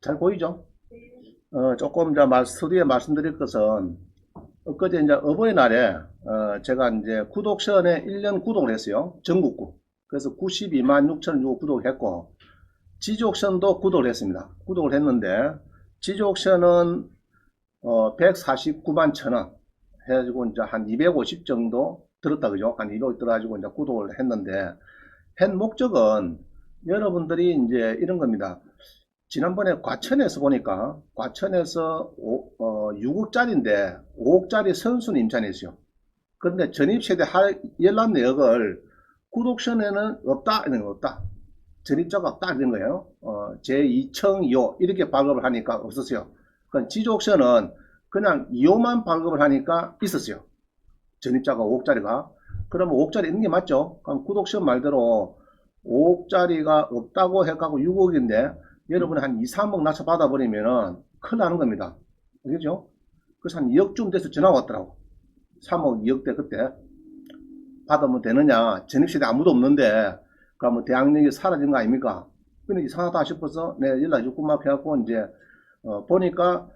잘 보이죠? 조금 이제 스튜디오에 말씀드릴 것은 엊그제 이제 어버이날에 제가 이제 구독션에 1년 구독을 했어요. 전국구. 그래서 92만 6천 유 구독을 했고 지지옥션도 구독을 했습니다. 구독을 했는데 지지옥션은 149만 1천 원 해가지고 이제 한 250 정도 들었다 그죠? 한 200 들어가지고 이제 구독을 했는데 한 목적은 여러분들이 이제 이런 겁니다. 지난번에 과천에서 보니까 과천에서 6억짜리인데 5억짜리 선순위 임차인이었어요. 그런데 전입세대 열람 내역을 구독션에는 없다 이런 거 없다. 전입자가 없다 이런 거예요. 제2청 2호 이렇게 발급을 하니까 없었어요. 그건 지족션은 그냥 2호만 발급을 하니까 있었어요. 전입자가 5억짜리가. 그러면 5억짜리 있는 게 맞죠? 그럼 구독션 말대로 5억짜리가 없다고 해가지고 6억인데 여러분이 한 2, 3억 낮춰 받아버리면은 큰일 나는 겁니다. 그죠? 그래서 한 2억쯤 돼서 전화가 왔더라고. 3억, 2억대 그때 받으면 되느냐. 전입세대 아무도 없는데 그러면 대학력이 사라진 거 아닙니까? 근데 이상하다 싶어서 내 연락 주고 막 해갖고 이제 보니까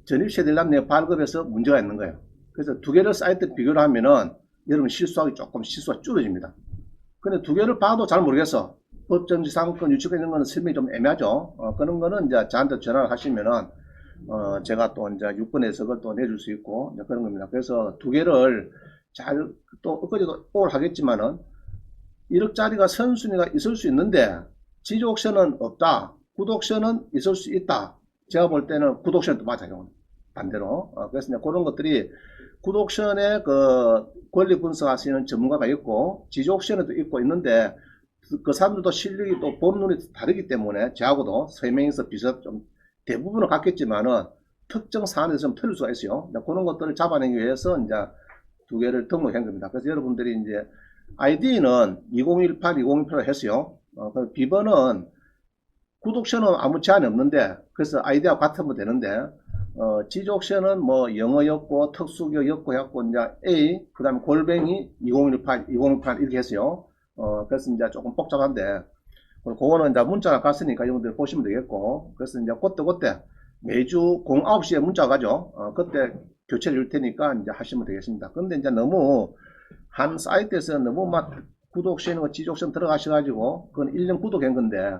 전입세대란 내 발급에서 문제가 있는 거예요. 그래서 두 개를 사이트 비교를 하면은 여러분 실수하기 조금 실수가 줄어집니다. 근데 두 개를 봐도 잘 모르겠어. 법정지상권 유치권 이런 거는 설명이 좀 애매하죠. 그런 거는 이제 저한테 전화를 하시면은 제가 또 이제 유권 해석을 또 내줄 수 있고 이제 그런 겁니다. 그래서 두 개를 잘 또 엊그제도 오를 하겠지만은 1억짜리가 선순위가 있을 수 있는데 지지옥션은 없다. 구독션은 있을 수 있다. 제가 볼 때는 구독션도 맞아요. 반대로. 그래서 이제 그런 것들이 구독션에 그 권리 분석하시는 전문가가 있고 지지옥션에도 있고 있는데 그 사람들도 실력이 또 법률이 다르기 때문에 저하고도 세 명이서 비슷 좀 대부분은 같겠지만은 특정 사안에서 좀 틀릴 수가 있어요. 그런 것들을 잡아내기 위해서 이제 두 개를 등록한 겁니다. 그래서 여러분들이 이제 아이디는 2018, 2018로 했어요. 비번은 구독션은 아무 제한이 없는데 그래서 아이디와 같으면 되는데 지족션은 뭐 영어였고 특수교였고 해갖고 이제 A 그 다음에 골뱅이 2018, 2018 이렇게 했어요. 그래서 이제 조금 복잡한데 그거는 이제 문자가 갔으니까 여러분들 보시면 되겠고 그래서 이제 그때 매주 09시에 문자 가죠. 그때 교체 줄 테니까 이제 하시면 되겠습니다. 근데 이제 너무 한 사이트에서 너무 막 구독션, 지족션 들어가셔가지고 그건 1년 구독한 건데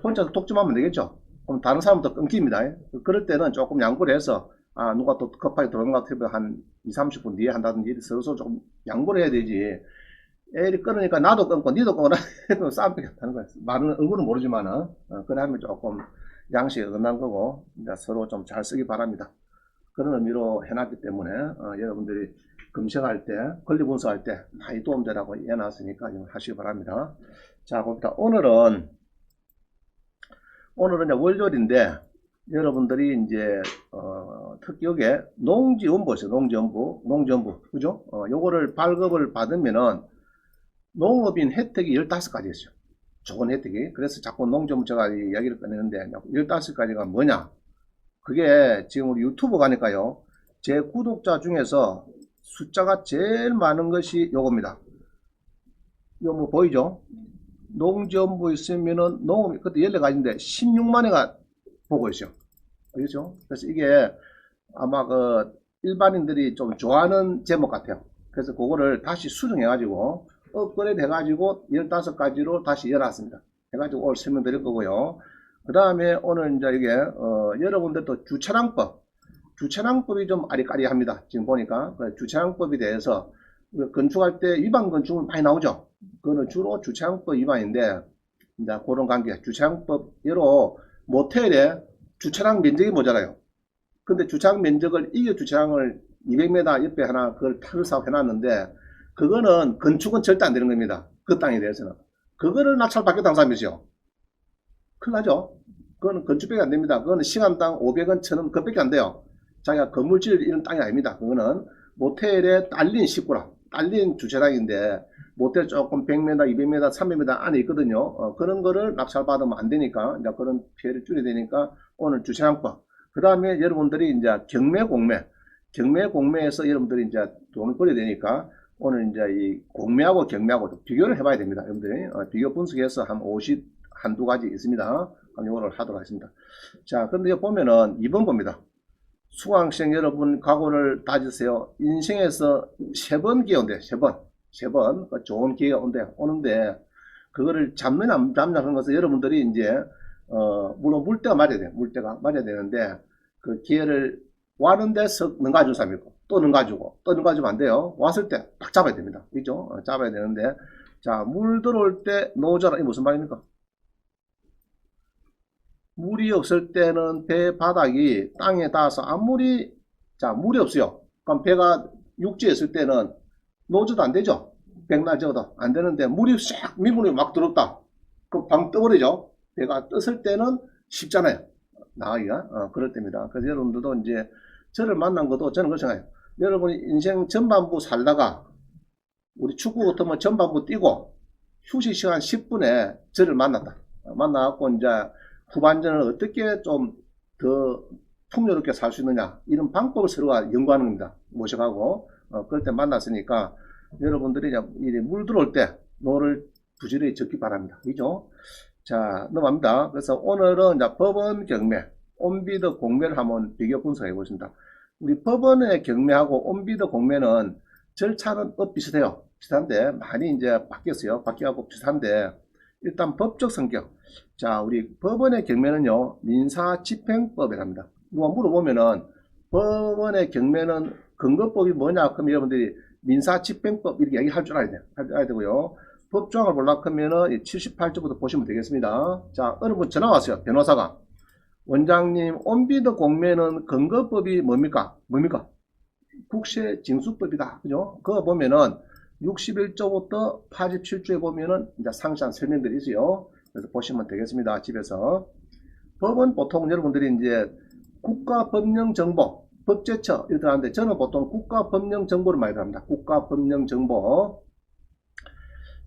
혼자서 독점하면 되겠죠. 그럼 다른 사람도 끊깁니다. 그럴 때는 조금 양보를 해서 누가 또 급하게 들어온 것 같으면 한 2, 30분 뒤에 한다든지 서로 조금 양보를 해야 되지. 애를 끊으니까 나도 끊고 니도 끊어라 해도 싸움 뺏겼다는 거예요. 말은 얼굴은 모르지만은 그래 하면 조금 양식이 어긋난 거고 이제 서로 좀 잘 쓰기 바랍니다. 그런 의미로 해놨기 때문에 여러분들이 검색할 때 권리 분석할 때 많이 도움되라고 해놨으니까 하시기 바랍니다. 자 봅니다. 오늘은 이제 월요일인데 여러분들이 이제 특히 여기에 농지원부 있어요. 농지원부 그죠? 요거를 발급을 받으면은 농업인 혜택이 15가지 있어요. 좋은 혜택이. 그래서 자꾸 농지원부 제가 이야기를 꺼내는데 15가지가 뭐냐? 그게 지금 우리 유튜브 가니까요. 제 구독자 중에서 숫자가 제일 많은 것이 요겁니다. 이거 뭐 보이죠? 농지원부 있으면은 농업이 그때 14가지인데 16만회가 보고 있어요. 그렇죠? 그래서 이게 아마 그 일반인들이 좀 좋아하는 제목 같아요. 그래서 그거를 다시 수정해가지고 업그레이드 해가지고 15가지로 다시 열었습니다. 해가지고 오늘 설명드릴 거고요. 그 다음에 오늘 이제 이게 여러분들도 주차량법이 좀 아리까리합니다. 지금 보니까 그 주차량법에 대해서 건축할 때 위반 건축은 많이 나오죠. 그거는 주로 주차량법 위반인데 이제 그런 관계 주차량법으로 모텔에 주차량 면적이 모자라요. 근데 주차장 면적을 이겨 주차장을 200m 옆에 하나 그걸 타를 사업 해놨는데 그거는 건축은 절대 안 되는 겁니다. 그 땅에 대해서는. 그거를 낙찰받겠다는 사람이죠. 큰일 나죠. 그거는 건축밖에 안 됩니다. 그거는 시간당 500원, 1000원, 그것밖에 안 돼요. 자기가 건물 지을 이런 땅이 아닙니다. 그거는 모텔에 딸린 식구라, 딸린 주차장인데 모텔 조금 100m, 200m, 300m 안에 있거든요. 그런 거를 낙찰받으면 안 되니까 이제 그런 피해를 줄여야 되니까 오늘 주차장법. 그 다음에 여러분들이 이제 경매에서 여러분들이 이제 돈을 벌어야 되니까 오늘 이제 이 공매하고 경매하고 비교를 해봐야 됩니다. 여러분들이 비교 분석해서 한 50, 한두 가지 있습니다. 요거를 하도록 하겠습니다. 자, 근데 여기 보면은 2번 봅니다. 수강생 여러분 각오를 다지세요. 인생에서 3번 기회 온대. 3번 좋은 기회가 오는데 그거를 잡느냐 안 잡느냐 하는 것은 여러분들이 이제 물론 물때가 맞아야 돼요. 물때가 맞아야 되는데 그 기회를 와는데 능가준 사람이 있고 또 능가주면 안 돼요. 왔을 때 딱 잡아야 됩니다. 그죠? 잡아야 되는데 자, 물 들어올 때 노져라. 이 무슨 말입니까? 물이 없을 때는 배 바닥이 땅에 닿아서 물이 없어요. 그럼 배가 육지에 있을 때는 노져도 안 되죠. 백날 저어도 안 되는데 물이 싹 미분이 막 들었다. 그럼 방 떠버리죠. 배가 떴을 때는 쉽잖아요. 나가기가. 그럴 때입니다. 그래서 여러분들도 이제 저를 만난 것도 저는 그렇게 생각해요. 여러분이 인생 전반부 살다가 우리 축구 같으면 전반부 뛰고 휴식 시간 10분에 저를 만났다. 만나갖고 이제 후반전을 어떻게 좀 더 풍요롭게 살 수 있느냐 이런 방법을 서로가 연구하는 겁니다. 모셔가고 그럴 때 만났으니까 여러분들이 이제 물 들어올 때 노를 부지런히 적기 바랍니다. 그죠? 자, 넘어갑니다. 그래서 오늘은 이제 법원 경매, 온비드 공매를 한번 비교 분석해 보겠습니다. 우리 법원의 경매하고 온비드 공매는 절차는 비슷해요. 비슷한데 많이 이제 바뀌었어요. 바뀌어갖고 비슷한데 일단 법적 성격. 자, 우리 법원의 경매는요 민사집행법이랍니다. 누가 물어보면은 법원의 경매는 근거법이 뭐냐 그러면 여러분들이 민사집행법 이렇게 얘기할 줄 알아야 되고요. 법조항을 보려고 하면은 78조부터 보시면 되겠습니다. 자, 어느 분 전화 왔어요. 변호사가. 원장님, 온비드 공매는 근거법이 뭡니까? 국세징수법이다. 그죠? 그거 보면은 61조부터 87조에 보면은 이제 상세한 설명들이 있어요. 그래서 보시면 되겠습니다. 집에서. 법은 보통 여러분들이 이제 국가법령정보, 법제처 이렇게 하는데 저는 보통 국가법령정보를 많이 합니다. 국가법령정보.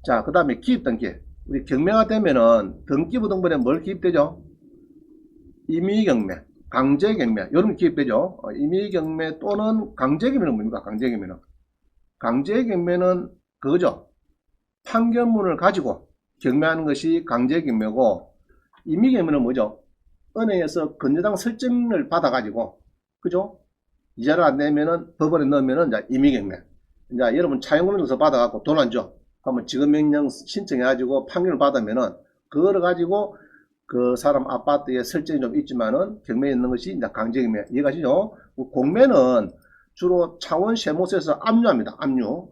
자, 그 다음에 기입등기. 우리 경매가 되면은 등기부등본에 뭘 기입되죠? 임의경매, 강제경매, 이런 기입되죠. 임의경매 또는 강제경매는 뭡니까? 강제경매는 그거죠. 판결문을 가지고 경매하는 것이 강제경매고, 임의경매는 뭐죠? 은행에서 건저당 설정을 받아가지고, 그죠? 이자를 안 내면은 법원에 넣으면은 이제 임의경매. 이제 여러분 차용금에서 받아갖고 돈 안 줘. 그러면 지급명령 신청해가지고 판결을 받으면은 그거를 가지고 그 사람 아파트에 설정이 좀 있지만은 경매에 있는 것이 이제 강제경매. 이해가시죠? 공매는 주로 차원 세무서에서 압류합니다.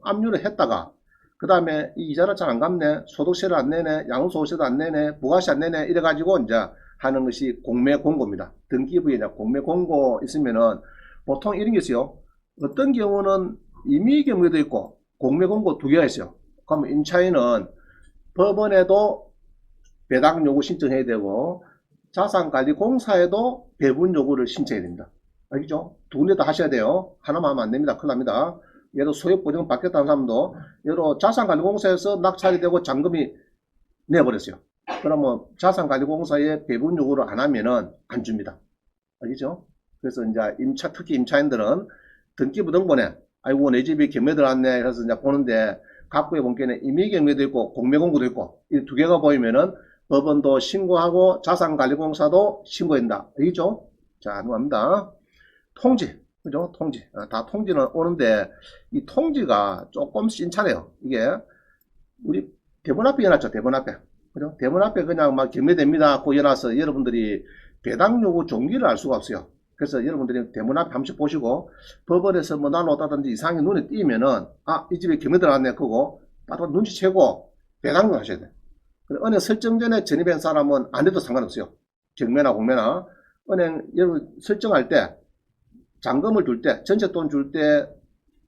압류를 했다가 그 다음에 이 이자를 잘 안 갚네, 소득세를 안 내네, 양도소득세도 안 내네, 부가세 안 내네 이래가지고 이제 하는 것이 공매 공고입니다. 등기부에 공매 공고 있으면은 보통 이런 게 있어요. 어떤 경우는 임의 경우도 있고 공매 공고 두 개가 있어요. 그러면 임차인은 법원에도 배당 요구 신청해야 되고 자산관리공사에도 배분 요구를 신청해야 됩니다. 알겠죠? 두 군데 다 하셔야 돼요. 하나만 하면 안 됩니다. 큰일 납니다. 예로 소액보증 받겠다는 사람도 예로 자산관리공사에서 낙찰이 되고 잔금이 내버렸어요. 그러면 자산관리공사에 배분 요구를 안 하면은 안 줍니다. 알겠죠? 그래서 이제 특히 임차인들은 등기부등본에 아이고 내 집이 경매 들어왔네 해서 이제 보는데 각부의 본권에 임의경매도 있고 공매공고도 있고 이 두 개가 보이면은 법원도 신고하고 자산관리공사도 신고한다. 알겠죠? 자, 넘어갑니다. 통지. 그죠? 통지. 다 통지는 오는데 이 통지가 조금 신차래요. 이게 우리 대본 앞에 해놨죠. 대본 앞에. 그죠? 대본 앞에 그냥 막 경매됩니다 하고 해놔서 여러분들이 배당 요구 종기를 알 수가 없어요. 그래서 여러분들이 대문 앞에 한 번씩 보시고 법원에서 뭐 나눠다든지 이상하게 눈에 띄면은 이 집에 경매 들어갔네 그거 바로 눈치채고 배당을 하셔야 돼요. 은행 설정 전에 전입한 사람은 안 해도 상관없어요. 경매나 공매나 은행 여러분 설정할 때 잔금을 줄 때 전체 돈 줄 때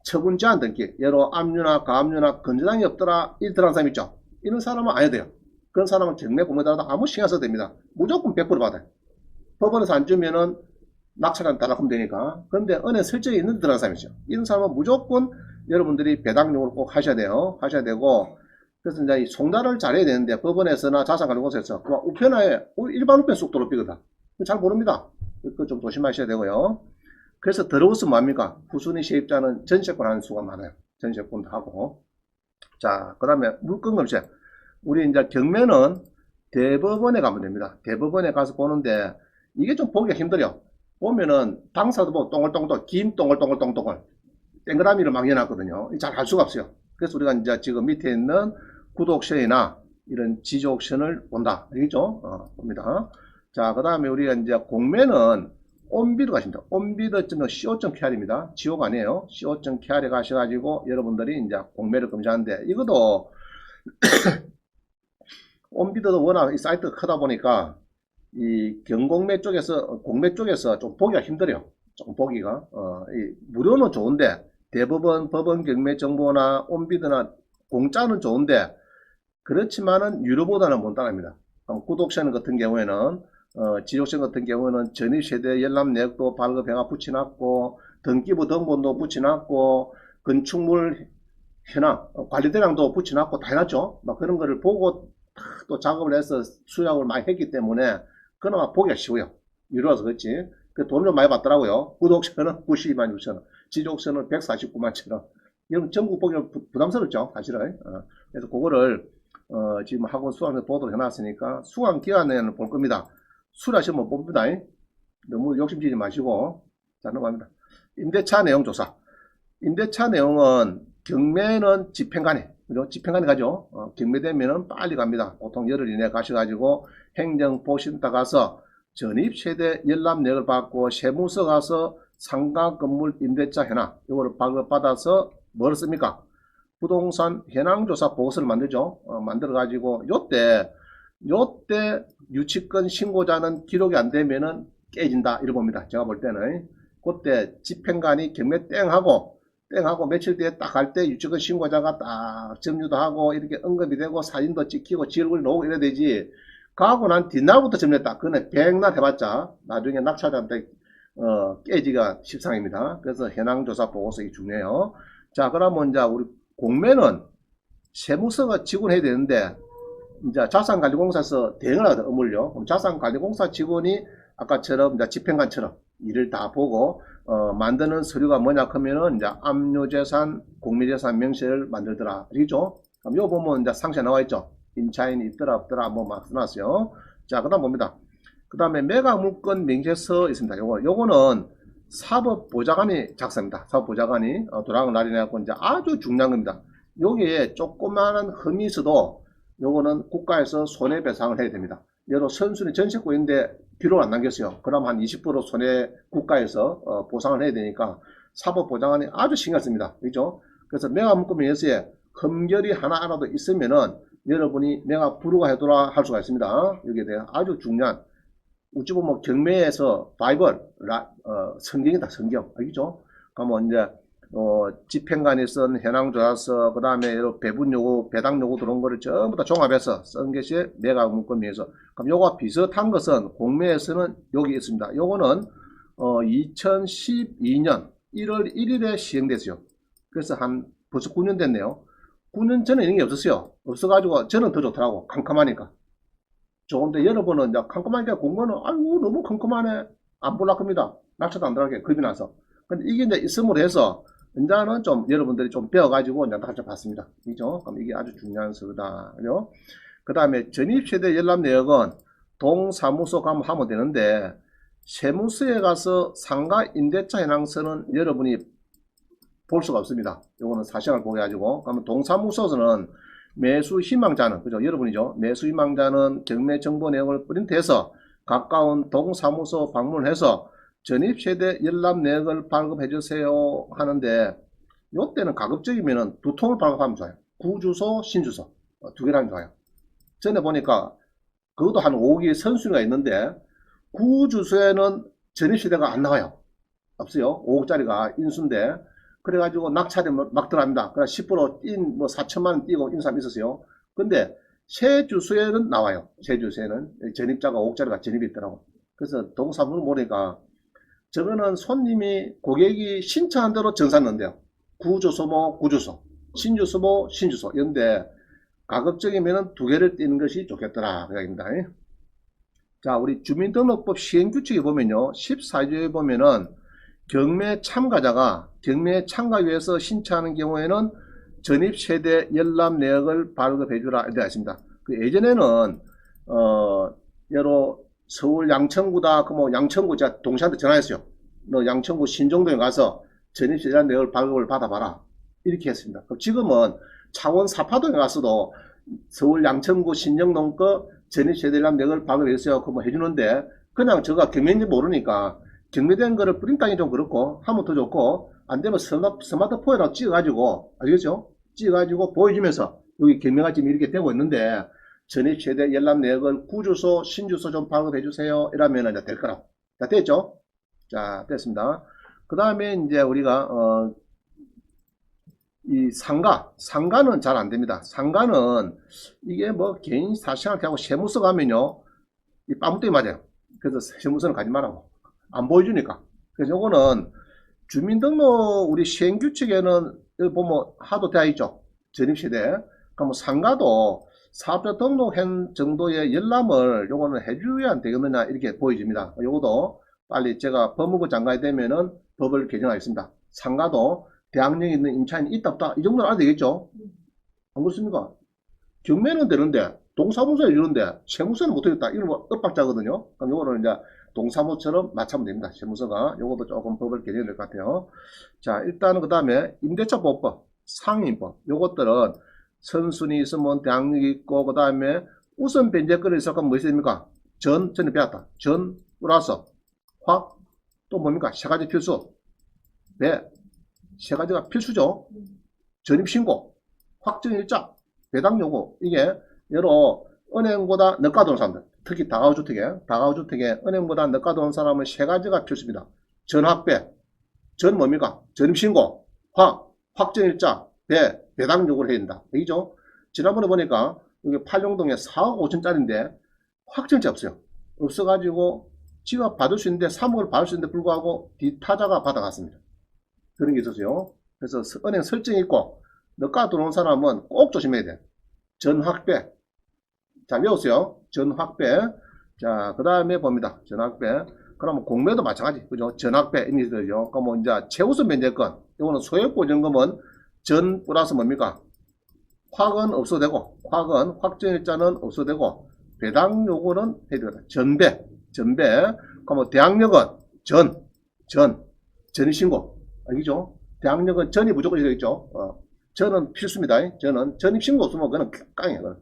처분 제한 등기 예로 압류나 가압류나 건전항이 없더라 이 들어간 사람 있죠. 이런 사람은 안 해도 돼요. 그런 사람은 경매 공매더라도 아무 신경 써도 됩니다. 무조건 100% 받아요. 법원에서 안 주면은 낙찰한 달라하면 되니까. 그런데 은행 설정이 있는 데 들어간 사람이죠. 이런 사람은 무조건 여러분들이 배당 요구를 꼭 하셔야 돼요. 하셔야 되고 그래서 이제 이 송달을 잘해야 되는데 법원에서나 자산관리공사에서 우편화에 일반 우편 쑥 도로비거든. 잘 모릅니다. 그거 좀 조심하셔야 되고요. 그래서 더러워서 뭡니까? 후순위 세입자는 전세권 하는 수가 많아요. 전세권도 하고. 자, 그 다음에 물건검색. 우리 이제 경매는 대법원에 가면 됩니다. 대법원에 가서 보는데 이게 좀 보기가 힘들어요. 보면은 당사도 뭐 동글동글 김 동글동글동글 동그라미를 막 해놨거든요. 잘 할 수가 없어요. 그래서 우리가 이제 지금 밑에 있는 구독 옵션이나 이런 지지 옵션을 본다. 알겠죠? 봅니다. 자, 그 다음에 우리가 이제 공매는 온비드 가십니다. 온비드.co.kr입니다. 지오가 아니에요. co.kr에 가셔가지고 여러분들이 이제 공매를 검색하는데 이것도 온비드도 워낙 이 사이트가 크다 보니까 이 경공매 쪽에서 공매 쪽에서 좀 보기가 힘들어요. 조금 보기가 이 무료는 좋은데 대법원 법원 경매 정보나 온비드나 공짜는 좋은데 그렇지만은 유료보다는 못 따라합니다. 구독션 같은 경우에는 지속션 같은 경우에는 전입세대 열람 내역도 발급해가 붙여놨고 등기부 등본도 붙여놨고 건축물 현황 관리대장도 붙여놨고 다 해놨죠. 막 그런 거를 보고 또 작업을 해서 수량을 많이 했기 때문에 그나마 보기가 쉬워요. 유료라서 그렇지. 그 돈을 많이 받더라고요. 구독션은 92만 6천원, 지속션은 149만 천원. 이런 전국 보기 부담스럽죠, 사실은. 그래서 그거를 지금 학원 수강에서 보도를 해놨으니까 수강 기간에는 볼 겁니다. 수료하시면 봅니다. 너무 욕심지지 마시고. 자, 넘어갑니다. 임대차 내용 조사. 임대차 내용은 경매는 집행관이, 그죠? 집행관이 가죠. 경매되면은 빨리 갑니다. 보통 열흘 이내 가셔가지고 행정보신다 가서 전입세대 열람 내역을 받고 세무서 가서 상가 건물 임대차 현황 이거를 발급받아서 뭘 씁니까? 부동산 현황조사 보고서를 만들죠. 만들어 가지고 요때 유치권 신고자는 기록이 안 되면은 깨진다 이렇게 봅니다. 제가 볼 때는 그때 집행관이 경매 땡하고 며칠 뒤에 딱 갈 때 유치권 신고자가 딱 점유도 하고 이렇게 언급이 되고 사진도 찍히고 지 얼굴 나오고 이래야 되지. 가고 난 뒷날부터 점유했다. 그거는 백날 해봤자 나중에 낙찰자한테 깨지가 십상입니다. 그래서 현황조사 보고서가 중요해요. 자, 그러면 이제 우리 공매는 세무서가 직원해야 되는데 이제 자산관리공사에서 대응을 하거든, 업무를요. 그럼 자산관리공사 직원이 아까처럼 이제 집행관처럼 일을 다 보고 만드는 서류가 뭐냐 하면은 이제 압류재산, 공매재산 명세를 만들더라. 알겠죠? 그럼 요 보면 이제 상세 나와 있죠. 임차인이 있더라 없더라 뭐 막 써놨어요. 자, 그다음 봅니다. 그 다음에 매각물건 명세서 있습니다. 요거는 사법보좌관이 작성합니다. 사법보좌관이 도락을 날려내갖고 이제 아주 중요한 겁니다. 여기에 조그마한 흠이 있어도 요거는 국가에서 손해배상을 해야 됩니다. 예로 선순위 전세권인데 기록을 안 남겼어요. 그럼 한 20% 손해 국가에서 보상을 해야 되니까 사법보좌관이 아주 신경 씁니다. 그죠? 그래서 매각물건 명세서에 흠결이 하나라도 있으면은 여러분이 매각 불허해도록 할 수가 있습니다. 여기에 대해 아주 중요한 어찌 보면 경매에서 바이블 성경이다. 성경 알겠죠? 그러면 이제 집행관이 쓴 현황조사서 그 다음에 배분요구 배당요구 들어온 거를 전부 다 종합해서 쓴 것이 매각물건명에서 그럼 요거와 비슷한 것은 공매에서는 여기 있습니다. 요거는 2012년 1월 1일에 시행됐어요. 그래서 한 벌써 9년 됐네요. 9년 전에 이런 게 없었어요. 없어가지고 저는 더 좋더라고. 캄캄하니까. 좋은데 여러분은 이제 캄캄하니까 공부는 아이고 너무 캄캄하네 안 볼라 겁니다. 낙차도 안 들어가게 겁이 나서. 근데 이게 이제 있음으로 해서 이제는 좀 여러분들이 좀 배워가지고 이제 낙차 봤습니다. 그죠? 그럼 이게 아주 중요한 서류다. 그죠? 그 다음에 전입세대 열람 내역은 동사무소 가면 하면 되는데 세무서에 가서 상가 임대차 현황서는 여러분이 볼 수가 없습니다. 요거는 사실을 보게 가지고 그러면 동사무소에서는 매수 희망자는 그죠? 여러분이죠. 매수 희망자는 경매 정보 내용을 프린트해서 가까운 동사무소 방문해서 전입세대 열람 내역을 발급해 주세요 하는데 요때는 가급적이면은 두 통을 발급하면 좋아요. 구주소, 신주소 두 개랑 좋아요. 전에 보니까 그것도 한 5기 선수가 있는데 구주소에는 전입세대가 안 나와요. 없어요. 5억짜리가 인수인데 그래가지고 낙찰이 막 들어갑니다. 그래 10% 뭐 4천만원 띄고 인사함 있었어요. 근데 새 주소에는 나와요. 새 주소에는 전입자가 5억짜리가 전입이 있더라고. 그래서 동사무를 보니까 저거는 손님이 고객이 신청한 대로 정산 넣는데요. 구주소 뭐 구주소, 신주소 뭐 신주소 이런데 가급적이면 두 개를 띄는 것이 좋겠더라 그 이야기입니다. 자, 우리 주민등록법 시행규칙에 보면요 14조에 보면은 경매 참가자가 경매 참가 위해서 신청하는 경우에는 전입세대 열람 내역을 발급해 주라 이렇게 있습니다. 그 예전에는 예로 서울 양천구다. 그 뭐 양천구 제가 동시한테 전화했어요. 너 양천구 신정동에 가서 전입세대란 내역을 발급을 받아봐라. 이렇게 했습니다. 그럼 지금은 창원 사파동에 가서도 서울 양천구 신정동 거 전입세대란 내역을 발급했어요. 그거 뭐 해주는데 그냥 제가 경매인지 모르니까 경매된 거를 프린트하기 좀 그렇고 하면 더 좋고 안 되면 스마트폰에다 찍어가지고 알겠죠? 찍어가지고 보여주면서 여기 경매가 지금 이렇게 되고 있는데 전입 세대 열람 내역을 구주소, 신주소 좀 발급해 주세요. 이러면 이제 될 거라고. 자, 됐죠? 자, 됐습니다. 그 다음에 이제 우리가, 이 상가는 잘 안 됩니다. 상가는 이게 뭐 개인 사생활 하고 세무서 가면요. 이 빠물떼기 맞아요. 그래서 세무서는 가지 말라고. 안 보여주니까. 그래서 요거는 주민등록 우리 시행규칙에는 여기 보면 하도 되어 있죠. 전입세대. 그럼 상가도 사업자 등록한 정도의 열람을 요거는 해줘야 안 되겠느냐 이렇게 보여집니다. 요것도 빨리 제가 법무부 장관이 되면은 법을 개정하겠습니다. 상가도 대학령에 있는 임차인이 있다 없다 이 정도는 알아야 되겠죠. 안 그렇습니까? 경매는 되는데 동사무소에 이러는데 세무서는 못하겠다 이런 거 엇박자거든요. 그럼 요거는 이제 동사무처럼 맞추면 됩니다. 세무서가 요것도 조금 법을 개정해야 될 것 같아요. 자, 일단은 그 다음에 임대차 보호법, 상임법 요것들은 선순위 있으면 대항력이 있고 그 다음에 우선 변제권이 있을까 뭐 있습니까? 전에 배웠다. 전 플러스 확 또 뭡니까? 세 가지 필수. 네, 세 가지가 필수죠. 전입신고, 확정일자, 배당요구 이게 여러 은행보다 늦가도 온 사람들 특히 다가구주택에 은행보다 늦가도 온 사람은 세 가지가 필수입니다. 전확배, 전 뭡니까? 전입신고, 확정일자, 배당 요구를 해야 된다. 알겠죠? 지난번에 보니까 여기 팔룡동에 4억 5천짜리인데 확정자 없어요. 없어가지고 지가 받을 수 있는데 3억을 받을 수 있는데 불구하고 뒷타자가 받아갔습니다. 그런 게 있었어요. 그래서 은행 설정이 있고 너가 들어온 사람은 꼭 조심해야 돼. 전확배. 자, 외우세요. 전확배. 자, 그 다음에 봅니다. 전확배. 그러면 공매도 마찬가지. 그죠? 전확배. 의미 들죠. 그러면 이제 최우선 변제권. 이거는 소액보증금은 전 플러스 뭡니까? 확은 없어도 되고, 확정일자는 없어도 되고, 배당 요구는 해야 된다. 전배. 그러면 대항력은 전입신고. 알겠죠? 대항력은 전이 무조건 되겠죠? 전은 필수입니다. 전입신고 없으면 그거는 깡이에요.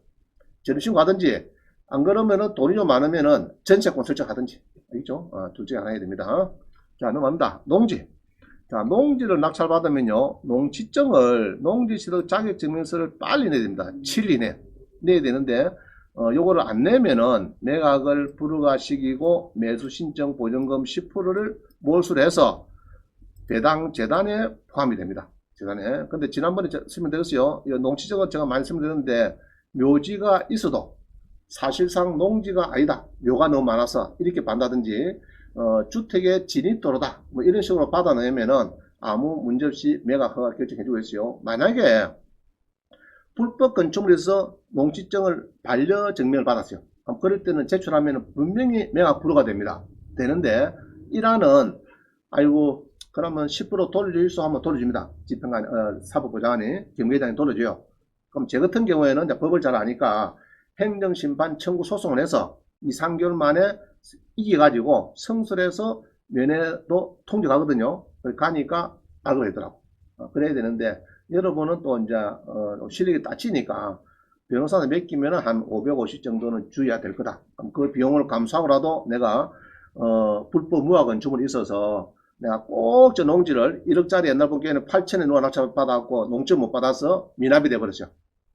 전입신고 하든지, 안 그러면은 돈이 좀 많으면은 전세권 설정하든지. 알겠죠? 둘 중에 하나 해야 됩니다. 자, 넘어갑니다. 농지. 자, 농지를 낙찰받으면요, 농지시도 자격증명서를 빨리 내야 됩니다. 7일 이내 내야 되는데, 요거를 안 내면은 매각을 불허가시키고 매수 신청 보증금 10%를 몰수를 해서 배당 재단에 포함이 됩니다. 재단에. 근데 지난번에 설명드렸어요. 농지적은 제가 많이 설명드렸는데, 묘지가 있어도 사실상 농지가 아니다. 묘가 너무 많아서 이렇게 받다든지, 주택의 진입도로다. 뭐 이런 식으로 받아내면은 아무 문제없이 매각 허가 결정해주고 있어요. 만약에 불법 건축물에 서 농지증을 반려증명을 받았어요. 그럴 때는 제출하면 분명히 매각 불허가 됩니다. 되는데, 이란은, 아이고, 그러면 10% 돌려줄 수 하면 돌려줍니다. 집행관, 사법부장관이, 경매장이 돌려줘요. 그럼 제 같은 경우에는 이제 법을 잘 아니까 행정심판 청구 소송을 해서 2, 3개월 만에 이겨가지고 성설해서 면회도 통지가거든요. 가니까 악을 하더라고. 그래야 되는데, 여러분은 또 이제 실력이 따치니까 변호사한테 맡기면 한 550 정도는 주어야 될 거다. 그 비용을 감수하고라도 내가 불법 무화 건축물이 있어서 내가 꼭 저 농지를 1억짜리 옛날 보기에는 8천에 누가 낙찰 받았고 농지 못 받아서 미납이 돼버렸죠.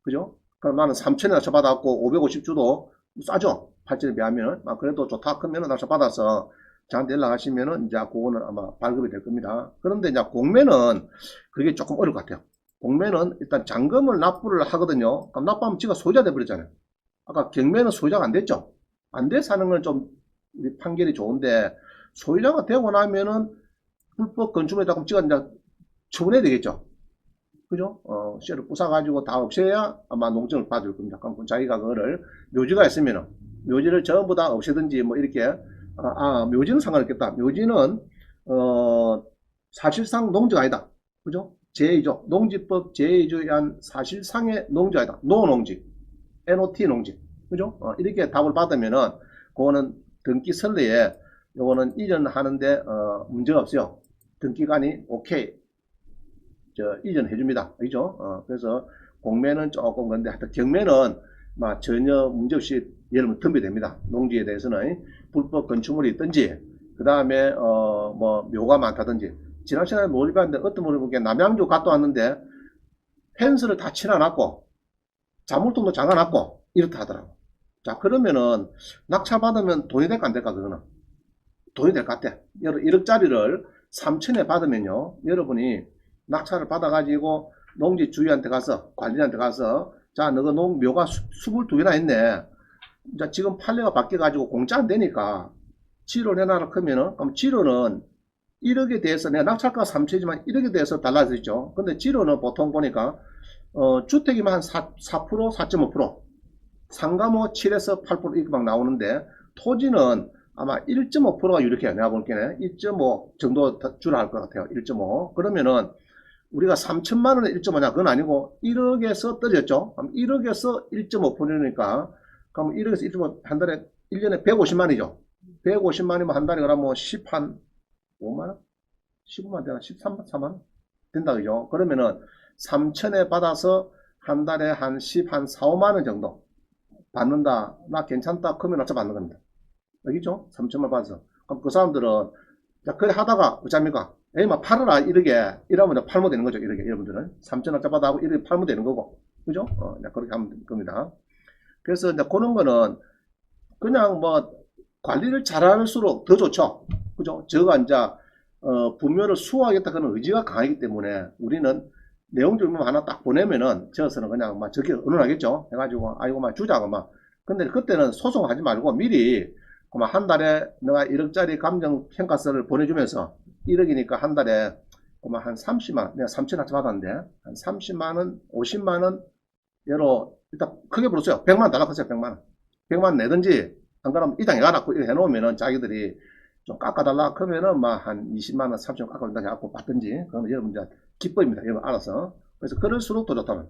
그죠? 그럼 나는 3천에 낙찰 받았고 550 주도 싸죠. 8천에 비하면. 그래도 좋다 크면은 낙찰 받아서 저한테 연락하시면은 이제 그거는 아마 발급이 될 겁니다. 그런데 이제 공매는 그게 조금 어려울 것 같아요. 공매는 일단 잔금을 납부를 하거든요. 그럼 납부하면 지가 소유자 돼버렸잖아요. 아까 경매는 소유자가 안 됐죠. 안 돼서 하는 건 좀 판결이 좋은데 소유자가 되고 나면은 불법 건축물에다가 지가 이제 처분해야 되겠죠. 그죠? 씨를 부숴가지고 다 없애야 아마 농증을 받을 겁니다. 그럼 자기가 그거를 묘지가 있으면은 묘지를 전부 다 없애든지 뭐 이렇게 묘지는 상관없겠다. 묘지는 사실상 농지가 아니다. 그죠? 제2조 농지법 제2조에 의한 사실상의 농지가 아니다. 노농지 NOT 농지 그죠? 이렇게 답을 받으면은 그거는 등기 선례에 요거는 이전하는데 문제가 없어요. 등기관이 오케이 이전해 줍니다. 그죠? 그래서 공매는 조금 그런데 하여튼 경매는 전혀 문제없이 예를 들면 덤비됩니다. 농지에 대해서는 불법 건축물이 있든지 그 다음에 뭐 묘가 많다든지 지난 시간에 뭘 봤는데 어떤 분을 보기에 남양주 갔다 왔는데 펜스를 다 칠해놨고 자물통도 잠가놨고 이렇다 하더라고. 자 그러면은 낙찰받으면 돈이 될까 안 될까 그거는 돈이 될 것 같아. 1억짜리를 3천에 받으면요 여러분이 낙찰을 받아가지고 농지 주인한테 가서 관리한테 가서 자 너가 묘가 22개나 했네. 자 지금 판례가 바뀌어가지고 공짜 안 되니까 지로를 해놔라 그러면은 그럼 지로는 1억에 대해서 내가 낙찰가 3천이지만 1억에 대해서 달라져 있죠. 근데 지로는 보통 보니까 주택이면 한 4%, 4.5%, 상가모 7에서 8% 이렇게 막 나오는데 토지는 아마 1.5%가 유력해요. 내가 보기에는 1.5 정도 주라 할 것 같아요. 1.5. 그러면은 우리가 3천만 원에 1.5냐? 그건 아니고 1억에서 떨어졌죠. 그럼 1억에서 1.5%니까 그럼 1억에서 1.5 한 달에 1년에 150만이죠. 150만이면 한 달에 그러면 10한 5만원? 15만 되나? 13만? 4만? 된다 그죠? 그러면은 3천에 받아서 한 달에 한 10, 한 4, 5만원 정도 받는다. 나 괜찮다. 그러면 어차 받는 겁니다. 여기죠? 3천만 받아서. 그럼 그 사람들은 자, 그래 하다가 어쩝니까? 에이, 막 팔아라, 이러게. 이러면 팔면 되는 거죠, 이렇게. 여러분들은. 3천원짜리 받아하고 이렇게 팔면 되는 거고. 그죠? 그렇게 하면 될 겁니다. 그래서 이제 그런 거는 그냥 뭐 관리를 잘할수록 더 좋죠. 그죠? 저가 이제, 분묘를 수호하겠다 그런 의지가 강하기 때문에 우리는 내용 증명 하나 딱 보내면은 저서는 그냥 막 저기 의논하겠죠. 해가지고, 아이고, 막 주자고 막. 근데 그때는 소송하지 말고 미리 한 달에 내가 1억짜리 감정평가서를 보내주면서 1억이니까 한 달에 한 30만, 내가 3천원치 받았는데, 한 30만원, 50만원, 예로, 일단 크게 불었어요. 100만원 달라고 했어요, 100만원. 100만원 내든지, 안 그러면 이당에 가라, 이렇게 해놓으면은 자기들이 좀 깎아달라, 그러면은 한 20만원, 30만원 깎아준다 해갖고 받든지, 그러면 여러분 이제 기법입니다. 여러분 알아서. 그래서 그럴수록 더 좋다는.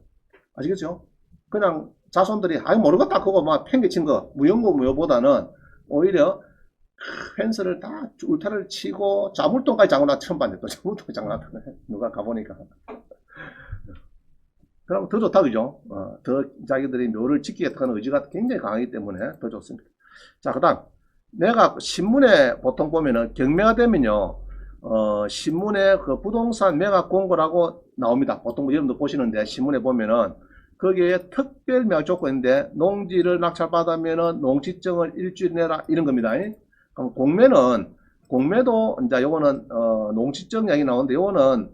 아시겠죠? 그냥 자손들이, 아이, 모르겠다, 그거 막 팽개친 거, 무용고 무효보다는 오히려 펜스를 다 울타리를 치고 자물통까지 잠궈놨 처음 봤는데 또 자물통까지 잠궈놨다네. 누가 가보니까. 그럼 더 좋다 그죠? 더 자기들이 묘를 지키겠다는 의지가 굉장히 강하기 때문에 더 좋습니다. 자 그다음 내가 신문에 보통 보면은 경매가 되면요 신문에 그 부동산 매각 공고라고 나옵니다. 보통 여러분들 보시는데 신문에 보면은 거기에 특별 매각 조건인데 농지를 낙찰받으면은 농지증을 일주일 내라 이런 겁니다. 그럼 공매도 이제 요거는 농지증 이야기 나오는데 요거는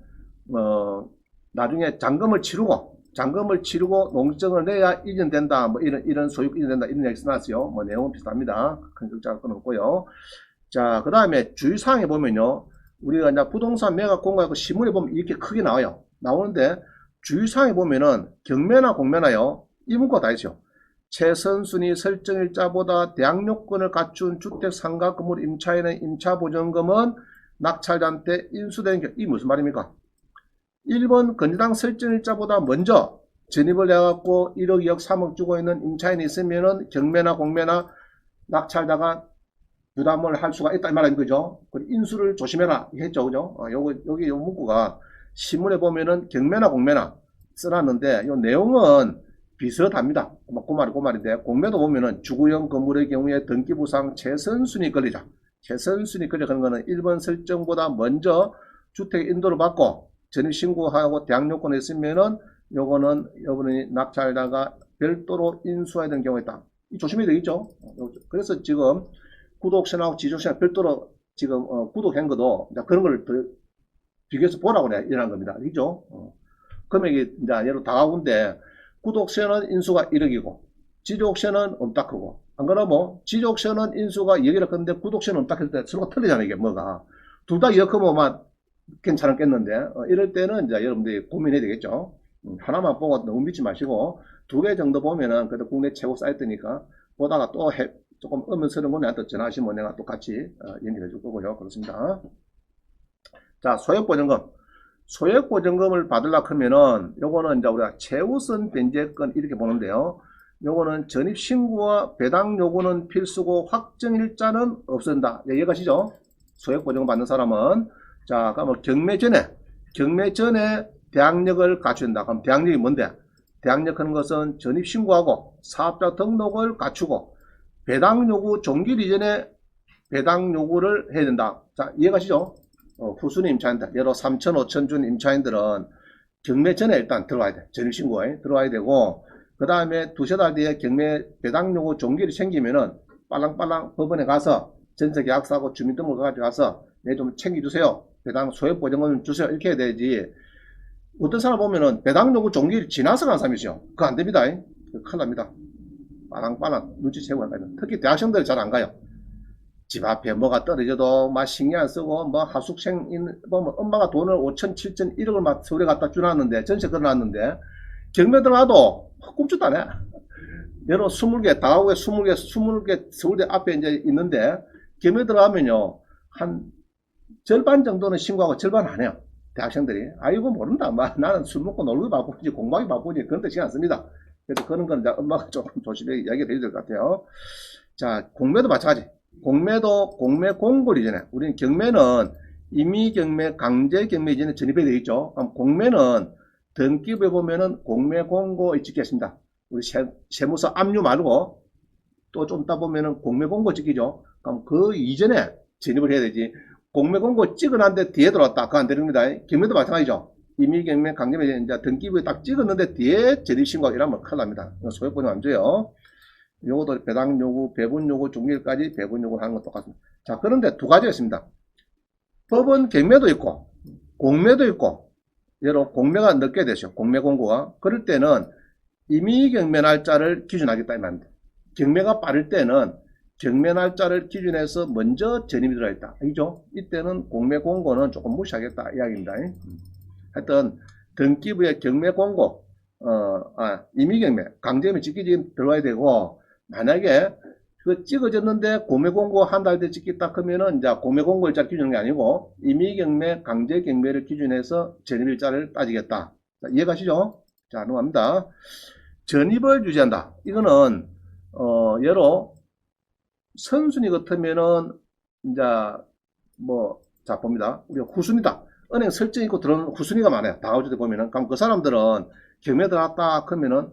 나중에 잔금을 치르고 농지증을 내야 이전된다. 뭐 이런 소유권 이전된다. 이런 얘기 써놨어요. 뭐 내용은 비슷합니다. 큰 걱정할 건 없고요. 자, 그 다음에 주의사항에 보면요. 우리가 이제 부동산 매각 공고하고 신문에 보면 이렇게 크게 나와요. 나오는데 주의사항에 보면은 경매나 공매나요. 이 문구가 다 있어요. 최선순위 설정일자보다 대항요건을 갖춘 주택 상가 건물 임차인의 임차보전금은 낙찰자한테 인수되는 게 이 무슨 말입니까? 1번 건의당 설정일자보다 먼저 전입을 해갖고 1억, 2억, 3억 주고 있는 임차인이 있으면은 경매나 공매나 낙찰자가 부담을 할 수가 있다 이 말인 거죠. 인수를 조심해라 했죠, 그죠? 여기 요 문구가 신문에 보면은 경매나 공매나 써놨는데 이 내용은 비슷합니다. 그 말인데 공매도 보면은 주거용 건물의 경우에 등기부상 최선순위 권리자 최선순위 권리 그런 거는 1번 설정보다 먼저 주택 인도를 받고 전입신고하고 대항요건이 있으면은 요거는 여러분이 낙찰자가 별도로 인수해야 되는 경우가 있다. 조심해야 되겠죠. 그래서 지금 구독신하고 지속신하고 별도로 지금 구독한 것도 그런 걸 더 비교해서 보라고 내가 일어난 겁니다. 그죠? 금액이 이제 예로 다가오는데 구독세는 인수가 1억이고 지속세는 엄딱 크고 안 그러면 지속세는 인수가 2억이라 했는데 구독세는 엄딱 했을 때 서로가 틀리잖아요. 이게 뭐가 둘 다 2억 크면 괜찮았겠는데 이럴 때는 이제 여러분들이 고민해야 되겠죠. 하나만 보고 너무 믿지 마시고 두 개 정도 보면은 그래도 국내 최고 사이트니까 보다가 또 조금 의문스러운 건 내한테 전화하시면 내가 또 같이 연결해 줄 거고요. 그렇습니다. 자, 소액보증금. 소액보증금을 받으려고 하면은 요거는 이제 우리가 최우선 변제권 이렇게 보는데요. 요거는 전입신고와 배당 요구는 필수고 확정일자는 없앤다. 예, 이해가시죠? 소액보증 받는 사람은. 자, 그러면 경매 전에 대항력을 갖춘다. 그럼 대항력이 뭔데? 대항력 하는 것은 전입신고하고 사업자 등록을 갖추고 배당 요구 종길 이전에 배당 요구를 해야 된다. 자, 이해가시죠? 후순위 임차인들, 예로 3천, 5천 준 임차인들은 경매 전에 일단 들어와야 돼. 전입신고에 들어와야 되고, 그 다음에 두세 달 뒤에 경매 배당 요구 종결이 생기면은 빨랑빨랑 법원에 가서 전세계약서하고 주민등록을 가져가서 네, 좀 챙겨주세요. 배당 소액보증금 주세요. 이렇게 해야 되지. 어떤 사람 보면은 배당 요구 종결이 지나서 간 사람이죠. 그거 안 됩니다. 큰일 납니다. 빨랑빨랑 눈치채고 가야 돼. 특히 대학생들이 잘 안 가요. 집 앞에 뭐가 떨어져도 막 신경 안 쓰고 뭐 하숙생 보면 엄마가 돈을 5천, 7천, 1억을 막 서울에 갖다 주놨는데 전세 걸어놨는데 경매 들어가도 꿈쩍도 안 해. 예로 20개, 다가구에 20개 서울대 앞에 이제 있는데 경매 들어가면요 한 절반 정도는 신고하고 절반 안 해요. 대학생들이 아이고 모른다. 나는 술 먹고 놀고 바쁘지 공부하기 바쁘지 그런 뜻이 않습니다. 그래서 그런 건 이제 엄마가 조금 조심하게 이야기를 해야 될 것 같아요. 자, 공매도 마찬가지. 공매도 공매 공고 이전에 우리는 경매는 임의경매, 강제경매 이전에 전입이 되어 있죠. 그럼 공매는 등기부에 보면은 공매 공고에 찍겠습니다. 우리 세무서 압류 말고 또 좀 이따 보면은 공매 공고 찍히죠. 그럼 그 이전에 전입을 해야 되지. 공매 공고 찍어놨는데 뒤에 들어왔다. 그거 안 됩니다. 경매도 마찬가지죠. 임의경매, 강제경매 이제 등기부에 딱 찍었는데 뒤에 전입신고 이러면 큰일 납니다. 소액보증 안 줘요. 요것도 배당 요구, 배분 요구, 종결까지 배분 요구를 하는 건 똑같습니다. 자, 그런데 두 가지가 있습니다. 법은 경매도 있고, 공매도 있고, 예로 공매가 늦게 되죠. 공매 공고가. 그럴 때는 임의 경매 날짜를 기준하겠다 이 말입니다. 경매가 빠를 때는 경매 날짜를 기준해서 먼저 전입이 들어있다. 알죠? 이때는 공매 공고는 조금 무시하겠다 이야기입니다. 하여튼 등기부에 경매 공고, 임의 경매, 강제경매 찍기 들어와야 되고, 만약에 그 찍어졌는데 공매공고 한 달 뒤에 찍겠다 하면은 이제 공매공고일자를 기준하는 게 아니고 임의경매, 강제경매를 기준해서 전입일자를 따지겠다. 자, 이해가시죠? 자, 넘어갑니다. 전입을 유지한다. 이거는 예로 선순위 같으면은 이제 자 봅니다. 우리가 후순위다. 은행 설정 있고 들어오는 후순위가 많아요. 다가오주대 보면은. 그럼 그 사람들은 경매 들어갔다 하면은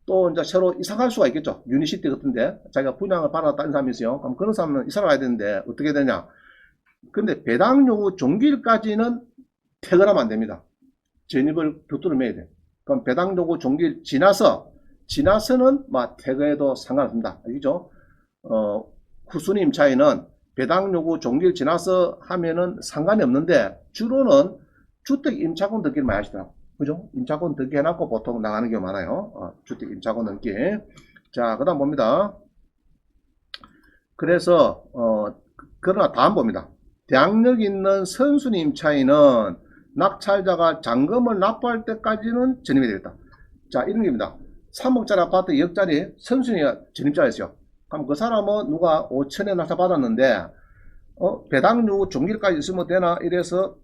또 이제 새로 이사 갈 수가 있겠죠. 유니시티 같은데 자기가 분양을 받았다는 사람이 있어요. 그럼 그런 사람은 이사 가야 되는데 어떻게 되냐. 근데 배당 요구 종기일까지는 퇴근하면 안 됩니다. 전입을 곁들여 매야 돼. 그럼 배당 요구 종기일 지나서는 퇴근해도 상관없습니다. 알겠죠? 후순위 임차인은 배당 요구 종기일 지나서 하면은 상관이 없는데 주로는 주택 임차권 등기를 많이 하시더라고요. 그죠? 임차권 등기 해놨고 보통 나가는 경우 많아요. 주택 임차권 등기. 자, 그 다음 봅니다. 그래서, 그러나 다음 봅니다. 대항력 있는 선순위 임차인은 낙찰자가 잔금을 납부할 때까지는 전입이 되겠다. 자, 이런 겁니다. 3억짜리 아파트 2억짜리 선순위가 전입자였어요. 그럼 그 사람은 누가 5천에 낙찰 받았는데, 배당 요구 종기일까지 있으면 되나? 이래서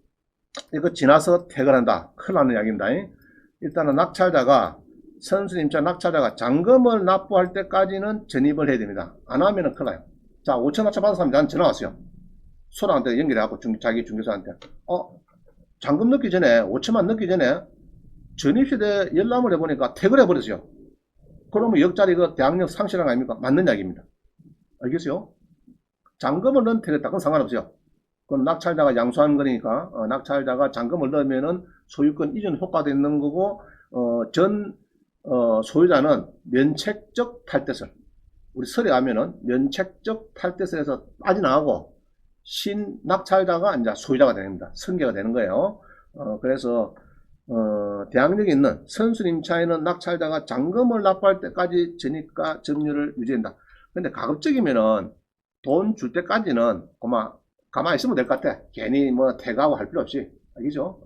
이거 지나서 퇴근한다. 큰일 나는 이야기입니다. 일단은 선순위 임차 낙찰자가 잔금을 납부할 때까지는 전입을 해야 됩니다. 안 하면은 큰일 나요. 자, 5천 낙찰 받은 사람이 나한테 전화 왔어요. 소장한테 연결해갖고 자기 중개사한테. 잔금 넣기 전에, 5천만 넣기 전에 전입시대 열람을 해보니까 퇴근해버렸어요. 그러면 역짜리 그 대항력 상실한 거 아닙니까? 맞는 이야기입니다. 알겠어요? 잔금을 넣은 퇴근했다. 그건 상관없어요. 그건 낙찰자가 양수한 거니까 낙찰자가 잔금을 넣으면은 소유권 이전 효과도 있는 거고 소유자는 면책적 탈퇴설 우리 설에 가면은 면책적 탈퇴설에서 빠져나가고 낙찰자가 이제 소유자가 됩니다. 승계가 되는 거예요. 그래서 대항력이 있는 선순위 임차인은 낙찰자가 잔금을 납부할 때까지 전입과 점유를 유지한다. 근데 가급적이면은 돈 줄 때까지는 가만히 있으면 될 것 같아. 괜히 퇴가하고 할 필요 없이. 알겠죠?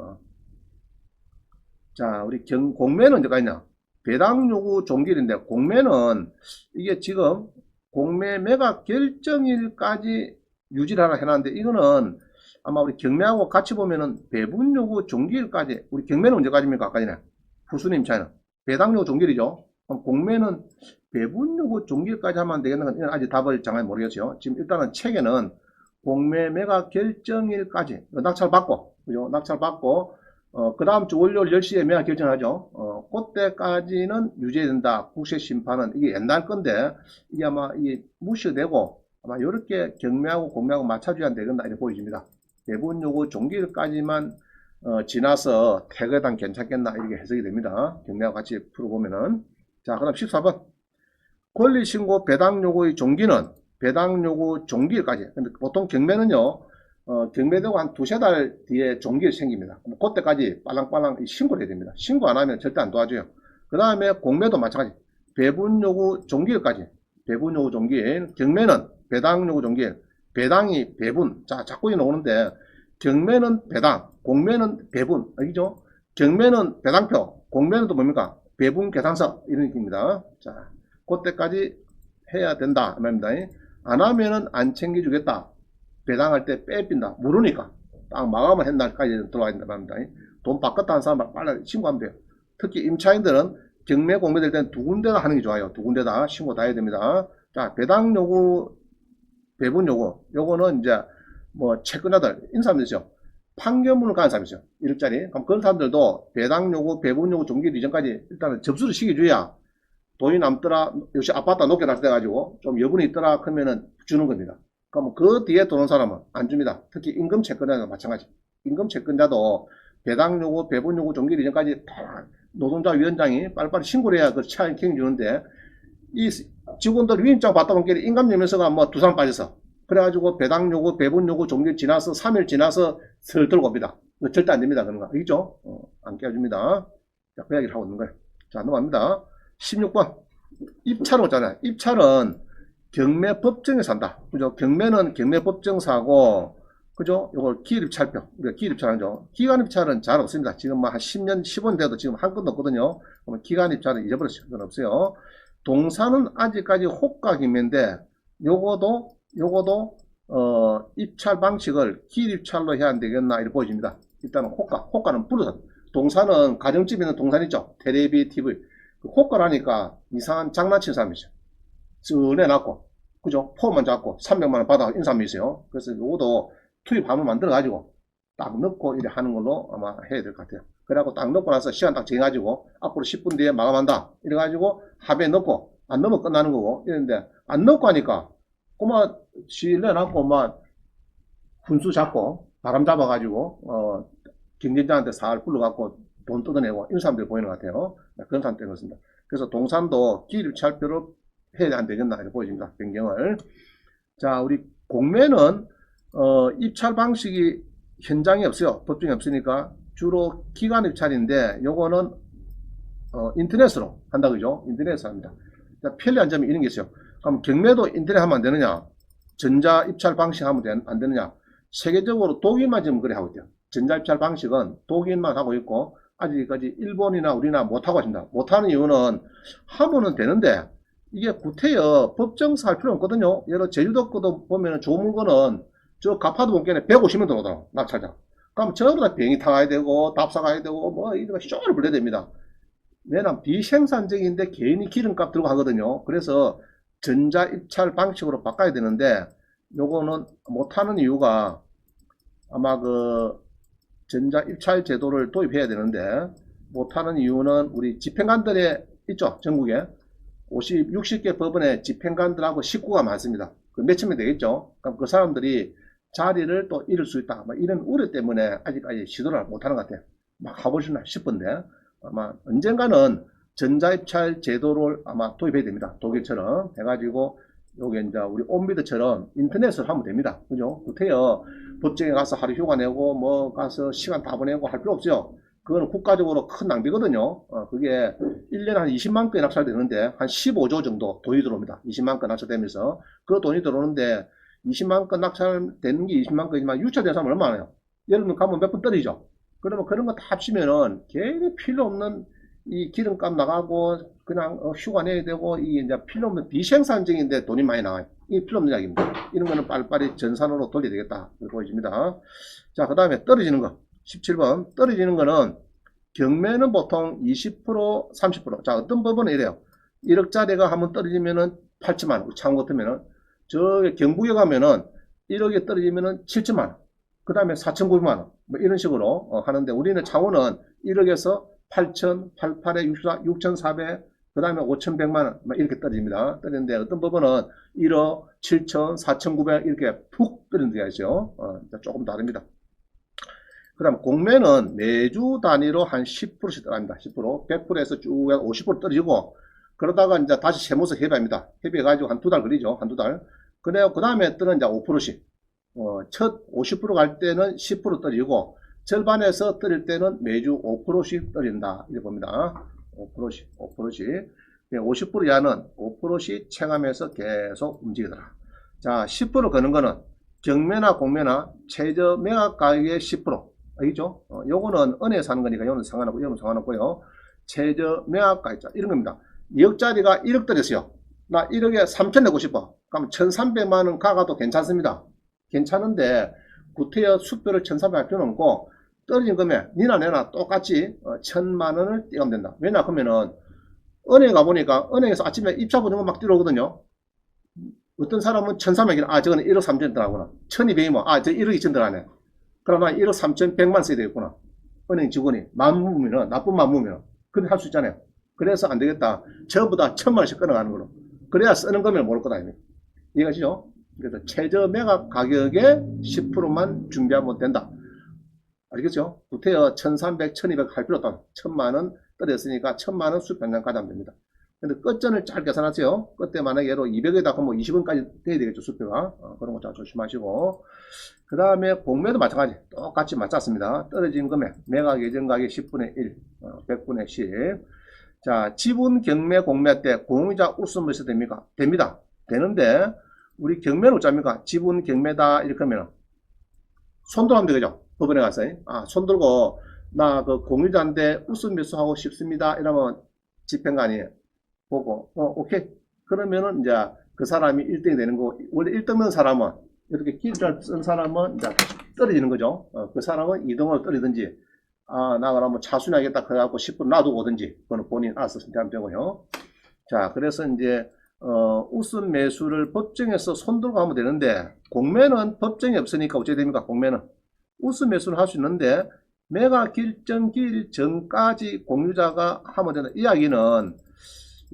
자, 우리 공매는 언제가 있냐? 배당 요구 종결인데, 공매는 이게 지금 공매 매각 결정일까지 유지를 하라 해놨는데, 이거는 아마 우리 경매하고 같이 보면은 배분 요구 종결일까지, 우리 경매는 언제까지입니까? 아까 전에. 후순위 임차인은. 배당 요구 종결이죠. 그럼 공매는 배분 요구 종기까지 하면 안 되겠는 건 이건 아직 답을 정확히 모르겠어요. 지금 일단은 책에는 공매 매각 결정일까지 낙찰 받고, 그죠? 낙찰 받고, 그 다음 주 월요일 10시에 매각 결정하죠. 그때까지는 유지된다. 국세 심판은 이게 옛날 건데, 이게 아마 이게 무시되고, 아마 이렇게 경매하고 공매하고 맞춰줘야 되겠다. 이렇게 보여집니다. 배분 요구 종기일까지만 지나서 퇴거당 괜찮겠나. 이렇게 해석이 됩니다. 경매하고 같이 풀어보면은. 자, 그 다음 14번. 권리신고 배당 요구의 종기는 배당 요구 종기일까지. 근데 보통 경매는요, 경매되고 한 두세 달 뒤에 종기가 생깁니다. 그때까지 빨랑빨랑 신고를 해야 됩니다. 신고 안 하면 절대 안 도와줘요. 그 다음에 공매도 마찬가지. 배분 요구 종기일까지. 배분 요구 종기일. 경매는 배당 요구 종기일. 배당이 배분. 자, 자꾸 나오는데, 경매는 배당, 공매는 배분. 알겠죠? 경매는 배당표, 공매는 또 뭡니까? 배분 계산서. 이런 느낌입니다. 자, 그때까지 해야 된다. 말입니다. 안 하면은 안 챙겨주겠다. 배당할 때 빼빈다. 모르니까. 딱 마감을 한 날까지 들어와야 된다. 말입니다. 돈 바꿨다 한 사람 빨리 신고하면 돼요. 특히 임차인들은 경매 공매될 때는 두 군데다 하는 게 좋아요. 두 군데다 신고 다 해야 됩니다. 자, 배당 요구, 배분 요구. 요거는 이제 뭐 채권자들, 인사람들이죠. 판결문을 가는 사람이죠. 1억짜리. 그럼 그런 사람들도 배당 요구, 배분 요구 종결 이전까지 일단은 접수를 시켜줘야 돈이 남더라, 역시 아파트가 높게 달성돼가지고 좀 여분이 있더라 그러면은 주는 겁니다. 그럼 그 뒤에 들어온 사람은 안 줍니다. 특히 임금 채권자도 마찬가지. 임금 채권자도 배당 요구, 배분 요구 종결 이전까지 다 노동자 위원장이 빨리빨리 신고를 해야 그 차익 주는데 이 직원들 위임장 받다 보니까 인감연면서가 뭐 두 사람 빠져서 그래가지고 배당 요구, 배분 요구 종결 지나서 3일 지나서 슬 들고 옵니다. 절대 안 됩니다. 그런 거. 알겠죠? 안 깨워줍니다. 자, 그 이야기를 하고 있는 거예요. 자, 넘어갑니다. 16번. 입찰은 없잖아요. 입찰은 경매 법정에서 한다. 그죠? 경매는 경매 법정사고, 그죠? 요걸 기일입찰표. 우리가 기일입찰하죠. 기간입찰은 잘 없습니다. 지금 뭐 한 10년, 15년 돼도 지금 한 건도 없거든요. 그러면 기간입찰은 잊어버렸어요. 그건 없어요. 동사는 아직까지 호가경매인데, 요거도, 입찰 방식을 기일입찰로 해야 안 되겠나, 이렇게 보여집니다. 일단은 호가는 불러서. 동사는 가정집에 있는 동산 있죠? 텔레비, TV. 호가라니까 이상한 장난치는 사람이죠. 쓱 내놨고, 그죠? 포만 잡고 300만원 받아 인사함이 있어요. 그래서 요것도 투입함을 만들어가지고 딱 넣고 이래 하는 걸로 아마 해야 될 것 같아요. 그래갖고 딱 넣고 나서 시간 딱 정해가지고 앞으로 10분 뒤에 마감한다. 이래가지고 합에 넣고 안 넣으면 끝나는 거고 이랬는데 안 넣고 하니까 꼬마 실 내놨고 막 훈수 잡고 바람 잡아가지고 경쟁자한테 살 불러갖고 돈 뜯어내고 이런 사람들이 보이는 것 같아요. 그런 사람들이 그렇습니다. 그래서 동산도 기일입찰표를 해야 안 되겠나 이렇게 보여집니다. 변경을. 자, 우리 공매는 입찰 방식이 현장에 없어요. 법정에 없으니까 주로 기간 입찰인데 요거는 인터넷으로 한다 그죠? 인터넷으로 합니다. 자, 편리한 점이 이런 게 있어요. 그럼 경매도 인터넷 하면 안 되느냐? 전자 입찰 방식 하면 안 되느냐? 세계적으로 독일만 지금 그래 하고 있대요. 전자 입찰 방식은 독일만 하고 있고 아직까지 일본이나 우리나라 못하고 있습니다. 못하는 이유는 하면은 되는데 이게 구태여 법정사 할 필요 없거든요. 예를 들어 제주도 거도 보면 좋은 거는 저 가파도 본께는 150명 들어오더라고 낙찰자. 그럼 전부 다 비행기 타가야 되고 답사 가야 되고 뭐 이런 거 쇼를 불러야 됩니다. 왜냐면 비생산적인데 개인이 기름값 들고 하거든요. 그래서 전자 입찰 방식으로 바꿔야 되는데 요거는 못하는 이유가 아마 그 전자 입찰 제도를 도입해야 되는데 못하는 이유는 우리 집행관들에 있죠. 전국에 60개 법원에 집행관들하고 식구가 많습니다. 그 몇천 명 되겠죠. 그럼 그 사람들이 자리를 또 잃을 수 있다. 이런 우려 때문에 아직까지 시도를 못하는 것 같아요. 막 가보고 싶나 싶은데 아마 언젠가는 전자입찰 제도를 아마 도입해야 됩니다. 독일처럼 해가지고 요게 이제 우리 온비드처럼 인터넷을 하면 됩니다. 그죠? 구태여 법정에 가서 하루 휴가 내고 뭐 가서 시간 다 보내고 할 필요 없죠. 그거는 국가적으로 큰 낭비거든요. 그게 1년에 한 20만 건이 낙찰되는데 한 15조 정도 돈이 들어옵니다. 20만 건 낙찰되면서 그 돈이 들어오는데 20만 건 낙찰되는 게 20만 건이지만 유찰된 사람은 얼마나요? 예를 들면 가면 몇 분 떨어지죠. 그러면 그런 거 다 합치면은 괜히 필요 없는 이 기름값 나가고 그냥 휴가 내야 되고 이게 이제 필요 없는 비생산적인데 돈이 많이 나와요. 이게 필요 없는 이야기입니다. 이런 거는 빨리빨리 전산으로 돌려야 되겠다. 이렇게 보여집니다. 자, 그 다음에 떨어지는 거. 17번. 떨어지는 거는 경매는 보통 20%, 30%. 자, 어떤 법은 이래요. 1억짜리가 한번 떨어지면은 8천만, 차원 같으면은, 저 경북에 가면은 1억에 떨어지면은 7천만, 그 다음에 4,900만원, 뭐 이런 식으로 하는데, 우리는 차원은 1억에서 8천, 88에 64, 6,400, 그 다음에 5,100만원, 뭐 이렇게 떨어집니다. 떨어지는데, 어떤 법원은 1억, 7천, 4,900 이렇게 푹 떨어지는 데가 있어요. 조금 다릅니다. 그 다음 공매는 매주 단위로 한 10%씩 떨어집니다. 10%, 100%에서 쭉 50% 떨어지고, 그러다가 이제 다시 세모서 협의합니다. 협의해가지고 한 두 달 걸리죠. 한 두 달. 그래요. 그 다음에 떨어는 이제 5%씩. 첫 50% 갈 때는 10% 떨어지고, 절반에서 떨어질 때는 매주 5%씩 떨어진다. 이렇게 봅니다. 5%씩, 5%씩. 50% 이하는 5%씩 체감해서 계속 움직이더라. 자, 10% 거는 거는 경매나 공매나 최저 매각 가격의 10%. 알겠죠? 요거는 은행에서 하는 거니까 요거는 상관없고, 요거는 상관없고요. 최저 매각 가격, 이런 겁니다. 2억짜리가 1억 떨어졌어요. 나 1억에 3천 내고 싶어. 그럼 1,300만원 가가도 괜찮습니다. 괜찮은데, 구태여 수표를 1,300 할 필요는 없고, 떨어진 금액, 니나 내나 똑같이 1,000만원을 떼가면 된다. 왜냐, 그러면은, 은행 가보니까, 은행에서 아침에 입차 보는 거 막 뛰어오거든요. 어떤 사람은 1,300이, 저거는 1억 3천 들어가구나. 1,200이면, 저 1억 2천 들어가네. 그러나 1억 3,100만 써야 되겠구나. 은행 직원이. 마음무면, 나쁜 마음무면. 그렇게 할 수 있잖아요. 그래서 안 되겠다. 전부 다 1,000만원씩 끊어가는 거로. 그래야 쓰는 금액을 모를 거다. 이해가시죠? 그래서 최저 매각 가격의 10%만 준비하면 된다. 알겠죠? 구태여 1,300, 1,200 할 필요 없다. 1,000만원 떨어졌으니까 1,000만원 수평량 가져가면 됩니다. 근데 끝전을 잘 계산하세요. 끝에 만약에 예로 200에다 그러면 20원까지 돼야 되겠죠, 수표가. 그런 거 잘 조심하시고. 그 다음에 공매도 마찬가지. 똑같이 맞췄습니다. 떨어진 금액, 매각 예정 가격 10분의 1, 100분의 10. 자, 지분 경매 공매 때 공유자 웃음을 써도 됩니까? 됩니다. 되는데, 우리 경매는 어쩝니까? 지분 경매다, 이렇게 하면, 손들어 하면 되겠죠? 법원에 가서. 손들고, 나 그 공유자인데 웃음 매수하고 싶습니다. 이러면 집행가 아니에요. 보고, 오케이. 그러면은 이제 그 사람이 1등이 되는 거고, 원래 1등 넣은 사람은, 이렇게 길을 쓴 사람은 이제 떨어지는 거죠. 그 사람은 2등으로 떨어지든지, 나 그러면 차순하겠다 그래갖고 10분 놔두고 오든지, 그거는 본인 알아서 선택하면 되고요. 자, 그래서 이제, 우선 매수를 법정에서 손들고 하면 되는데, 공매는 법정이 없으니까 어찌 됩니까? 공매는. 우선 매수를 할 수 있는데, 매각 결정기일 전까지 공유자가 하면 되는 이야기는,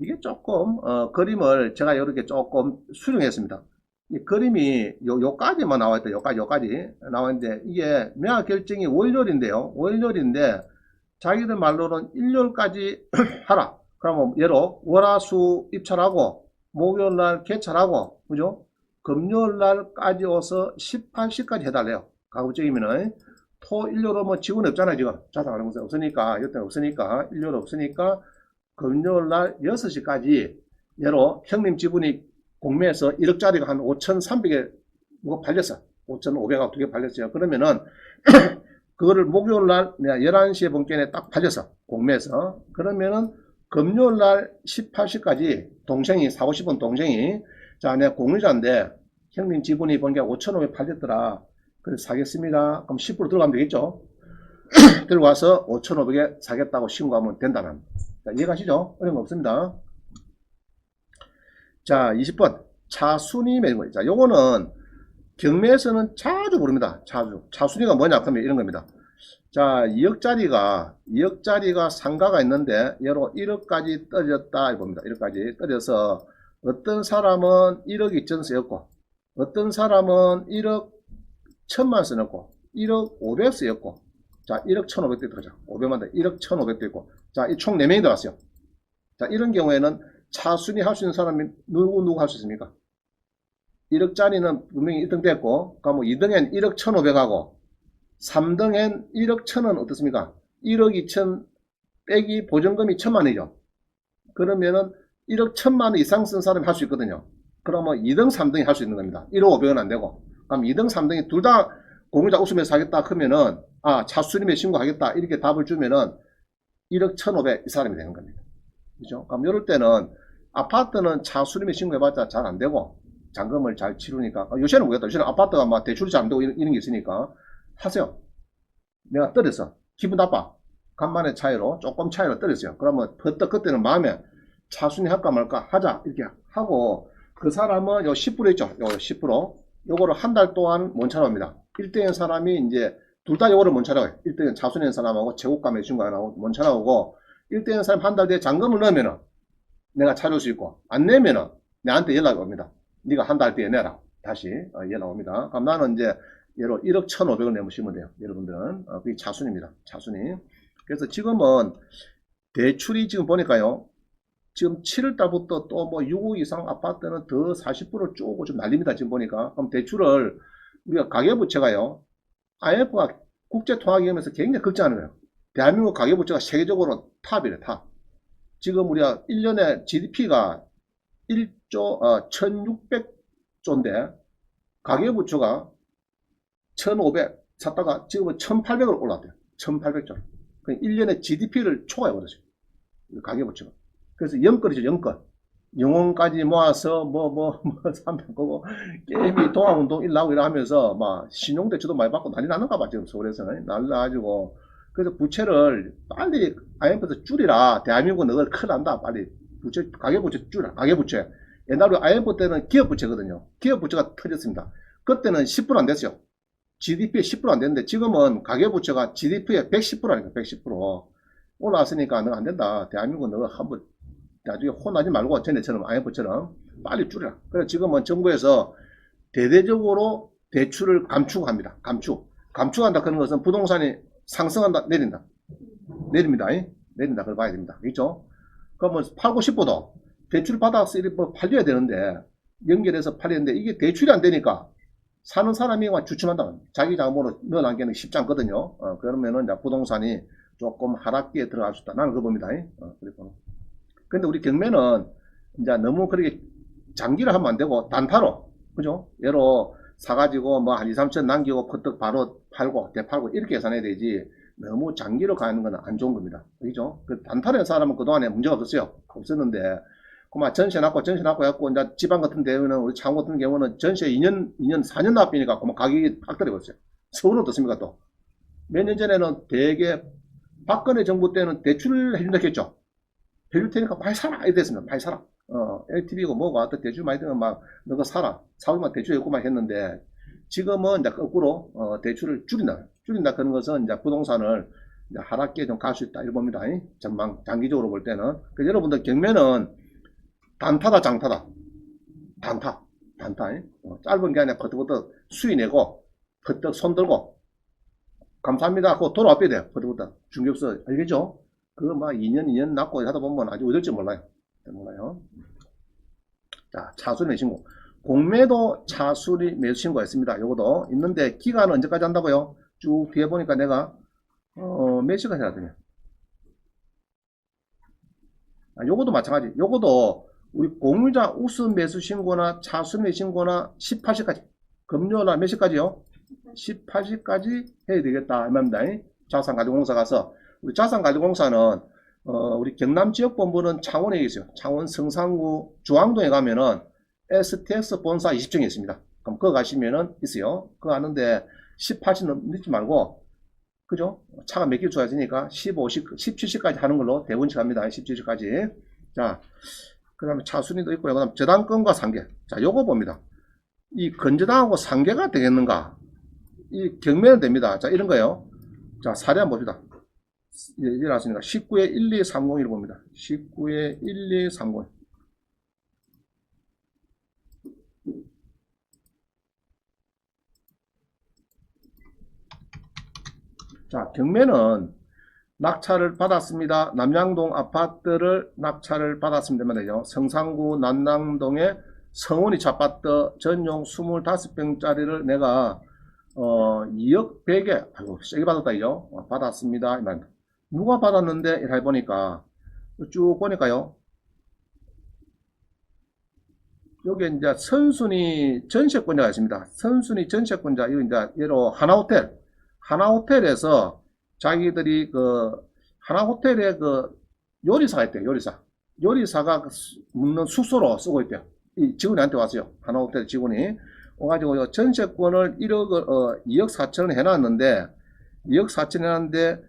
이게 조금, 그림을 제가 이렇게 조금 수정했습니다. 이 그림이 요까지만 나와있다. 요까지 나와있는데, 이게 매각 결정이 월요일인데요. 월요일인데, 자기들 말로는 일요일까지 하라. 그러면 예로 월화수 입찰하고 목요일날 개찰하고 그죠? 금요일날까지 와서 18시까지 해달래요. 가급적이면은 토 일요일은 뭐 직원 없잖아요. 지금 자산하는 것은 없으니까 여태 없으니까 일요일 없으니까 금요일날 6시까지 예로 형님 지분이 공매에서 1억짜리가 한 5,300에 뭐 팔렸어. 5,500하고 2개 팔렸어요. 그러면은 그거를 목요일날 11시에 본견에 딱 팔렸어. 공매에서. 그러면은 금요일날 18시까지 동생이 사고 싶은 동생이 자 내가 공유자인데 형님 지분이 본게 5,500 팔렸더라. 그래서 사겠습니다. 그럼 10% 들어가면 되겠죠. 들고 와서 5,500에 사겠다고 신고하면 된다는. 자, 이해가시죠? 어려운 거 없습니다. 자, 20번. 차순위 매는 거예요. 자, 요거는 경매에서는 자주 부릅니다. 자주. 차순위가 뭐냐? 그러면 이런 겁니다. 자, 2억짜리가 상가가 있는데, 예로 1억까지 떨어졌다. 봅니다. 1억까지 떨어져서, 어떤 사람은 1억 2천 쓰였고, 어떤 사람은 1억 1천만 쓰였고, 1억 500 쓰였고, 자, 1억 1,500대 들어가죠. 500만 대 1억 1,500대 있고, 자, 이 총 4명이 들어갔어요. 자, 이런 경우에는 차순위 할 수 있는 사람이 누구 할 수 있습니까? 1억짜리는 분명히 1등 됐고, 그러면 2등엔 1억 1,500하고, 3등엔 1억 1,000은 어떻습니까? 1억 2천 빼기 보증금이 1,000만원이죠. 그러면은 1억 1,000만원 이상 쓴 사람이 할 수 있거든요. 그러면 2등, 3등이 할 수 있는 겁니다. 1억 500은 안 되고. 그럼 2등, 3등이 둘 다 공유자 웃으면서 하겠다 하면은, 차수님에 신고하겠다. 이렇게 답을 주면은 1억 1,500 이 사람이 되는 겁니다. 그죠? 그럼 이럴 때는 아파트는 차수님에 신고해봤자 잘 안 되고, 잔금을 잘 치르니까. 요새는 뭐겠다. 요새는 아파트가 막 대출이 잘 안 되고 이런 게 있으니까. 하세요. 내가 떨어졌어. 기분 나빠. 간만에 차이로, 조금 차이로 떨어졌어요. 그러면 퍼뜩 그때는 마음에 차순위 할까 말까 하자 이렇게 하고 그 사람은 요 10% 있죠. 요 10% 요거를 한 달 동안 못 찾아옵니다. 1등인 사람이 이제 둘 다 요거를 못 찾아와요. 1등인 차순위인 사람하고 제국감 매춘관하고 못 찾아오고 1등인 사람 한 달 뒤에 잔금을 넣으면은 내가 찾을 수 있고 안 내면은 내한테 연락이 옵니다. 네가 한 달 뒤에 내라. 다시 연락 옵니다. 그럼 나는 이제 예로 1억 1,500을 내보시면 돼요. 여러분들은 그게 차순입니다. 차순위. 그래서 지금은 대출이 지금 보니까요. 지금 7월달부터 또 뭐 6억 이상 아파트는 더 40% 쪼고 좀 난립니다. 지금 보니까. 그럼 대출을 우리가 가계부채가요. IMF가 국제통화기금에서 굉장히 걱정하는 거예요. 대한민국 가계부채가 세계적으로 탑이래, 탑. 지금 우리가 1년에 GDP가 1조, 1600조인데, 가계부채가 1500 샀다가 지금은 1800으로 올랐대요. 1800조. 1년에 GDP를 초과해버렸어요. 가계부채가. 그래서 영끌이죠, 영끌. 영혼까지 모아서 뭐 300거고 게임이 동아운동 일나고 이러 하면서 막 신용대출도 많이 받고 난리 나는가 봐 지금 서울에서 난리 나가지고 그래서 부채를 빨리 IMF에서 줄이라 대한민국은 너를 큰일 난다 빨리 부채 가계부채 줄여 가계부채 옛날에 IMF 때는 기업부채거든요 기업부채가 터졌습니다 그때는 10% 안 됐어요 GDP에 10% 안 됐는데 지금은 가계부채가 GDP에 110%니까 110% 올라왔으니까 너 안 된다 대한민국은 너 한번 나중에 혼나지 말고 전에처럼 IMF처럼 빨리 줄여라. 그래서 지금은 정부에서 대대적으로 대출을 감축합니다. 감축한다 그런 것은 부동산이 상승한다 내린다. 내립니다. 내린다. 그걸 봐야 됩니다. 그렇죠? 그러면 팔고 싶어도 대출 받아서 이렇게 뭐 팔려야 되는데 연결해서 팔리는데 이게 대출이 안 되니까 사는 사람이 주춤한다. 자기 자금으로 넣어놓기는 쉽지 않거든요. 그러면은 이제 부동산이 조금 하락기에 들어갈 수 있다. 나는 그거 봅니다. 그리고 근데 우리 경매는 이제 너무 그렇게 장기를 하면 안 되고 단타로 그죠? 예로 사가지고 뭐 한 2, 3천 남기고 퍼뜩 바로 팔고 대팔고 이렇게 계산해야 되지 너무 장기로 가는 건 안 좋은 겁니다. 그죠? 그 단타로 한 사람은 그동안에 문제가 없었어요. 없었는데 그만 전세 낳고 해갖고 이제 지방 같은 데는 우리 창원 같은 경우는 전세 2년 4년 납비니까 그만 가격이 확 떨어졌어요. 서울은 어떻습니까 또? 몇 년 전에는 되게 박근혜 정부 때는 대출을 해준다 했죠. 해줄 테니까 많이 사라 이랬 됐습니다. 많이 사라. LTV고 뭐가 또 대출 많이 들면 막 너가 사라. 사오면 대출해고만 했는데 지금은 이제 거꾸로 대출을 줄인다 그런 것은 이제 부동산을 이제 하락기에 좀 갈 수 있다 이런 겁니다. 전망 장기적으로 볼 때는. 그래서 여러분들 경매는 단타다 장타다. 단타. 짧은 게 아니라 버떡버떡 수위 내고 버떡 손들고 감사합니다 하고 돌아와야 돼요. 버떡버떡 중개업소 알겠죠? 그거 막 2년 낳고 하다 보면 아주 어떨지 몰라요. 자, 차순위 매수신고. 공매도 차순위 매수신고가 있습니다. 요것도 있는데 기간은 언제까지 한다고요? 쭉 뒤에 보니까 내가 몇 시까지 해야 되냐? 요것도 마찬가지. 요것도 우리 공유자 우수 매수신고나 차순위 매수신고나 18시까지. 금요일날 몇 시까지요? 18시까지 해야 되겠다. 이 말입니다. 자산가지공사 가서 우리 자산관리공사는 우리 경남지역본부는 창원에 있어요. 창원 성산구 중앙동에 가면은 STX 본사 20층에 있습니다. 그럼 그거 가시면은 있어요. 그거 아는데 18시 늦지 말고 그죠? 차가 몇 개 좋아지니까 15시, 17시까지 하는 걸로 대본칙 합니다. 17시까지. 자, 그 다음에 차순위도 있고요. 그 다음 저당권과 상계. 자, 요거 봅니다. 이 건저당하고 상계가 되겠는가? 이 경매는 됩니다. 자, 이런 거예요. 자, 사례 한번 봅시다. 일어났으니까 19에 1230이라고 봅니다. 19에 1230. 자, 경매는 낙찰을 받았습니다. 남양동 아파트를 낙찰을 받았습니다. 말이죠. 성산구 남양동에 성원이 아파트 전용 25평짜리를 내가 2억 100에 아이고 세게 받았다 이죠. 받았습니다. 누가 받았는데 이렇게 보니까 쭉 보니까요. 여기 이제 선순위 전세권자가 있습니다. 선순위 전세권자 이거 이제 예로 하나호텔에서 자기들이 그 하나호텔에 그 요리사가 있대요. 요리사가 묵는 숙소로 쓰고 있대요. 이 직원이 한테 왔어요. 하나호텔 직원이 와가지고 전세권을 2억 4천을 해놨는데 2억 4천 해놨는데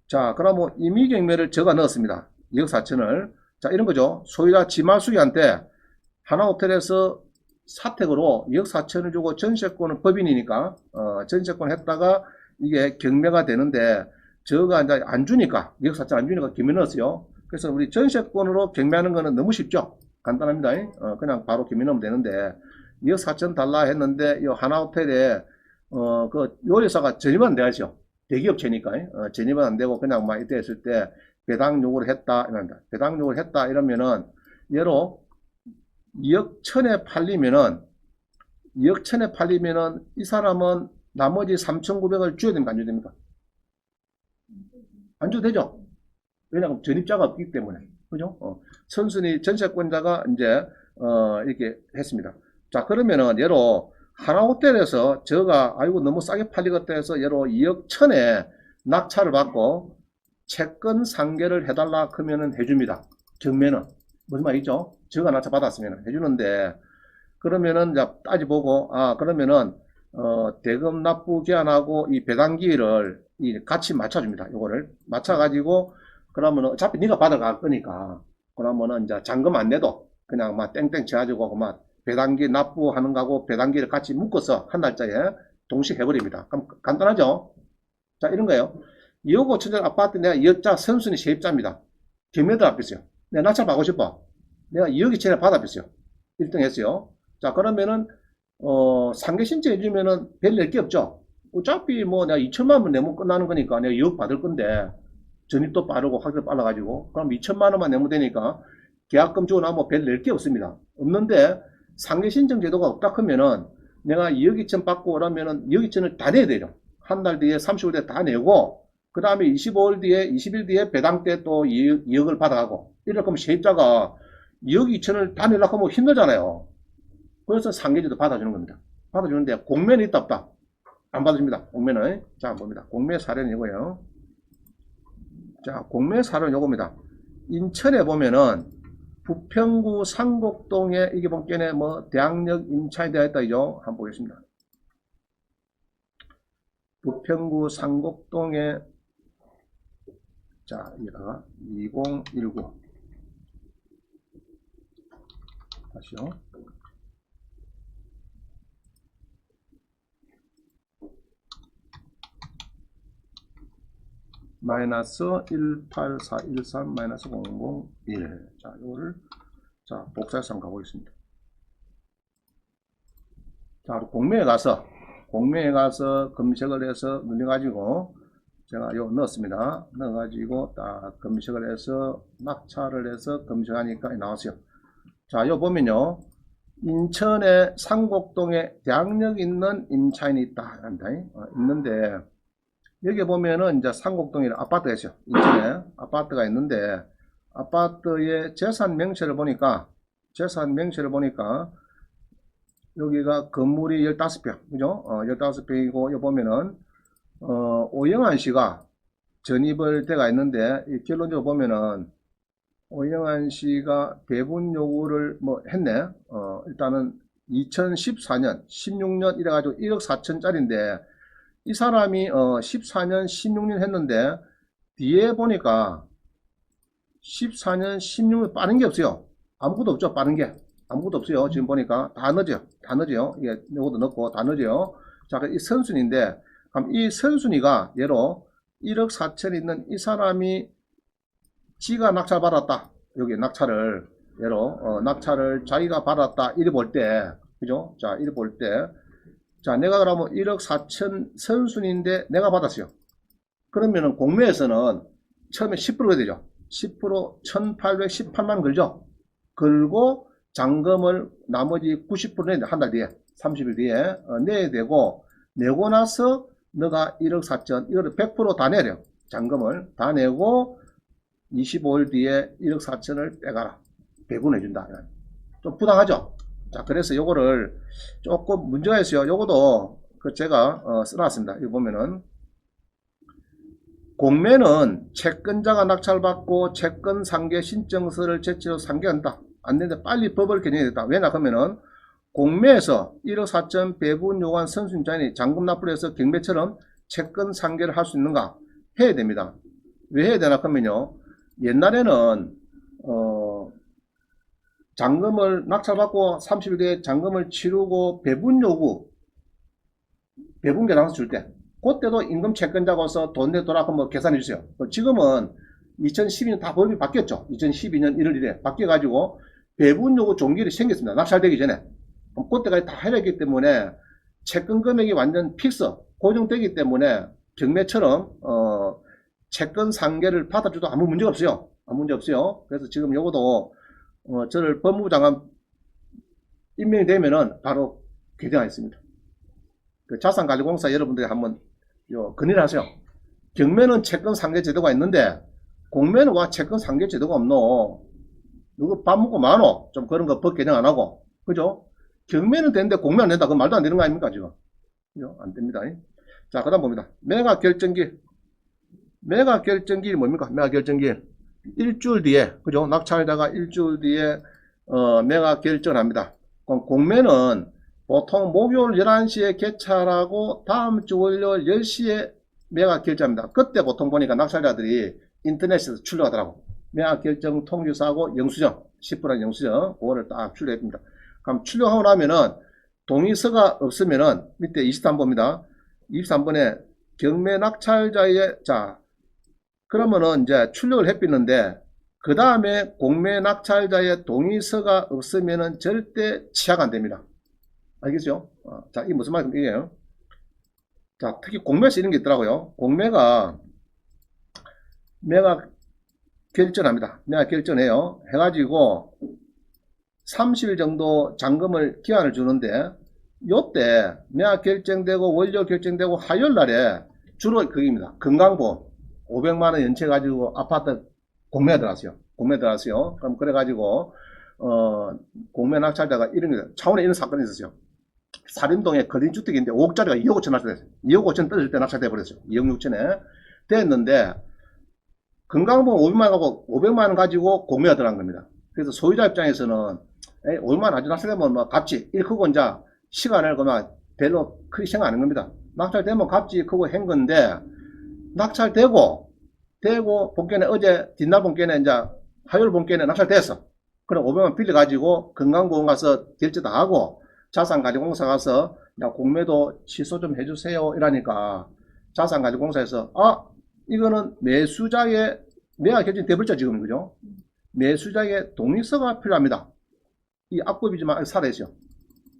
자 그러면 임의경매를 제가 넣었습니다. 2억 4천을 자, 이런 거죠. 소유자 지말숙이한테 하나호텔에서 사택으로 2억 4천을 주고 전세권은 법인이니까 전세권 했다가 이게 경매가 되는데 저가 이제 안 주니까 2억 4천 안 주니까 경매 넣었어요. 그래서 우리 전세권으로 경매하는 거는 너무 쉽죠. 간단합니다. 그냥 바로 경매 넣으면 되는데 2억 4천 달라 했는데 이 하나호텔에 그 요리사가 전입은 안 돼야죠. 대기업체니까 전입은 안 되고 그냥 막 이때 했을 때 배당 요구를 했다 이런다. 배당 요구를 했다 이러면은 예로 2억 천에 팔리면은 2억 천에 팔리면은 이 사람은 나머지 3,900을 줘야 됩니까? 안 줘야 됩니까? 안 줘도 되죠? 왜냐하면 전입자가 없기 때문에. 그죠? 선순위 전세권자가 이제 이렇게 했습니다. 자, 그러면은 예로 하나호텔에서 저가 아이고 너무 싸게 팔리겠다 해서 예로 2억 천에 낙찰을 받고 채권 상계를 해달라 하면은 해줍니다. 경매는. 무슨 말이죠? 저가 낙찰 받았으면 해주는데 그러면은 이제 따지보고 그러면은 대금 납부 기한하고 이 배당기일을 같이 맞춰줍니다. 요거를 맞춰가지고 그러면은 어차피 네가 받아갈 거니까 그러면은 이제 잔금 안 내도 그냥 막 땡땡 쳐가지고 막 배당기 납부하는 거하고 배당기를 같이 묶어서 한 날짜에 동시에 해버립니다. 그럼 간단하죠? 자, 이런 거예요. 2억 5천짜리 아파트 내가 2억짜 선순위 세입자입니다. 경매들 앞에서요. 내가 낙찰 받고 싶어. 내가 2억 2천에 받아봤어요. 1등 했어요. 자, 그러면은 상계 신청 해주면은 별 낼 게 없죠. 어차피 뭐 내가 2천만 원 내면 끝나는 거니까 내가 2억 받을 건데 전입도 빠르고 확대도 빨라가지고 그럼 2천만 원만 내면 되니까 계약금 주고 나면 별 낼 게 없습니다. 없는데 상계 신청 제도가 없다 하면은 내가 2억 2천 받고 그러면은 2억 2천을 다 내야 되죠. 한 달 뒤에 30일 뒤에 다 내고 그 다음에 25일 뒤에 20일 뒤에 배당 때 또 2억을 받아가고 이럴 거면 세입자가 2억 2천을 다 내려고 하면 힘들잖아요. 그래서 상계제도 받아주는 겁니다. 받아주는데 공매는 있다 없다? 안 받아줍니다. 공매는. 자, 봅니다. 공매 사례는 이거예요. 자, 공매 사례는 이겁니다. 인천에 보면은 부평구 상곡동에 이게 본께네 뭐 대학역 임차에 되어 있다 이죠. 한번 보겠습니다. 부평구 상곡동에 자, 여기다가 2019 다시요. 마이너스 18413 마이너스 001. 자, 이거를 자 복사해서 한번 가보겠습니다. 자, 공매에 가서 검색을 해서 눌려가지고 제가 요 넣었습니다. 넣어가지고 딱 검색을 해서 낙찰을 해서 검색하니까 나왔어요. 자, 요 보면요. 인천의 상곡동에 대학역 있는 임차인이 있다. 있는데 여기 보면은 이제 상곡동에 아파트가 있어요. 인천에 아파트가 있는데 아파트의 재산 명세를 보니까 여기가 건물이 15평 그죠? 15평이고 여기 보면은 오영환 씨가 전입을 때가 있는데 결론적으로 보면은 오영환 씨가 배분 요구를 뭐 했네. 일단은 2014년 16년 이래가지고 1억 4천짜리인데 이 사람이 14년 16년 했는데 뒤에 보니까 14년 16년 빠른 게 없어요. 아무것도 없죠. 빠른 게 아무것도 없어요. 지금 보니까 다 늦어요. 이게 요것도 넣고 다 늦어요. 자, 이 선순위인데 그럼 이 선순위가 예로 1억 4천 있는 이 사람이 지가 낙찰 받았다. 여기 낙찰을 예로 낙찰을 자기가 받았다. 이래 볼 때 그죠? 자, 이래 볼 때 자, 내가 그러면 1억 4천 선순위인데 내가 받았어요. 그러면은 공매에서는 처음에 10%가 되죠. 10% 1818만 걸죠. 걸고 잔금을 나머지 90% 내야 돼. 한 달 뒤에 30일 뒤에 내야 되고 내고 나서 너가 1억 4천 이거를 100% 다 내야 돼요. 잔금을 다 내고 25일 뒤에 1억 4천을 빼가라. 배분해 준다. 좀 부당하죠. 자, 그래서 요거를 조금 문제가 있어요. 요거도 제가 써놨습니다. 이거 보면은 공매는 채권자가 낙찰받고 채권 상계 신청서를 제출해서 상계한다. 안 되는데 빨리 법을 개정해야 된다. 왜냐 하면은 공매에서 1억 4천 배분 요구한 선순위자인이 잔금 납부를 해서 경매처럼 채권 상계를 할 수 있는가 해야 됩니다. 왜 해야 되나 하면요. 옛날에는 잔금을 낙찰받고 30일 뒤에 잔금을 치르고 배분 요구, 배분 계산서 줄 때, 그때도 임금 채권자고서 돈 내도록 한번 계산해 주세요. 지금은 2012년 다 법이 바뀌었죠. 2012년 1월 1일에 바뀌어가지고 배분 요구 종결이 생겼습니다. 낙찰되기 전에. 그때까지 다 해야 하기 때문에 채권 금액이 완전 픽스, 고정되기 때문에 경매처럼 채권 상계를 받아줘도 아무 문제가 없어요. 아무 문제 없어요. 그래서 지금 요것도 저를 법무부 장관 임명이 되면은 바로 개정하겠습니다. 그 자산관리공사 여러분들이 한번 건의를 하세요. 경매는 채권 상계 제도가 있는데 공매는 와 채권 상계 제도가 없노? 누구 밥 먹고 마노? 좀 그런 거 법 개정 안 하고, 그죠? 경매는 되는데 공매 안 된다. 그건 말도 안 되는 거 아닙니까 지금? 그죠? 안 됩니다. 자, 그다음 봅니다. 매각 결정기. 매각 결정기 뭡니까? 매각 결정기 일주일 뒤에, 그죠? 낙찰자가 일주일 뒤에 매각 결정을 합니다. 그럼 공매는 보통 목요일 11시에 개찰하고 다음 주 월요일 10시에 매각 결정합니다. 그때 보통 보니까 낙찰자들이 인터넷에서 출력하더라고. 매각 결정 통지서하고 영수증, 10분의 영수증, 그거를 딱 출력합니다. 그럼 출력하고 나면은 동의서가 없으면은 밑에 23번입니다. 23번에 경매 낙찰자의, 자, 그러면은 이제 출력을 해삐는데 그 다음에 공매 낙찰자의 동의서가 없으면은 절대 취하가 안 됩니다. 알겠죠? 자, 이게 무슨 말이에요? 자, 특히 공매에서 이런 게 있더라고요. 공매가 매각 결정합니다. 매각 결정해요. 해가지고 30일 정도 잔금을 기한을 주는데 요때 매각 결정되고 원료 결정되고 화요일 날에 주로 그입니다. 건강보험 500만원 연체 가지고 아파트 공매 들어갔어요. 공매 들어갔어요. 그럼 그래가지고 공매 낙찰자가 이런 게 차원에 이런 사건이 있었어요. 사림동에 거린주택인데 5억짜리가 2억 5천 낙찰됐어요. 2억 5천 떨어질 때 낙찰돼 버렸어요. 2억 6천에 됐는데 건강보험 500만원 하고 500만원 가지고 공매가 들어간 겁니다. 그래서 소유자 입장에서는 500만원 아주 낙찰되면 뭐 값지 1크고 이제 시간을 그만 별로 크게 생각 안 하는 겁니다. 낙찰되면 값지 크고 한 건데 낙찰되고 본건에 어제 뒷날 본건에 이제 화요일 본건에 낙찰됐어. 그럼 500만 빌려 가지고 건강보험 가서 결제 다 하고 자산관리공사 가서 야 공매도 취소 좀 해주세요 이러니까 자산관리공사에서 이거는 매수자의 매각 결정이 돼버렸죠 지금. 그죠? 매수자의 동의서가 필요합니다. 이 악법이지만 살아있어요.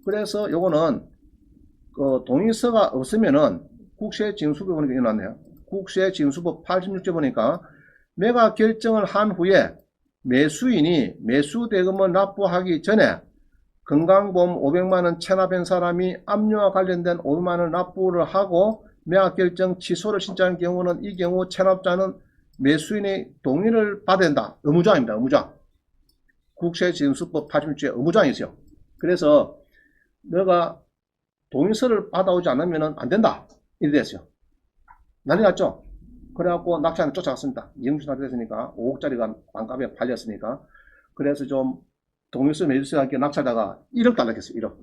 그래서 요거는 동의서가 없으면은 국세징수법 보니까 일어났네요. 국세징수법 86조 보니까 매각 결정을 한 후에 매수인이 매수대금을 납부하기 전에 건강보험 500만원 체납한 사람이 압류와 관련된 500만원 납부를 하고 매각 결정 취소를 신청한 경우는 이 경우 체납자는 매수인의 동의를 받아야 된다. 의무조항입니다. 의무조항. 국세징수법 86조에 의무조항이 있어요. 그래서 너가 동의서를 받아오지 않으면 안 된다. 이래 됐어요. 난리 났죠? 그래갖고 낙찰을 쫓아갔습니다. 이영주 낙찰됐으니까 5억짜리가 반값에 팔렸으니까. 그래서 좀 동의서 매수서 할게 낙찰자가 1억 달라겠어요. 1억.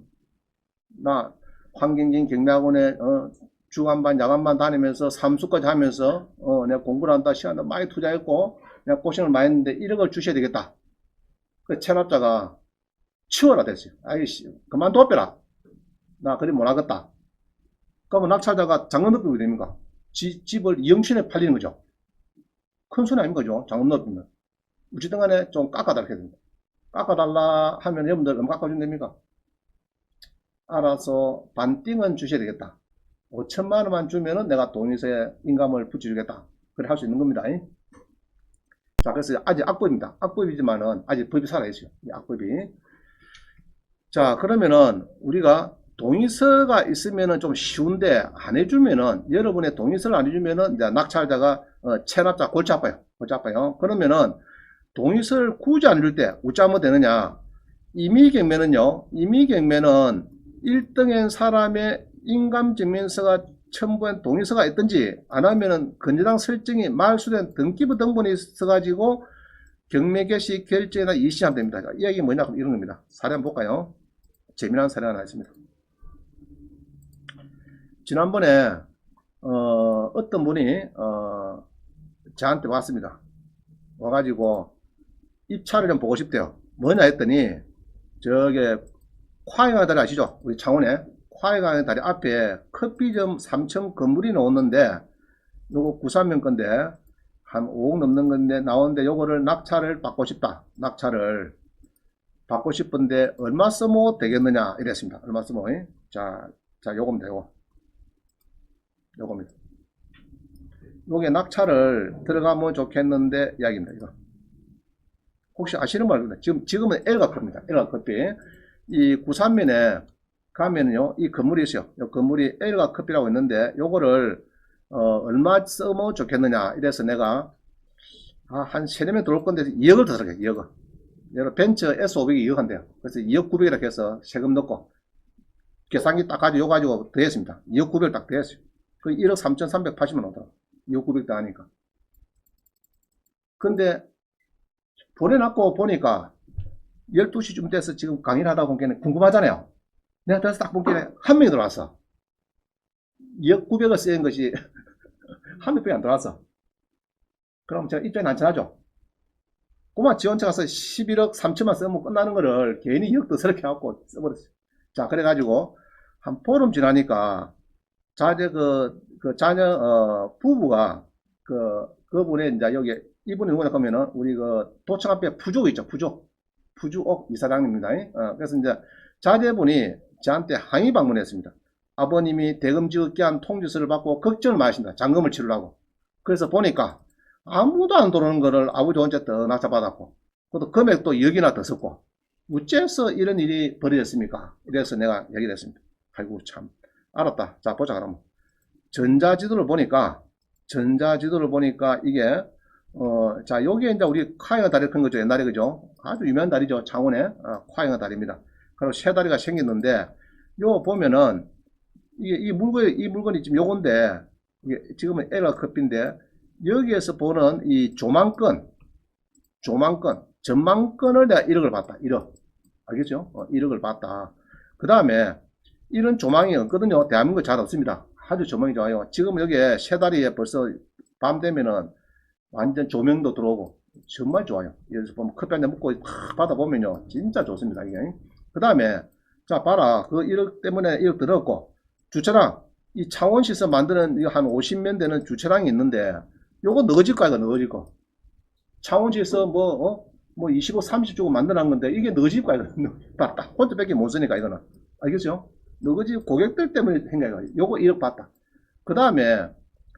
나 환경진 경매학원에 주간반 야간반 다니면서 삼수까지 하면서 내가 공부를 한다 시간도 많이 투자했고 내가 고생을 많이 했는데 1억을 주셔야 되겠다. 그 체납자가 치워라 됐어요. 아이씨 그만둬빼라. 나 그리 못하겠다. 그러면 낙찰자가 잔금 높이면 됩니까? 집을 2억천에 팔리는 거죠. 큰 손이 아닌 거죠. 잔금 높이면. 어쨌든 간에 좀 깎아달라 해야 됩니다. 깎아달라 하면 여러분들 얼마 깎아주면 됩니까? 알아서 반띵은 주셔야 되겠다. 5천만원만 주면은 내가 동의서에 인감을 붙여주겠다. 그래 할 수 있는 겁니다. 자, 그래서 아직 악법입니다. 악법이지만은 아직 법이 살아있어요. 이 악법이. 자, 그러면은 우리가 동의서가 있으면은 좀 쉬운데 안 해주면은 여러분의 동의서를 안 해주면은 이제 낙찰자가 체납자 골치 아파요. 골치 아파요. 그러면은 동의서를 굳이 안 해줄 때 어쩌면 되느냐? 임의경매는요. 임의경매는 1등인 사람의 인감증명서가 첨부한 동의서가 있든지 안 하면은 건재당 설정이 말소된 등기부 등본이 있어가지고 경매 개시 결제나 이시하면 됩니다. 이야기 뭐냐? 이런 겁니다. 사례 한번 볼까요? 재미난 사례 하나 있습니다. 지난번에 어떤 분이 저한테 왔습니다. 와가지고 입찰을 좀 보고 싶대요. 뭐냐 했더니 저게 화행한 다리 아시죠? 우리 창원에 화행한 다리 앞에 커피점 3층 건물이 나오는데 요거 93명 건데 한 5억 넘는 건데 나오는데 요거를 낙찰을 받고 싶다. 낙찰을 받고 싶은데 얼마 쓰면 되겠느냐 이랬습니다. 얼마 쓰면 자 요겁니다. 요겁니다. 요게 낙찰을 들어가면 좋겠는데 이야기입니다. 이거 혹시 아시는 분 알겠네. 지금은 L가 큽니다. L가 커피. 이 93면에 가면요 이 건물이 있어요. 이 건물이 L가 커피라고 있는데 요거를 얼마 쓰면 좋겠느냐 이래서 내가 한 3~4명 들어올 건데 2억을 더 들어가요. 2억을. 여러 벤처 S500이 2억 한대요. 그래서 2억 900이라고 해서 세금 넣고 계산기 딱 가지고 요 가지고 더했습니다. 2억 900을 딱 더했어요. 그 1억 3,380만 오더라고. 2억 900 더 하니까. 근데 보내놨고 보니까 12시쯤 돼서 지금 강의를 하다 보니까 궁금하잖아요. 내가 그래서 딱 보니까 한 명이 들어왔어. 2억 900을 쓰인 것이 한 명밖에 안 들어왔어. 그럼 제가 입장이 난처하죠. 그만 지원차 가서 11억 3천만 쓰면 끝나는 거를 괜히 2억 더 저렇게 해갖고 써버렸어요. 자, 그래가지고 한 보름 지나니까 자제 자녀 부부가 그분의 이제 여기 이분이 누구냐 하면은 우리 도청 앞에 부족 있죠. 부주옥 이사장입니다. 그래서 이제 자제분이 저한테 항의 방문했습니다. 아버님이 대금지급기한 통지서를 받고 걱정을 많이 하신다. 잔금을 치르려고. 그래서 보니까 아무도 안 들어오는 거를 아버지 혼자 더 낙찰받았고 그것도 금액도 2억이나 더 썼고 어째서 이런 일이 벌어졌습니까? 이래서 내가 얘기를 했습니다. 아이고 참 알았다. 자 보자 그러면 전자지도를 보니까 이게 자 여기에 이제 우리 화행한 다리 큰 거죠. 옛날에 그죠? 아주 유명한 다리죠. 창원에 화행한 다리입니다. 그리고 세 다리가 생겼는데 요 보면은 이 물건이 지금 요건데 이게 지금은 L가 커피인데 여기에서 보는 이 조망권 전망권을 내가 1억을 받다. 1억 알겠죠? 1억을 받다. 그 다음에 이런 조망이 없거든요. 대한민국에 잘 없습니다. 아주 조망이 좋아요. 지금 여기에 세 다리에 벌써 밤 되면은 완전 조명도 들어오고 정말 좋아요. 여기서 보면 커피 한잔 먹고 바다 보면요 진짜 좋습니다. 이게. 그 다음에 자 봐라 그 1억 때문에 1억 들었고 주차장 이 창원시에서 만드는 한 50면 되는 주차장이 있는데 요거 너거질 거야. 이거 너거질 거. 창원시에서 뭐 25, 30 주고 만들어놓은 건데 이게 너거질 거야. 딱 혼자 밖에 못 쓰니까 이거는 알겠죠? 너거지 고객들 때문에 생겨요. 요거 1억 받다. 그 다음에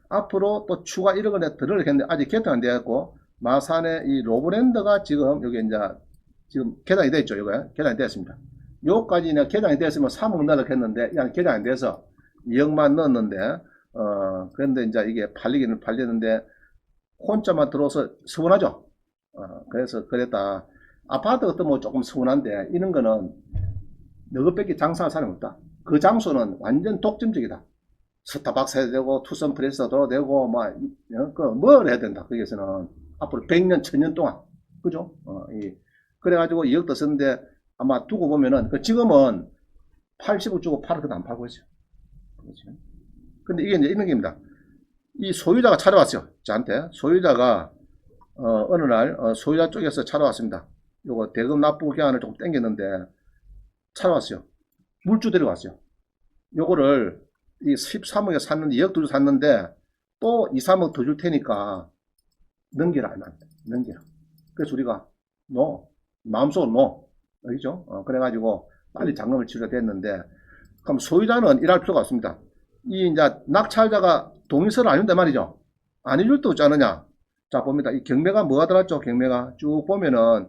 앞으로 또 추가 1억을 내가 들으려고 했는데 아직 개통 안 되었고 마산에 이 로브랜드가 지금 여기 이제 지금 개장이 되어 있죠. 이거 개장이 되었습니다. 요까지 내가 개장이 되었으면 3억 넣으려고 했는데 그냥 개장이 돼서 2억만 넣었는데 그런데 이제 이게 팔리기는 팔리는데 혼자만 들어서 서운하죠. 그래서 그랬다. 아파트 같은 뭐 조금 서운한데 이런 거는 너것밖에 장사할 사람이 없다. 그 장소는 완전 독점적이다. 스타벅스 해도 되고 투썸 프레스도 되고 뭘 해야 된다. 거기에서는 앞으로 100년 1000년 동안 그죠? 그래가지고 2억 더 썼는데 아마 두고 보면은 지금은 80억 주고 팔아도 안 팔고 있어요. 그렇죠? 근데 이게 이제 이런 겁니다. 이 소유자가 찾아왔어요. 저한테 소유자가 어느 날 소유자 쪽에서 찾아왔습니다. 요거 대금 납부 기한을 조금 땡겼는데 찾아왔어요. 물주 데려왔어요. 요거를 이 13억에 샀는데 2억 두 샀는데 또 2, 3억 더 줄 테니까 넘기라 하면 넘기라. 그래서 우리가 마음속으로 알겠죠? 그래가지고 빨리 잔금을 치료가 됐는데 그럼 소유자는 일할 필요가 없습니다. 이 이제 낙찰자가 동의서를 안 준단 말이죠. 안 해줄 때 없지 않느냐. 자 봅니다. 이 경매가 뭐가 들어갔죠? 경매가 쭉 보면은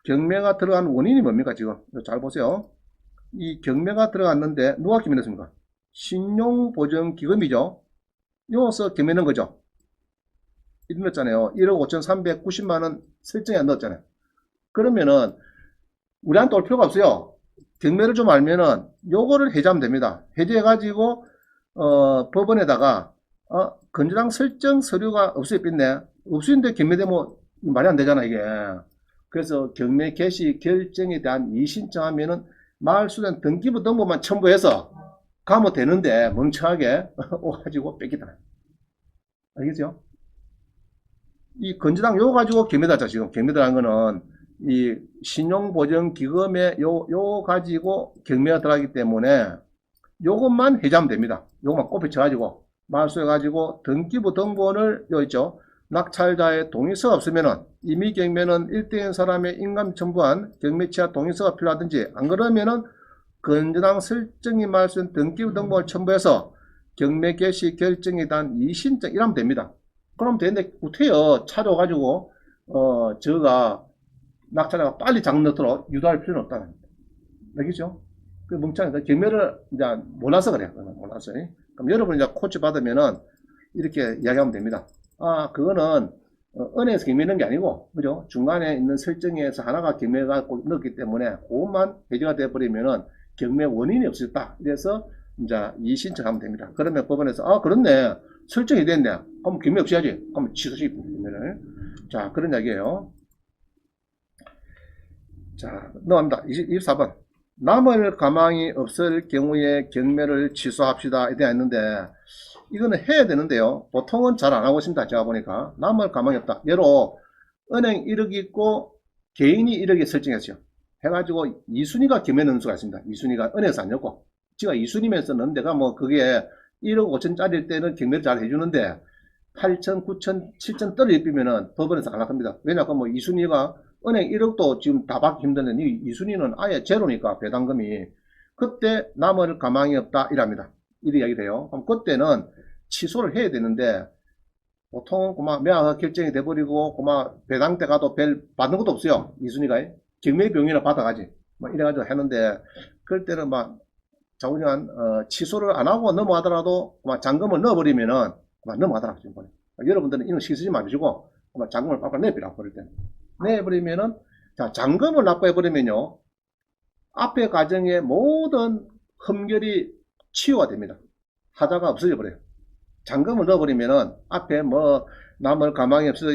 경매가 들어간 원인이 뭡니까? 지금 잘 보세요. 이 경매가 들어갔는데 누가 경매했습니까? 신용보증기금이죠. 여기서 경매 넣은 거죠. 이름 넣었잖아요. 1억 5,390만원 설정에 안 넣었잖아요. 그러면은 우리한테 올 필요가 없어요. 경매를 좀 알면은 요거를 해제하면 됩니다. 해제해가지고 법원에다가 건조당 설정 서류가 없어요. 뺐네. 없는데 경매되면 말이 안 되잖아 이게. 그래서 경매 개시 결정에 대한 이의신청하면은 마을수단 등기부 등본만 첨부해서 가면 되는데 멍청하게 오가지고 뺏기다. 알겠죠? 이 건조당 요거 가지고 경매달자 지금 경매달한 거는 이 신용보증기금에 요 가지고 경매가 들어가기 때문에 요것만 해제하면 됩니다. 요것만 꼽혀가지고 말소해가지고 등기부 등본을 요 있죠. 낙찰자의 동의서가 없으면은 이미 경매는 1등인 사람의 인감 첨부한 경매치하 동의서가 필요하든지 안 그러면은 건전한 설정이 말소한 등기부 등본을 첨부해서 경매 개시 결정에 대한 이신증 이러면 됩니다. 그럼 되는데 구태여 찾아가지고 저가 낙찰자가 빨리 장 넣도록 유도할 필요는 없다는 겁니다. 알겠죠? 그 멍청한 경매를 이제 몰라서 그래요. 몰라서. 그럼 여러분 이제 코치 받으면은 이렇게 이야기하면 됩니다. 아, 그거는 은행에서 경매하는 게 아니고, 그죠? 중간에 있는 설정에서 하나가 경매가 넣었기 때문에 그것만 해제가 되어버리면은 경매 원인이 없었다. 그래서 이제 이의신청하면 됩니다. 그러면 법원에서 아, 그렇네. 설정이 됐네. 그럼 경매 없이 해야지. 그럼 취소시킵니다. 경매를. 자, 그런 이야기예요. 자, 넘어갑니다. 24번. 남을 가망이 없을 경우에 경매를 취소합시다. 이래 있는데, 이거는 해야 되는데요. 보통은 잘 안 하고 있습니다. 제가 보니까. 남을 가망이 없다. 예로, 은행 1억 있고, 개인이 1억에 설정했어요. 해가지고, 2순위가 경매 넣는 수가 있습니다. 2순위가 은행에서 안 넣고. 제가 2순위면서는 내가 뭐, 그게 1억 5천짜리일 때는 경매를 잘 해주는데, 8천, 9천, 7천 떨어지면은 법원에서 안 합니다. 왜냐하면 뭐 2순위가 은행 1억도 지금 다 받기 힘드는데 2순위는 아예 제로니까 배당금이 그때 남을 가망이 없다 이랍니다. 이렇게 이야기 돼요. 그럼 그때는 취소를 해야 되는데 보통 그만 매화가 결정이 돼버리고 그만 배당 때 가도 별 받는 것도 없어요. 2순위가 경매병이나 받아가지 뭐 이래가지고 했는데 그럴 때는 막 자우지간 취소를 안 하고 넘어가더라도 그만 잔금을 넣어버리면은 그만 넘어가더라고요. 지금 여러분들은 이런 시쓰지 마시고 그만 잔금을 빡빡 내버리라고 그럴 때는. 내버리면은 자 잔금을 납부해버리면요 앞에 과정의 모든 흠결이 치유가 됩니다. 하자가 없어져 버려요. 잔금을 넣어버리면은 앞에 뭐 남을 가망이 없어서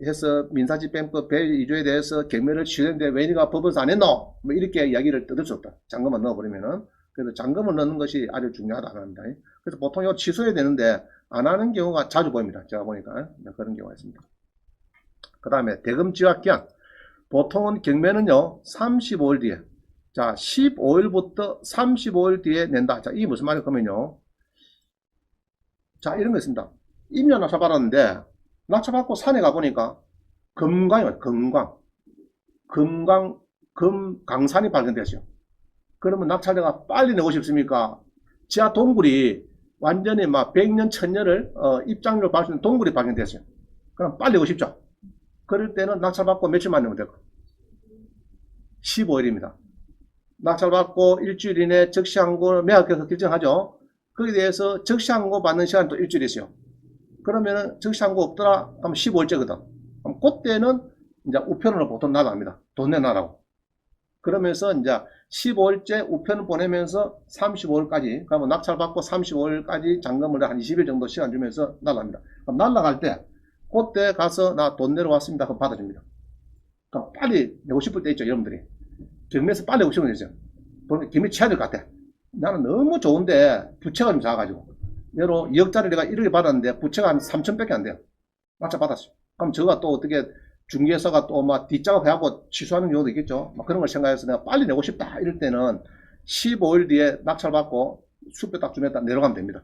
해서 민사집행법 배2조에 대해서 경매를 취소했는데 왜 니가 법원에서 안 했노? 뭐 이렇게 이야기를 뜯을 수 없다. 잔금을 넣어버리면은. 그래서 잔금을 넣는 것이 아주 중요하다는 겁니다. 그래서 보통 이거 취소해야 되는데 안 하는 경우가 자주 보입니다. 제가 보니까 그런 경우가 있습니다. 그 다음에 대금 지각기한 보통은 경매는요 35일 뒤에 자 15일부터 35일 뒤에 낸다. 자 이게 무슨 말이냐면요 자 이런 거 있습니다. 임야 낙찰 받았는데 낙찰 받고 산에 가보니까 금광이요 금강산이 발견됐어요. 그러면 낙찰자가 빨리 내고 싶습니까? 지하 동굴이 완전히 막 100년 1000년을 입장료를 받을 수 있는 동굴이 발견됐어요. 그럼 빨리 내고 싶죠. 그럴 때는 낙찰받고 며칠만 내면 될까? 15일입니다. 낙찰받고 일주일 이내 적시항고 매각해서 결정하죠. 거기에 대해서 적시항고 받는 시간이 또 일주일 있어요. 그러면은 적시항고 없더라 하면 15일째거든. 그럼 그때는 이제 우편으로 보통 나갑니다. 돈 내놔라고. 그러면서 이제 15일째 우편을 보내면서 35일까지 그러면 낙찰받고 35일까지 잔금을 한 20일 정도 시간 주면서 날라갑니다. 그럼 날라갈 때 그때 가서 나 돈 내러 왔습니다. 그럼 받아줍니다. 그럼 빨리 내고 싶을 때 있죠, 여러분들이. 경매에서 빨리 내고 싶으면 되죠. 돈, 경매 치야 될 것 같아. 나는 너무 좋은데 부채가 좀 작아가지고. 예로 2억짜리 내가 1억에 받았는데 부채가 한 3천밖에 안 돼요. 낙찰 받았어요. 그럼 저가 또 어떻게 중개사가 또 막 뒷작업해갖고 취소하는 경우도 있겠죠. 막 그런 걸 생각해서 내가 빨리 내고 싶다. 이럴 때는 15일 뒤에 낙찰 받고 수표 딱 주면 딱 내려가면 됩니다.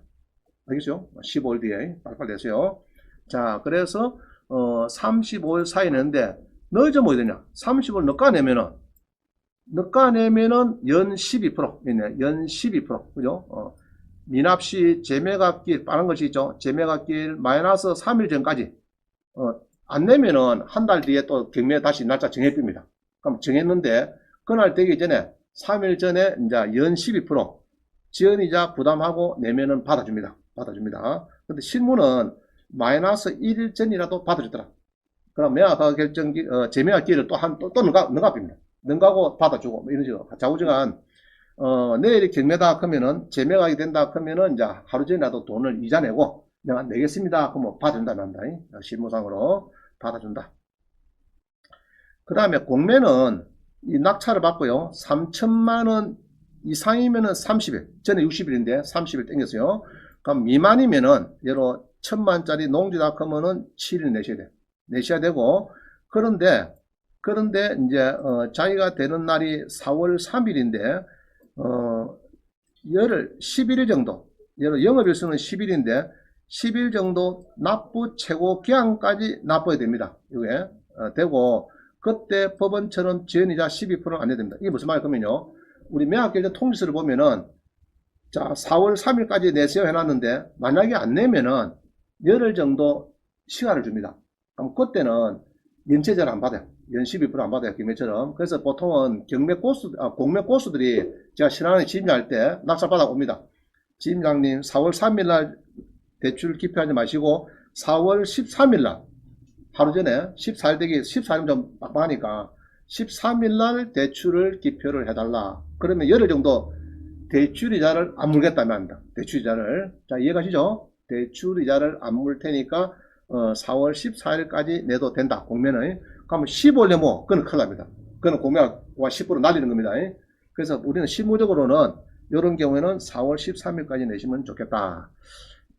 알겠죠? 15일 뒤에 빨리빨리 내세요. 자, 그래서 35일 사이에 내는데 넣어져 뭐 되냐? 30일 넣어내면은 연 12%, 연 12%, 그죠? 미납시 재매각길 빠른 것이 있죠. 재매각길 마이너스 3일 전까지 안 내면은 한 달 뒤에 또 경매 다시 날짜 정해집니다. 그럼 정했는데 그날 되기 전에 3일 전에 이제 연 12% 지연이자 부담하고 내면은 받아줍니다. 근데 실무는 마이너스 1일 전이라도 받아주더라. 그럼 매각 결정기, 재매각기를 또 능가합니다. 능가하고 받아주고, 뭐 이런 식으로. 좌우지간, 내일이 경매다 하면은, 재매각이 된다 하면은, 이제 하루 전이라도 돈을 이자 내고, 내가 내겠습니다. 그러면 받아준다는 합니다. 실무상으로 받아준다. 그 다음에 공매는, 이 낙찰을 받고요. 3천만원 이상이면은 30일. 전에 60일인데 30일 땡겼어요. 그럼 미만이면은, 예로 1000만짜리 농지다 하면은 7일 내셔야 돼. 내셔야 되고, 그런데 그런데 이제 자기가 되는 날이 4월 3일인데 열흘 11일 정도, 영업일수는 10일인데 10일 정도 납부 최고 기한까지 납부해야 됩니다. 이게 되고, 그때 법원처럼 지연이자 12%는 안 됩니다. 이게 무슨 말이냐면요, 우리 매각결제 통지서를 보면은 자 4월 3일까지 내세요 해놨는데 만약에 안 내면은 열흘 정도 시간을 줍니다. 그럼 그때는 연체제를 안 받아요. 연 12%안 받아요. 경매처럼. 그래서 보통은 공매 고수들이 제가 신한은행 지임할 때 낙찰 받아 옵니다. 지임장님 4월 3일날 대출 기표하지 마시고 4월 13일날 하루 전에 14일 되기 14일 좀 빡빡하니까 13일날 대출을 기표를 해달라. 그러면 열흘 정도 대출이자를 안 물겠다면 합니다. 대출이자를. 자, 이해가시죠? 대출이자를 안 물 테니까 4월 14일까지 내도 된다. 공매는. 그러면 15일 내면 그건 큰일 납니다. 그건 공매와 10% 날리는 겁니다. 그래서 우리는 실무적으로는 이런 경우에는 4월 13일까지 내시면 좋겠다.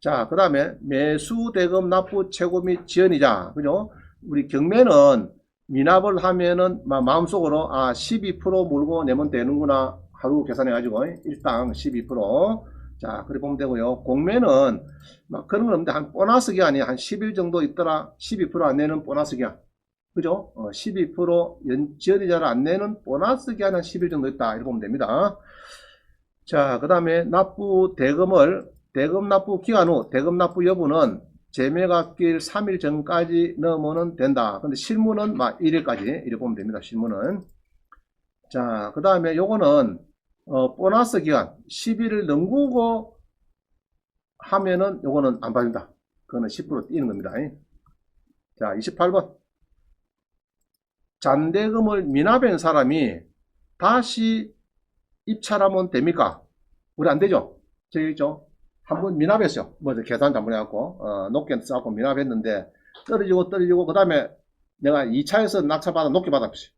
자, 그 다음에 매수 대금 납부 최고 및 지연이자. 그죠? 우리 경매는 미납을 하면은 마음속으로 12% 물고 내면 되는구나 하루 계산해가지고 일당 12%. 자, 그래 보면 되고요. 공매는 막 그런 건 없는데 한 보너스 기간이 한 10일 정도 있더라. 12%안 내는 보너스 기간. 그죠? 12% 지연이자를 안 내는 보너스 기간 한 10일 정도 있다. 이렇게 보면 됩니다. 자, 그 다음에 납부 대금 납부 기간 후 대금 납부 여부는 재매각일 3일 전까지 넣으면 된다. 근데 실무는 막 1일까지 이렇게 보면 됩니다. 실무는. 자, 그 다음에 요거는 보너스 기간 10일을 넘기고 하면은 요거는 안 받는다. 그거는 10% 뛰는 겁니다. 자, 28번. 잔대금을 미납한 사람이 다시 입찰하면 됩니까? 우리 안 되죠? 저기 있죠? 한번 미납했어요. 뭐 계산 잘못해갖고 높게 써갖고 미납했는데 떨어지고 그 다음에 내가 2차에서 낙찰받아 높게 받았어요.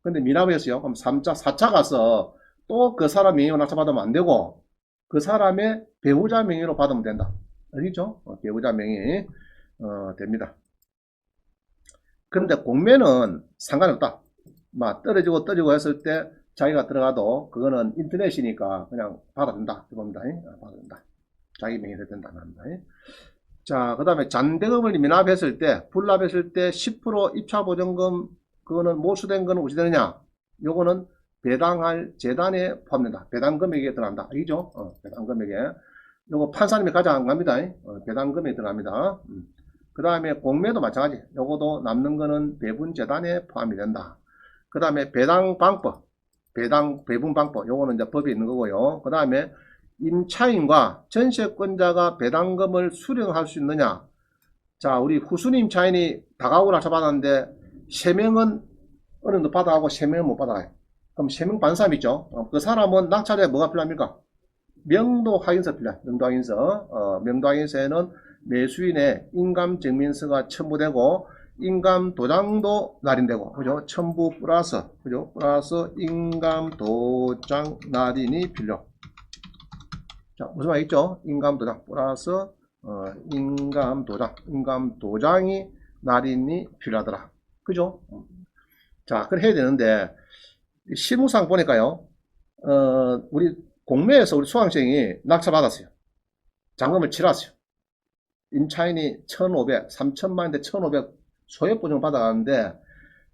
근데 미납했어요. 그럼 3차, 4차 가서 또 그 사람 명의로 낙찰받으면 안 되고 그 사람의 배우자 명의로 받으면 된다. 알겠죠? 배우자 명의 됩니다. 그런데 공매는 상관없다. 막 떨어지고 했을 때 자기가 들어가도 그거는 인터넷이니까 그냥 받아준다. 이겁니다. 받아준다. 자기 명의로 된다. 합니다. 자, 그 다음에 잔대금을 미납했을 때, 불납했을 때 10% 입찰보증금, 그거는 모수된 거는 어찌 되느냐? 요거는 배당할 재단에 포함된다. 배당 금액에 들어간다. 알겠죠? 배당 금액에. 요거 판사님이 가져갑니다. 배당 금액에 들어갑니다. 그 다음에 공매도 마찬가지. 요거도 남는 거는 배분 재단에 포함이 된다. 그 다음에 배당 방법. 배분 방법. 요거는 이제 법이 있는 거고요. 그 다음에 임차인과 전세권자가 배당금을 수령할 수 있느냐. 자, 우리 후순위 임차인이 다가구 낙찰받았는데 3명은 어느 정도 받아가고 3명은 못 받아요. 그럼 3명 받는 사람 있죠. 그 사람은 낙찰에 뭐가 필요합니까? 명도 확인서 필요해요. 명도 확인서. 명도 확인서에는 매수인의 인감증명서가 첨부되고 인감도장도 날인되고, 그죠? 첨부 플러스, 그죠? 플러스 인감도장 날인이 필요. 자, 무슨 말 있죠? 인감도장 플러스 인감도장이 날인이 필요하더라. 그죠? 자, 그걸 해야 되는데 실무상 보니까요, 우리 공매에서 우리 수강생이 낙찰받았어요. 잔금을 치렀어요. 임차인이 1,500, 3천만인데 1,500 소액보증 받아가는데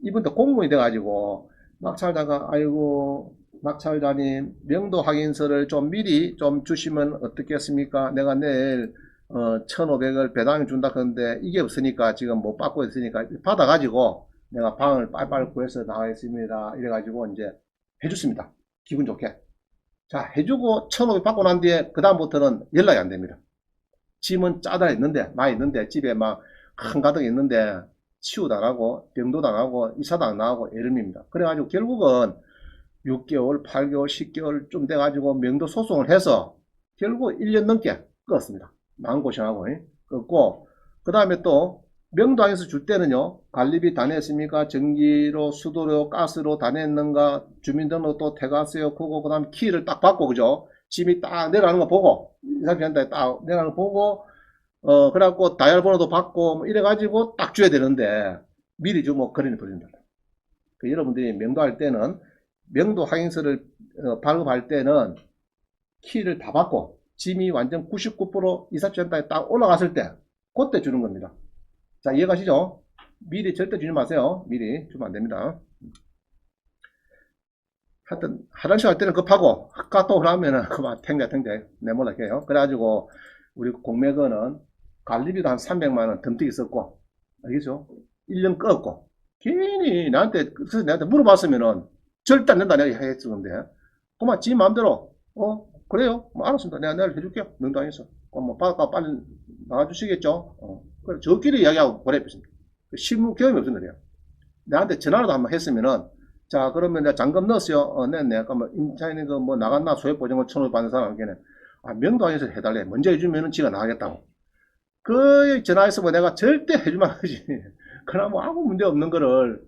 이분도 공무원이 돼가지고 낙찰자가 아이고 낙찰자님 명도 확인서를 좀 미리 좀 주시면 어떻겠습니까? 내가 내일 1,500을 배당해 준다 그러는데 이게 없으니까 지금 못 받고 있으니까 받아가지고 내가 방을 빨빨 구해서 나가겠습니다. 이래가지고 이제 해줬습니다. 기분 좋게. 자, 해주고 1,500 받고 난 뒤에 그 다음부터는 연락이 안 됩니다. 짐은 짜다 있는데 많이 있는데 집에 막 한가득 있는데 치유도 안 하고 병도 안 하고 이사도 안 나가고 이름입니다. 그래가지고 결국은 6개월, 8개월, 10개월 좀 돼가지고 명도 소송을 해서 결국 1년 넘게 끌었습니다. 마음고생하고 끌었고, 그 다음에 또 명도 안에서 줄 때는요, 관리비 다 냈습니까? 전기로, 수도로, 가스로 다 냈는가? 주민등록도 태가세요 크고, 그 다음에 키를 딱 받고, 그죠? 짐이 딱 내려가는 거 보고, 이사한테 딱 내려가는 거 보고, 그래갖고 다이얼번호도 받고, 뭐 이래가지고 딱 줘야 되는데, 미리 주면 거리는 벌린다. 그 여러분들이 명도할 때는 명도 확인서를 발급할 때는 키를 다 받고 짐이 완전 99% 이삿센터에 딱 올라갔을 때 그때 주는 겁니다. 자, 이해가시죠? 미리 절대 주지 마세요. 미리 주면 안 됩니다. 하여튼 화장실 갈 때는 급하고 카톡을 하면은 그만 탱자 내몰락해요. 그래가지고 우리 공매거는 관리비도 한 300만원 덤뜩이 썼고, 알겠죠? 1년 껐고 괜히 나한테 물어봤으면은 절대 안 된다 내가 했었는데 그만 지 마음대로 그래요? 뭐 알았습니다. 내가 내일 해줄게요. 명당에서 뭐 바닷가 빨리 나와주시겠죠? 그래 저끼리 이야기하고 보내겠습니다. 실무 경험이 없는 거예요. 나한테 전화라도 한번 했으면은 자 그러면 내가 잔금 넣었어요. 네네. 그러면 임차인이 그 뭐 나갔나 소액보증을 1,500 받는 사람에게는 명도항에서 해달래. 먼저 해주면은 지가 나가겠다고. 그 전화해서 뭐 내가 절대 해주면 안 되지. 그럼 뭐 아무 문제 없는 거를.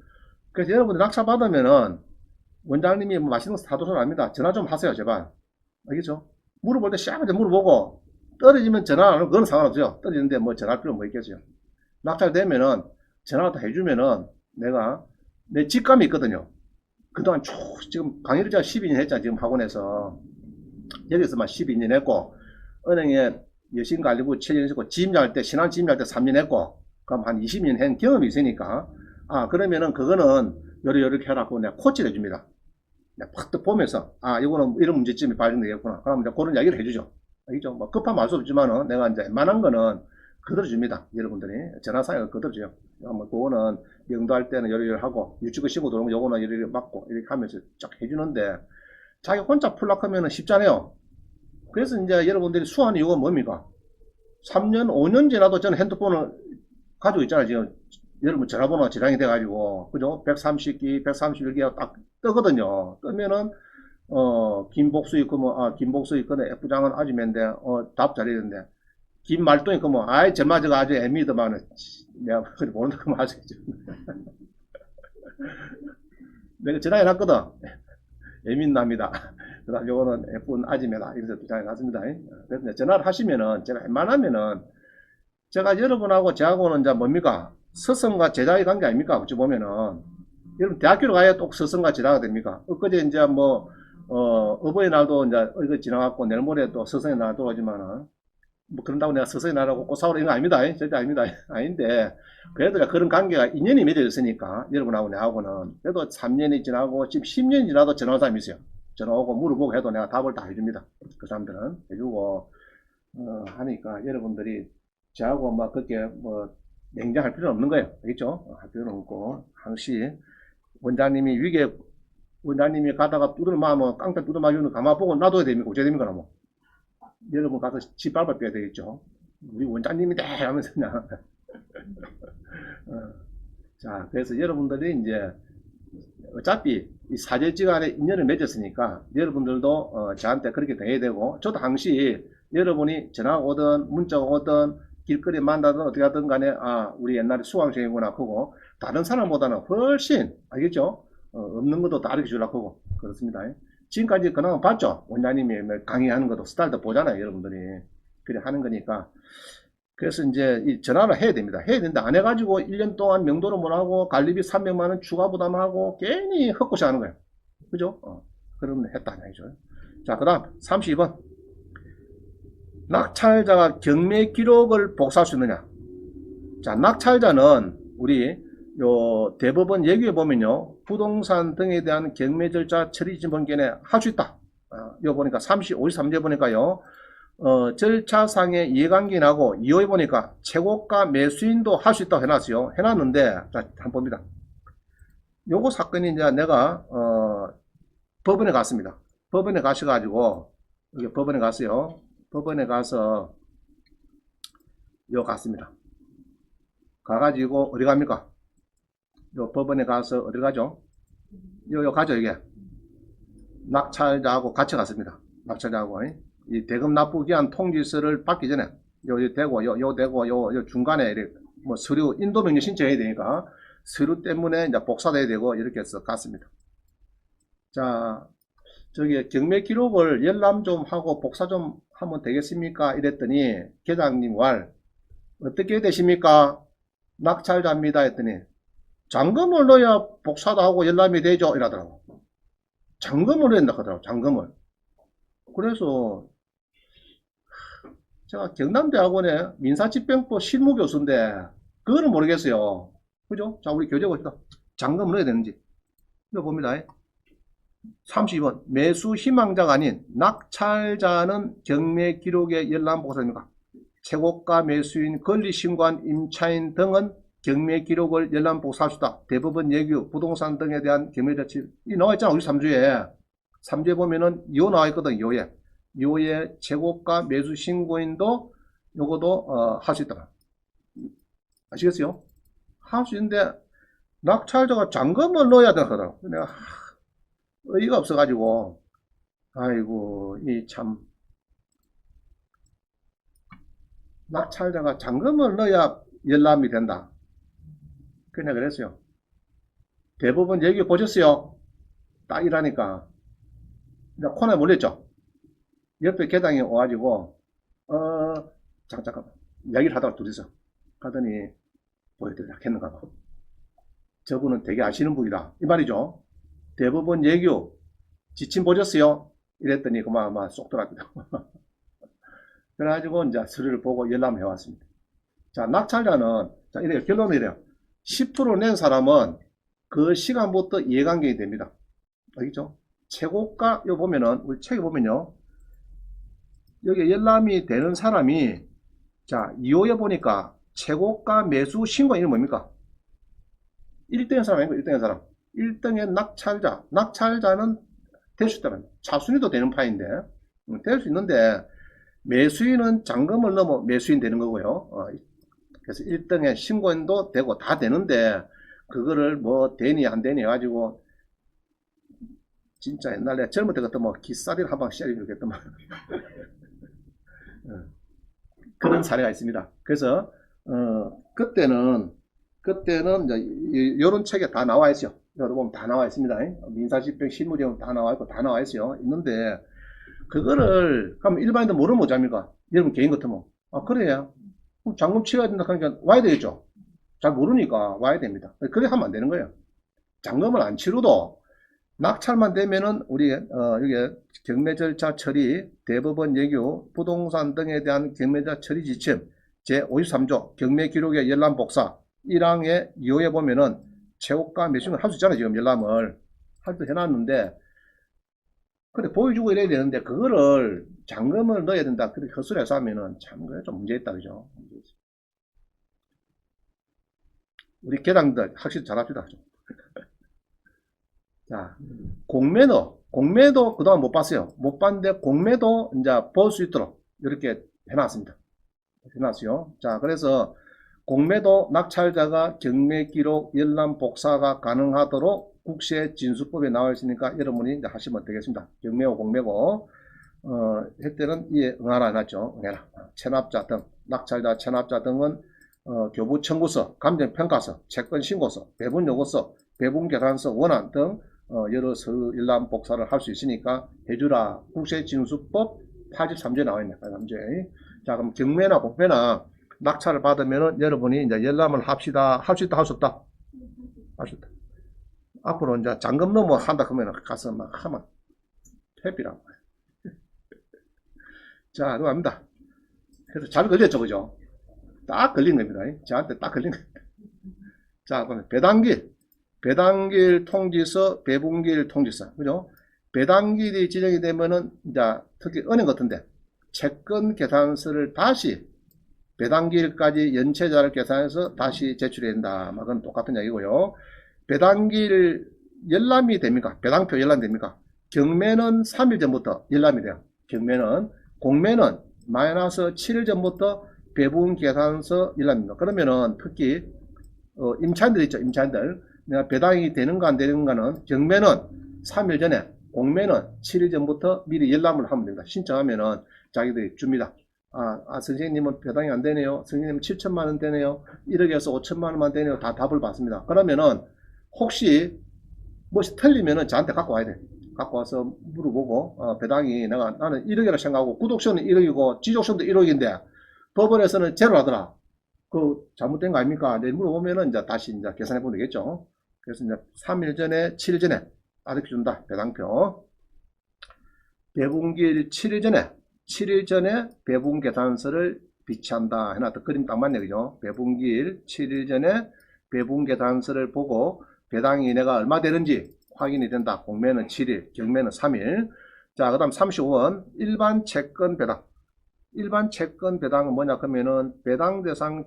그래서 여러분들 낙찰 받으면은 원장님이 뭐 맛있는 거 사도선 압니다. 전화 좀 하세요, 제발. 알겠죠? 물어볼 때 시작하자 물어보고 떨어지면 전화 안 하면 그건 상관없어요. 떨어지는데 뭐 전화할 필요 뭐 있겠어요. 낙찰되면은 전화도 해주면은 내가 내 직감이 있거든요. 그동안 쭉 지금 강의를 제가 12년 했잖아. 지금 학원에서 여기서만 12년 했고 은행에 여신관리부 7년 했고 지임장할 때 신한 지임장할 때 3년 했고 그럼 한 20년 한 경험이 있으니까 그러면은 그거는 요렇게 해라고 내가 코치를 해줍니다. 내가 팍 보면서 이거는 이런 문제점이 발생되겠구나. 그럼 이제 그런 이야기를 해주죠. 알겠죠? 뭐 급하면 알 수 없지만은 내가 이제 웬만한 거는 그대로줍니다. 여러분들이 전화상에 그대로줘요. 뭐 그거는 명도할 때는 요리를 하고 유치부 신고 들어오면 요거는 요리를 맞고 이렇게 하면서 쫙 해주는데 자기 혼자 풀락하면 쉽잖아요. 그래서 이제 여러분들이 수하는 이유가 뭡니까? 3년, 5년 지나도 저는 핸드폰을 가지고 있잖아요. 지금 여러분 전화번호가 저장이 돼가지고 그죠? 130기, 131기가 딱 뜨거든요. 뜨면은 김복수 있고 김복수 있거든 F장은 아줌인데 답 잘했는데 김말똥이 있고 저마저가 아주 애미더만 내가 모른다 그러면 아시겠죠. 내가 전화해놨거든. 애민납니다. 그다음 요거는 F는 아지매다. 이래서 전화해놨습니다. 그래서 전화를 하시면은 제가 웬만하면은 제가 여러분하고 저하고는 이제 뭡니까? 스승과 제자의 관계 아닙니까? 어찌 보면은 여러분 대학교를 가야 또 스승과 제자가 됩니까? 엊그제 이제 어버이날도 이제 이거 지나갔고 내일 모레 또 스승의 날 들어오지만은 뭐 그런다고 내가 스승의 날하고 꽃사오라 이런 거 아닙니다. 절대 아닙니다. 아닌데 그래도 그런 관계가 인연이 맺어졌으니까 여러분하고 내하고는 그래도 3년이 지나고 지금 10년이 지나도 전화 온 사람이 있어요. 전화 오고 물어보고 해도 내가 답을 다 해줍니다. 그 사람들은 해주고 하니까 여러분들이 저하고 그렇게 냉정할 필요는 없는 거예요. 알겠죠? 할 필요는 없고 항시 원장님이 가다가 깡패 두드마주는 가만 보고 놔둬야 됩니까? 어째야 됩니까? 뭐 여러분 가서 짓밟아 빼야 되겠죠. 우리 원장님인데 하면서 그냥 자 그래서 여러분들이 이제 어차피 이 사제지간에 인연을 맺었으니까 여러분들도 저한테 그렇게 대해야 되고 저도 항시 여러분이 전화 오든 문자 오든 길거리 만나든 어떻게 하든 간에 우리 옛날에 수강생이구나 하고 다른 사람보다는 훨씬 알겠죠? 없는 것도 다 알려주려고 하고 그렇습니다. 지금까지 그나마 봤죠? 원장님이 강의하는 것도 스타일도 보잖아요. 여러분들이 그래 하는 거니까 그래서 이제 이 전화를 해야 됩니다. 해야 되는데 안 해가지고 1년 동안 명도를 못하고 관리비 300만원 추가 부담하고 괜히 헛고시 하는 거예요. 그죠? 그러면 했다. 자, 그 다음 32번. 낙찰자가 경매 기록을 복사할 수 있느냐? 자, 낙찰자는 우리 대법원 얘기해 보면요. 부동산 등에 대한 경매 절차 처리 지원권에 할 수 있다. 이거 보니까 53제 보니까요. 절차상의 이해관계나고 이호해 보니까 최고가 매수인도 할 수 있다고 해놨어요. 해놨는데, 자, 한번 봅니다. 요거 사건이 이제 내가, 법원에 갔습니다. 법원에 가셔가지고, 이게 법원에 갔어요. 법원에 가서, 갔습니다. 가가지고, 어디 갑니까? 요 법원에 가서, 어디 가죠? 요 가죠, 이게. 낙찰자하고 같이 갔습니다. 낙찰자하고. 이 대금 납부기한 통지서를 받기 전에 요 되고 요 중간에 서류 인도명령 신청해야 되니까 서류 때문에 이제 복사돼야 되고 이렇게 해서 갔습니다. 자, 저기 경매 기록을 열람 좀 하고 복사 좀 하면 되겠습니까? 이랬더니 계장님 왈 어떻게 되십니까? 낙찰자입니다 했더니 잔금을 넣어야 복사도 하고 열람이 되죠. 이러더라고. 잔금을 넣는다 하더라고. 잔금을. 그래서 제가 경남대학원의 민사집행법 실무교수인데 그거는 모르겠어요. 그죠? 자, 우리 교재 봅시다. 잔금을 넣어야 되는지. 이거 봅니다. 32번. 매수 희망자가 아닌 낙찰자는 경매 기록의 열람 복사입니까? 최고가 매수인, 권리신고한 임차인 등은 경매 기록을 열람 복사할 수 있다. 대법원 예규, 부동산 등에 대한 경매 자치. 이 나와 있잖아. 우리 3주에. 3주에 보면은 요 나와 있거든. 요에. 요에 최고가 매수 신고인도 요거도 할 수 있다. 아시겠어요? 할 수 있는데 낙찰자가 잔금을 넣어야 되거든. 내가 의의가 없어가지고 아이고 이 참 낙찰자가 잔금을 넣어야 열람이 된다. 그냥 그랬어요. 대부분 얘기 보셨어요? 딱 이러니까 이제 코너에 몰렸죠. 옆에 계단에 와가지고 잠깐 이야기를 하다가 둘이서 하더니 보여드리라 했는가 봐. 저분은 되게 아시는 분이다 이 말이죠. 대법원 예규 지침 보셨어요? 이랬더니 그만 아마 쏙 들어갑니다. 그래가지고 이제 서류를 보고 열람을 해왔습니다. 자, 낙찰자는 자 이래요. 결론은 이래요. 10% 낸 사람은 그 시간부터 이해관계가 됩니다. 알겠죠? 최고가 요 보면은 우리 책에 보면요. 여기 열람이 되는 사람이 자 2호에 보니까 최고가 매수 신고 이름 뭡니까? 1등의 사람 아니고 1등의 사람. 1등의 낙찰자. 낙찰자는 될 수 있다면 차순위도 되는 파인데 될 수 있는데 매수인은 잔금을 넘어 매수인 되는 거고요. 그래서 1등의 신고인도 되고 다 되는데 그거를 뭐 되니 안 되니 해가지고 진짜 옛날에 젊을 때 같으면 뭐 기싸리를 한 방 씌리는 겠더만 그런 사례가 있습니다. 그래서 그때는 이제 이런 책에 다 나와 있어요. 여기 보면 다 나와 있습니다. 민사집행 실무제원 다 나와 있고 다 나와 있어요. 있는데 그거를 그럼 일반인들 모르면 뭐합니까? 여러분 개인 같으면 그래요. 잔금 치러야 된다 그러니까 와야 되겠죠. 잘 모르니까 와야 됩니다. 그래 하면 안 되는 거예요. 잔금을 안 치러도 낙찰만 되면은 우리 여기 경매 절차 처리, 대법원 예규, 부동산 등에 대한 경매자 처리 지침 제53조 경매 기록의 열람 복사 1항의 2호에 보면은 최고가 매수를 할 수 있잖아요. 지금 열람을 할 때 해놨는데 그래 보여주고 이래야 되는데 그거를 잔금을 넣어야 된다 그렇게 헛소리해서 하면은 참 그래 좀 문제 있다 그죠. 우리 개당들 확실히 잘합시다. 자, 공매도 그동안 못 봤어요. 못 봤는데 공매도 이제 볼 수 있도록 이렇게 해놨습니다. 해놨어요. 자, 그래서 공매도 낙찰자가 경매 기록 열람 복사가 가능하도록 국세 진수법에 나와 있으니까 여러분이 이제 하시면 되겠습니다. 경매고 공매고 혜택은 이에 응하라 해놨죠. 응해라. 체납자 등 낙찰자 체납자 등은 교부 청구서, 감정평가서, 채권신고서, 배분요구서, 배분계산서, 원안 등 여러 서류 열람 복사를 할 수 있으니까 해주라. 국세징수법 83조에 나와 있네. 83조에. 자, 그럼 경매나 공매나 낙찰을 받으면은 여러분이 이제 열람을 합시다. 할 수 있다, 할 수 없다? 할 수 있다. 앞으로 이제 잔금 넘어 한다 그러면 가서 막 하면 회비라고. 자, 들어갑니다. 그래서 잘 걸렸죠, 그죠? 딱 걸린 겁니다. 저한테 딱 걸린 겁니다. 자, 그러면 배당길 통지서, 배분길 통지서, 그죠? 배당길이 지정이 되면은 이제 특히 은행 같은데 채권 계산서를 다시 배당길까지 연체자를 계산해서 다시 제출해야 된다. 그건 똑같은 얘기고요. 배당길 열람이 됩니까? 배당표 열람이 됩니까? 경매는 3일 전부터 열람이 돼요. 경매는 공매는 마이너스 7일 전부터 배분 계산서 열람입니다. 그러면은 특히 임차인들 있죠. 임차인들 내가 배당이 되는가 안 되는가는 경매는 3일 전에 공매는 7일 전부터 미리 열람을 하면 됩니다. 신청하면은 자기들이 줍니다. 선생님은 배당이 안 되네요. 선생님 7천만 원 되네요. 1억에서 5천만 원만 되네요. 다 답을 받습니다. 그러면은 혹시 무엇이 틀리면은 저한테 갖고 와야 돼. 갖고 와서 물어보고 배당이 나는 1억이라 생각하고 구독료는 1억이고 지족료도 1억인데 법원에서는 제로 하더라. 그 잘못된 거 아닙니까? 내 물어보면은 이제 다시 이제 계산해 보면 되겠죠. 그래서 이제 3일 전에, 7일 전에 빠르게 준다. 배당표. 배분기일 7일 전에, 7일 전에 배분 계산서를 비치한다. 해놨다. 그림 딱 맞네, 그죠? 배분기일 7일 전에 배분 계산서를 보고 배당이 내가 얼마 되는지 확인이 된다. 공매는 7일, 경매는 3일. 자, 그 다음 35번. 일반 채권 배당. 일반 채권 배당은 뭐냐, 그러면은 배당 대상,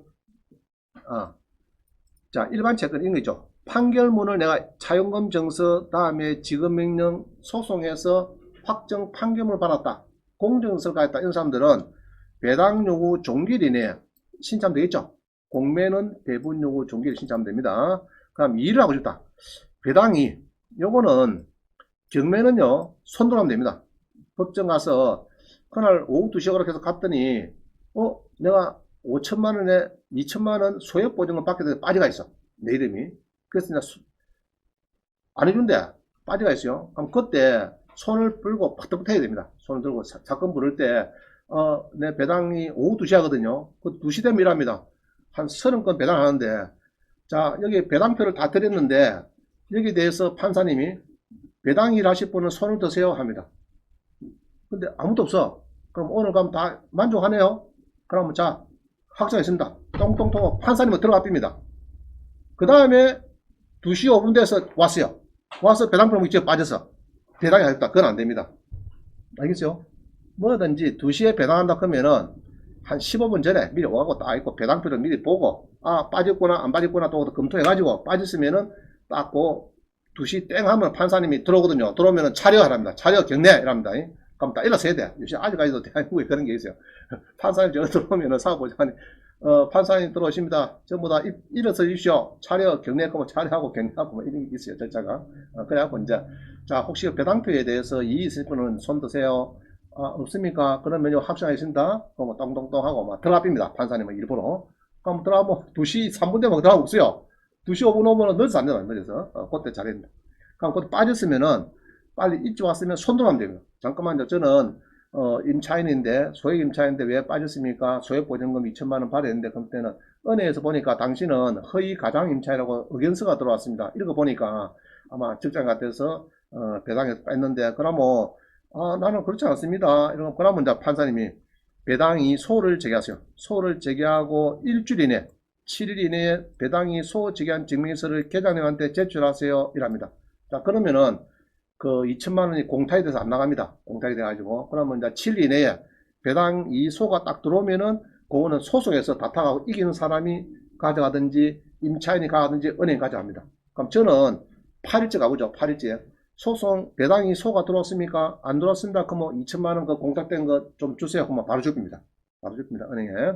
자, 일반 채권 이런 거 있죠. 판결문을 내가 차용금 정서 다음에 지급명령 소송에서 확정 판결문을 받았다. 공정서를 가했다. 이런 사람들은 배당 요구 종기일 이내에 신청하면 되겠죠. 공매는 배분 요구 종기일 신청하면 됩니다. 그럼 일을 하고 싶다. 배당이 요거는 경매는요 손들어가면 됩니다. 법정 가서 그날 오후 2시에 그렇게 해서 갔더니 내가 5천만원에 2천만원 소액보증금 받게 돼서 빠져가 있어. 내 이름이. 그래서 이제 안 해준대. 빠져가 있어요. 그럼 그때 손을 들고 퍼뜩퍼뜩 해야 됩니다. 손을 들고 사건 부를 때 내 배당이 오후 2시 하거든요. 그 2시 되면 일합니다. 한 30건 배당하는데 자 여기 배당표를 다 드렸는데 여기에 대해서 판사님이 배당 일하실 분은 손을 드세요 합니다. 근데 아무도 없어. 그럼 오늘 가면 다 만족하네요. 그러면 자 확정했습니다. 똥똥똥 판사님은 들어갑니다. 그 다음에 2시 5분 돼서 왔어요. 와서 배당표 목적에 빠져서 배당이 하겠다. 그건 안 됩니다. 알겠죠? 뭐든지 2시에 배당한다 그러면은 한 15분 전에 미리 오가고 딱 있고 배당표를 미리 보고 빠졌구나 안 빠졌구나 또 검토해가지고 빠졌으면은 딱 그 2시 땡 하면 판사님이 들어오거든요. 들어오면은 차려하랍니다. 차려 경례 이랍니다. 그럼 딱 일어서야 돼. 요새 아직까지도 대한민국에 그런 게 있어요. 판사님 저거 들어오면은 사법보장관이 판사님 들어오십니다. 전부 다 일어서 주십시오. 차려 경례하고 차려하고 경례하고 뭐 이런 게 있어요. 절차가. 그래갖고 이제 자 혹시 배당표에 대해서 이의 있을 분은 손 드세요. 없습니까? 그러면 합의하겠습니다. 그럼 똥똥똥 하고 막 들어갑니다. 판사님은 일부러. 그럼 들어가면 2시 3분 되면 들어가고 없어요. 2시 5분 오면 늦어서 안 돼요. 늦어서. 그때 잘했는데. 그럼 그때 빠졌으면은 빨리 입주 왔으면 손 들어가면 됩니다. 잠깐만요. 저는 임차인인데 소액 임차인인데 왜 빠졌습니까? 소액보증금 2천만원 받아야 되는데 그때는 은행에서 보니까 당신은 허위 가장 임차인이라고 의견서가 들어왔습니다. 이런 거 보니까 아마 직장 같아서 배당해서 뺐는데 그러면 나는 그렇지 않습니다. 이러면 그러면 이제 판사님이 배당이 소를 제기하세요. 소를 제기하고 일주일 이내 7일 이내에 배당이 소 제기한 증명서를 계장님한테 제출하세요. 이랍니다. 자 그러면은 그 2천만원이 공탁이 돼서 안 나갑니다. 공탁이 돼가지고 그러면 이제 7일 이내에 배당 이 소가 딱 들어오면은 그거는 소송에서 다퉈가고 이기는 사람이 가져가든지 임차인이 가든지 은행이 가져갑니다. 그럼 저는 8일째 가보죠. 8일째 소송 배당이 소가 들어왔습니까? 안 들어왔습니다. 그러면 2천만원 그 공탁된 거 좀 주세요. 그러면 바로 줍니다. 바로 줍니다. 은행에.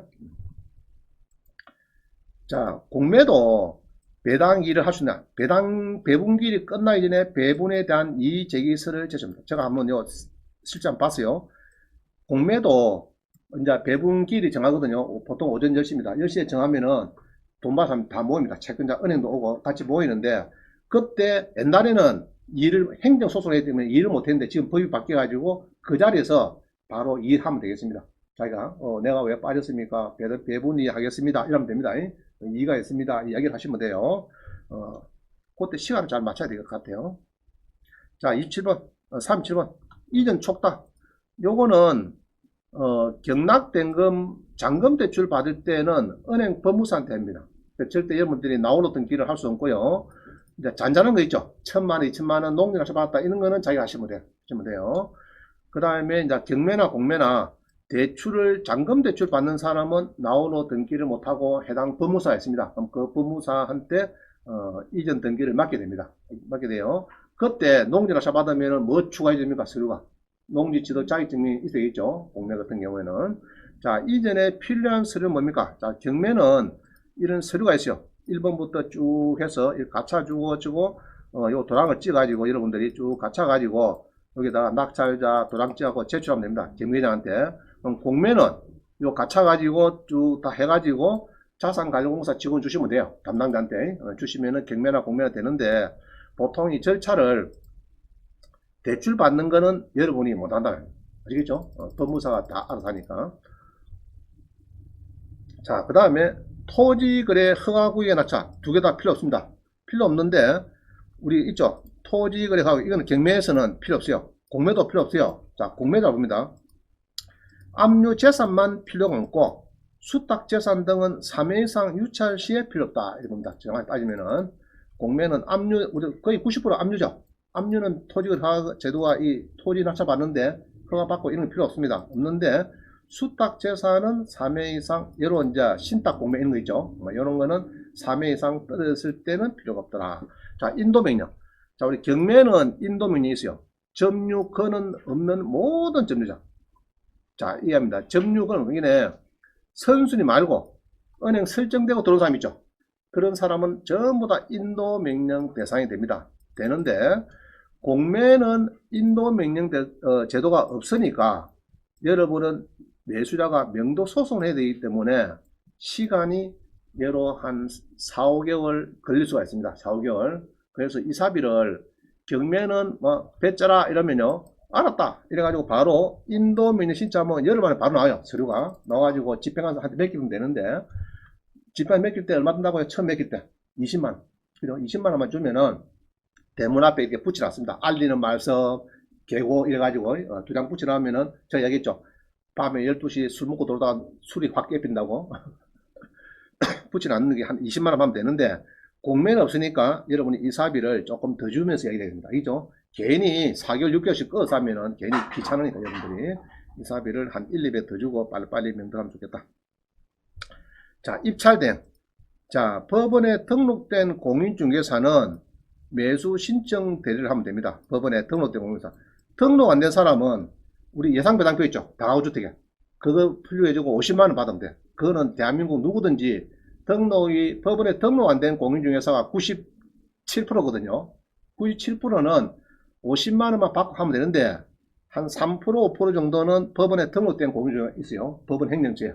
자 공매도 배당 일을 할 수 있나? 배분기일이 끝나기 전에 배분에 대한 이의 제기서를 제출합니다. 제가 한번 실제 한번 봤어요. 공매도 이제 배분기일이 정하거든요. 보통 오전 10시입니다. 10시에 정하면은 돈 받아서 다 모입니다. 채권자 은행도 오고 같이 모이는데 그때 옛날에는 일을 행정소송을 해야 되면 일을 못했는데 지금 법이 바뀌어가지고 그 자리에서 바로 일하면 되겠습니다. 자기가 내가 왜 빠졌습니까? 배분이 하겠습니다. 이러면 됩니다. 이의가 있습니다. 이야기를 하시면 돼요. 그때 시간을 잘 맞춰야 될 것 같아요. 자, 27번, 37번. 이전 촉탁. 요거는, 경락대금, 잔금대출 받을 때는 은행 법무사한테 합니다. 절대 여러분들이 나홀로 등기를 할 수 없고요. 이제 잔잔한 거 있죠. 1,000만원, 2,000만원 농지를 받았다. 이런 거는 자기가 하시면 돼요. 그 다음에 이제 경매나 공매나 대출을 잔금대출 받는 사람은 나홀로 등기를 못하고 해당 법무사가 있습니다. 그럼 그 법무사한테 이전 등기를 맡게 됩니다. 맡게 돼요. 그때 농지를 받으면 뭐 추가해 줍니까? 서류가. 농지 지도 자격증이 있어야겠죠. 공매 같은 경우에는. 자, 이전에 필요한 서류는 뭡니까? 자, 경매는 이런 서류가 있어요. 1번부터 쭉 해서 가차 주고 요 도장을 찍어가지고 여러분들이 쭉 가차 가지고 여기다가 낙찰자 도장 찍어서 제출하면 됩니다. 경매장한테. 그럼 공매는 요 가차 가지고 쭉 다 해가지고 자산관리공사 직원 주시면 돼요. 담당자한테 주시면은 경매나 공매나 되는데 보통 이 절차를 대출 받는 거는 여러분이 못한다. 아시겠죠? 법무사가 다 알아서 하니까. 자, 그 다음에 토지거래 허가구역에 낙찰 두 개 다 필요 없습니다. 필요 없는데 우리 있죠. 토지거래 허가 이거는 경매에서는 필요 없어요. 공매도 필요 없어요. 자, 공매 잡습니다. 압류재산만 필요가 없고 수탁재산 등은 3회 이상 유찰 시에 필요 없다. 이렇게 봅니다. 정확히 따지면은 공매는 압류, 우리 거의 90% 압류죠. 압류는 토지거래 제도가 이 토지 낙찰 받는데 허가 받고 이런 거 필요 없습니다. 없는데 수탁재산은 3회 이상, 여러 이제 신탁 공매 이런 거 있죠. 이런 거는 3회 이상 떨어졌을 때는 필요가 없더라. 자, 인도명령. 자, 우리 경매는 인도명령이 있어요. 점유권은 없는 모든 점유자. 자, 이해합니다. 점유권은 이게 선순위 말고 은행 설정되고 들어온 사람 있죠. 그런 사람은 전부 다 인도명령 대상이 됩니다. 되는데 공매는 인도명령 제도가 없으니까 여러분은 매수자가 명도 소송을 해야 되기 때문에 시간이 예로 한 4, 5개월 걸릴 수가 있습니다. 4, 5개월. 그래서 이사비를 경매는 뭐 배짜라 이러면요. 알았다. 이래가지고 바로 인도명령 신청하면 열흘 만에 바로 나와요. 서류가. 나와가지고 집행관한테 맡기면 되는데 집행 맡길 때 얼마 든다고요? 처음 맡길 때 20만. 그죠? 20만 원만 주면은 대문 앞에 이렇게 붙여놨습니다. 알리는 말씀, 계고 이래가지고 두 장 붙여놓으면은 제가 얘기했죠. 밤에 12시 술 먹고 돌다가 술이 확 깨빈다고 붙여놨는 게 한 20만 원 하면 되는데 공매는 없으니까 여러분이 이사비를 조금 더 주면서 얘기해야 됩니다. 이죠? 괜히 4개월, 6개월씩 꺼서 하면은 괜히 귀찮으니까 여러분들이 이사비를 한 1, 2배 더 주고 빨리빨리 명도하면 좋겠다. 자, 입찰된. 자, 법원에 등록된 공인중개사는 매수 신청 대리를 하면 됩니다. 법원에 등록된 공인중개사. 등록 안 된 사람은 우리 예상배당표 있죠. 다가구주택에. 그거 분류해주고 50만원 받으면 돼. 그거는 대한민국 누구든지 법원에 등록 안 된 공인중개사가 97%거든요. 97%는 50만원만 받고 하면 되는데 한 3%, 5% 정도는 법원에 등록된 공인중개사 있어요. 법원 행정처에.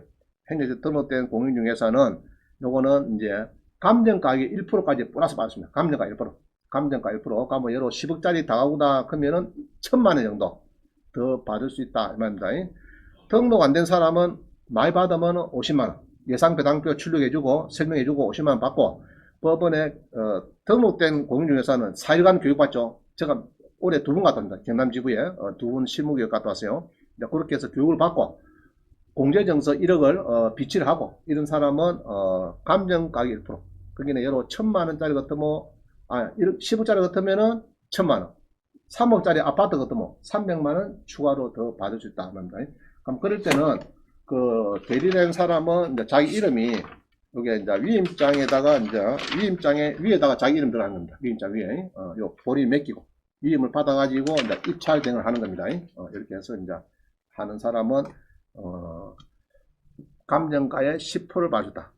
행정처에 등록된 공인중개사는 요거는 이제 감정가액 1%까지 플러스 받습니다. 감정가액 1%. 감정가 1%. 그러면 예로 10억짜리 다가구다 그러면은 1000만원 정도 더 받을 수 있다. 이 말입니다. 등록 안 된 사람은 많이 받으면 50만원. 예상배당표 출력해주고 설명해주고 50만원 받고 법원에 등록된 공인중개사는 4일간 교육받죠. 제가 올해 2분 갔다 왔습니다. 경남지부에 2분 실무교육 갔다 왔어요. 그렇게 해서 교육을 받고 공제정서 1억을 비치를 하고 이런 사람은 감정가격 1%. 거기는 예로 1000만원짜리 같으면 10억짜리 같으면은 1000만원. 3억짜리 아파트 같으면 300만원 추가로 더 받을 수 있다. 그럼 그럴 때는 그 대리된 사람은 이제 자기 이름이 여기 이제 위임장에다가 이제 위임장에 위에다가 자기 이름 들어가는 겁니다. 위임장 위에 요 본인이 맡기고 위임을 받아가지고 이제 입찰 등을 하는 겁니다. 이렇게 해서 이제 하는 사람은 감정가의 10%를 봐준다.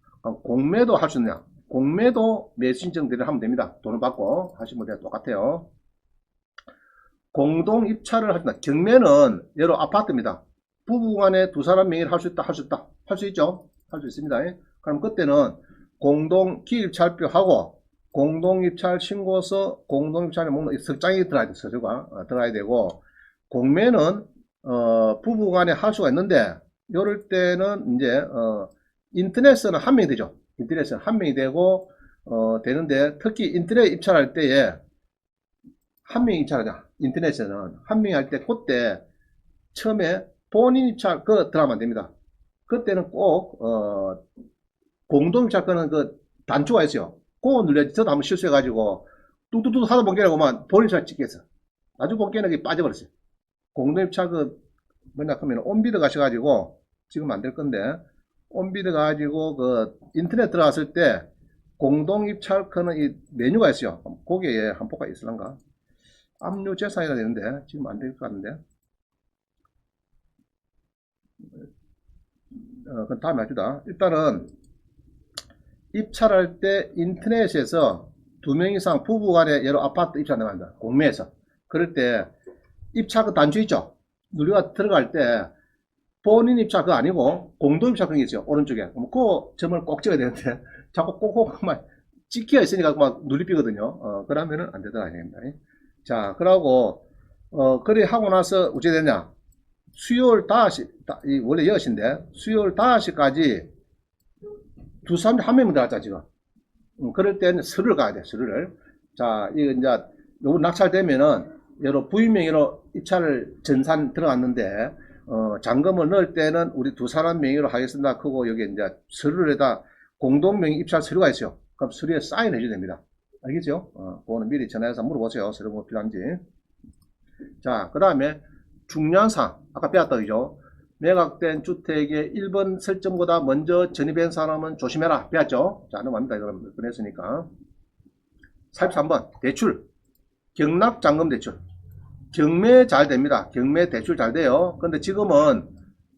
공매도 할 수 있느냐? 공매도 매수 신청 대리를 하면 됩니다. 돈을 받고 하시면 돼요. 똑같아요. 공동 입찰을 할 수 있다. 경매는 예로 아파트입니다. 부부간에 두 사람 명의를 할 수 있다, 할 수 있다. 할 수 있죠? 할 수 있습니다. 그럼 그때는 공동 기입찰표 하고 공동입찰 신고서, 공동입찰에 목록 석장이 들어가야 돼. 서류가 들어가야 되고 공매는 부부간에 할 수가 있는데 이럴 때는 이제 인터넷은 한 명이 되죠. 인터넷은 한 명이 되고 되는데 특히 인터넷 입찰할 때에 한 명이 입찰하자. 인터넷에는 한 명이 할 때 그때 처음에 본인 입찰 그거 들어가면 안 됩니다. 그때는 꼭 공동 입찰 거는 그 단추가 있어요. 그거 눌려야지. 저도 한번 실수해가지고 뚝뚝뚝 하다 본게라고만 본인 입찰 찍겠어. 나중에 본게는 빠져버렸어요. 공동 입찰 그 뭐냐 하면 온비드 가셔가지고 지금 안 될 건데 온비드 가지고 그 인터넷 들어갔을 때 공동 입찰 거는 이 메뉴가 있어요. 거기에 한 포가 있을란가? 압류 재산이라 되는데 지금 안 될 것 같은데 그 다음에 해주다. 일단은 입찰할 때 인터넷에서 2명 이상 부부간에 여러 아파트 입찰한다고 합니다. 공매에서. 그럴 때 입찰 그 단추 있죠. 누리가 들어갈 때 본인 입찰 그거 아니고 공동 입찰 그런 게 있어요. 오른쪽에. 그 점을 꼭 찍어야 되는데 자꾸 꼭만 찍혀 있으니까 막 눌리피거든요. 그러면은 안 되더라. 자, 그러고 그래 하고 나서 어찌 되냐? 수요일 5시, 원래 10시인데 수요일 5시까지 두 사람이 한 명만 들어갔자, 지금. 그럴 때는 서류를 가야 돼, 서류를. 자, 이거 이제, 요거 낙찰되면은, 여러 부인명의로 입찰을 전산 들어갔는데, 잔금을 넣을 때는 우리 두 사람 명의로 하겠습니다. 그거 여기 이제 서류에다 공동명의 입찰 서류가 있어요. 그럼 서류에 사인해 줘야 됩니다. 알겠죠? 그거는 미리 전화해서 물어보세요. 서류 뭐 필요한지. 자, 그 다음에 중요한 사항. 아까 배웠다, 그죠? 매각된 주택의 1번 설정보다 먼저 전입한 사람은 조심해라. 배웠죠? 자, 넘어갑니다. 이거 꺼냈으니까. 43번. 대출. 경락잔금 대출. 경매 잘 됩니다. 경매 대출 잘 돼요. 근데 지금은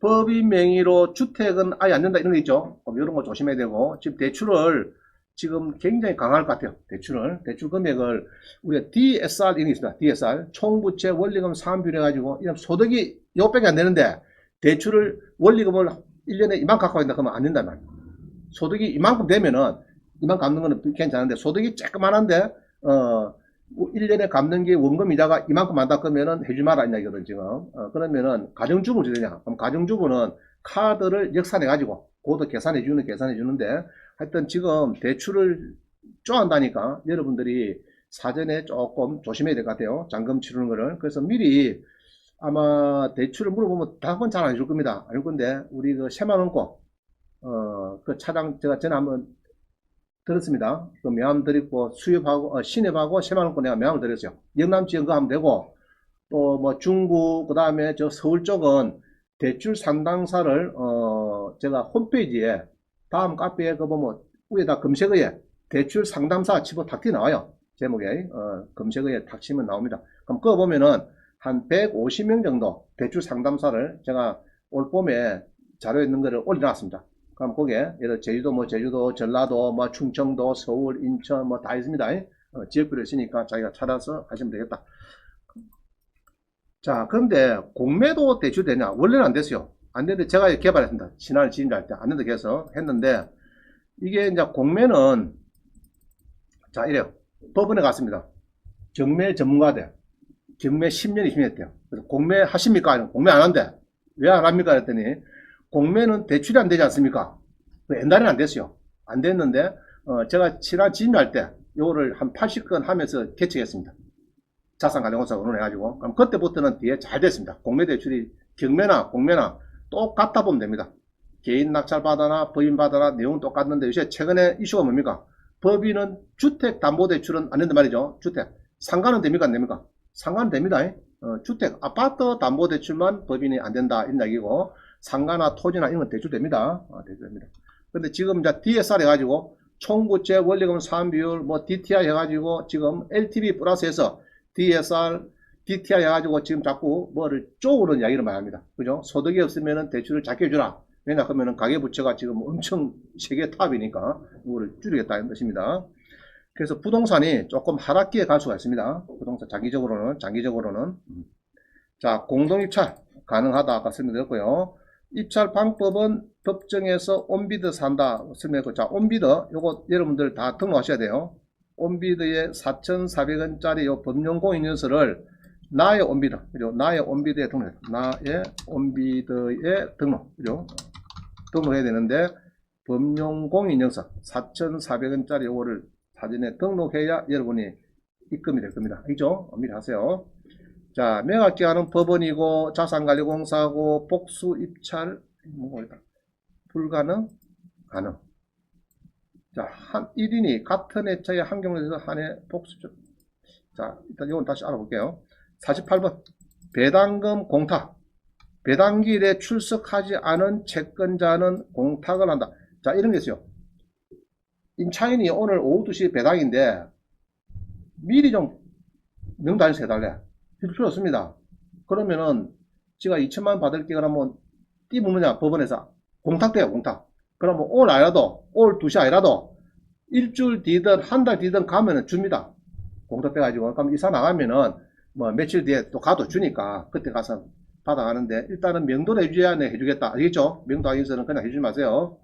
법인 명의로 주택은 아예 안 된다 이런 거 있죠. 이런 거 조심해야 되고, 지금 대출을 지금 굉장히 강할 것 같아요. 대출 금액을 우리가 DSR 이런 게 있습니다. DSR 총부채 원리금 상환비율 해가지고 이런 소득이 요밖에 안 되는데 대출을 원리금을 1년에 이만큼 갖고 있다 그러면 안 된단 말이에요. 소득이 이만큼 되면은 이만큼 갚는 거는 괜찮은데 소득이 조그만한데 1년에 갚는 게 원금 이자가 이만큼 많다 그러면은 해주지 마라 이 얘기거든 지금. 그러면은 가정주부는 어떻게 되냐? 그럼 가정주부는 카드를 역산해 가지고 그것도 계산해 주는데 하여튼 지금 대출을 쪼한다니까 여러분들이 사전에 조금 조심해야 될 것 같아요. 잔금 치르는 거를. 그래서 미리 아마 대출을 물어보면 답은 잘 안 줄 겁니다. 안 줄 건데 우리 그 새만원고 그 차량 제가 전에 한번 들었습니다. 그 명함 드리고 수협하고 신협하고 새만원고 내가 명함을 드렸어요. 영남 지역 거 하면 되고 또 뭐 중구 그 다음에 저 서울 쪽은 대출 상담사를 제가 홈페이지에 다음 카페에 그 보면 위에다 검색어에 대출 상담사 치고 탁 튀어 나와요. 제목에 검색어에 탁 치면 나옵니다. 그럼 그거 보면은 한 150명 정도 대출 상담사를 제가 올 봄에 자료 있는 거를 올려놨습니다. 그럼 거기에 예를 제주도 뭐 제주도 전라도 뭐 충청도 서울 인천 뭐 다 있습니다. 지역별로 있으니까 자기가 찾아서 하시면 되겠다. 자, 그런데 공매도 대출 되냐? 원래는 안 됐어요. 안 되는데 제가 개발했습니다. 신할 지인할 때 안 된다고 해서 했는데 이게 이제 공매는 자 이래요. 법원에 갔습니다. 경매 전문가들 경매 10년 20년 했대요. 그래서 공매 하십니까? 공매 안 한대. 왜 안 합니까? 했더니 공매는 대출이 안 되지 않습니까? 옛날에는 안 됐어요. 안 됐는데 제가 친한 지인할 때 요거를 한 80건 하면서 개척했습니다. 자산관리공사 의논해가지고 그럼 그때부터는 뒤에 잘 됐습니다. 공매 대출이 경매나 공매나 똑같다 보면 됩니다. 개인 낙찰 받아나 법인 받아나 내용은 똑같는데 요새 최근에 이슈가 뭡니까? 법인은 주택담보대출은 안 된단 말이죠. 주택 상가는 됩니까? 안 됩니까? 상가는 됩니다. 주택 아파트 담보대출만 법인이 안 된다 이런 얘기고 상가나 토지나 이런 건 대출됩니다. 대출됩니다. 근데 지금 이제 DSR 해가지고 총부채 원리금 상환비율 뭐 DTI 해가지고 지금 LTV 플러스해서 DSR, DTI 해가지고 지금 자꾸 뭐를 쪼으는 이야기를 많이 합니다. 그죠? 소득이 없으면은 대출을 작게 해주라. 왜냐 하면은 가계부채가 지금 엄청 세계 탑이니까 이거를 줄이겠다는 뜻입니다. 그래서 부동산이 조금 하락기에 갈 수가 있습니다. 부동산 장기적으로는. 자, 공동입찰 가능하다 아까 설명드렸고요. 입찰 방법은 법정에서 온비드 산다 설명했고, 자, 온비드 요거 여러분들 다 등록하셔야 돼요. 온비드에 4,400원짜리 요 법령공인인증서를 나의 온비드, 그죠? 나의 온비드에 등록, 나의 온비드에 등록, 그죠? 등록해야 되는데 법령공인인증서 4,400원짜리 요거를 사진에 등록해야 여러분이 입금이 될 겁니다. 알죠? 미리 하세요. 자, 매각기한은 법원이고 자산관리공사고 복수입찰 불가능? 가능. 자, 1인이 같은 회차의 한 경우에서 한 해 복수입찰. 자, 일단 이건 다시 알아볼게요. 48번 배당금 공탁. 배당기일에 출석하지 않은 채권자는 공탁을 한다. 자, 이런 게 있어요. 임차인이 오늘 오후 2시 배당인데 미리 좀 명단에서 해달래. 필요 없습니다. 그러면은 제가 2천만 받을게 그러면 띠묻느냐 법원에서 공탁돼요. 공탁. 그러면 오늘 아니라도 오늘 2시 아니라도 일주일 뒤든 한 달 뒤든 가면은 줍니다. 공탁돼가지고 그럼 이사 나가면은 뭐 며칠 뒤에 또 가도 주니까 그때 가서 받아가는데 일단은 명도를 해줘야 해주겠다. 알겠죠? 명도 하기 위해서는 그냥 해주지 마세요.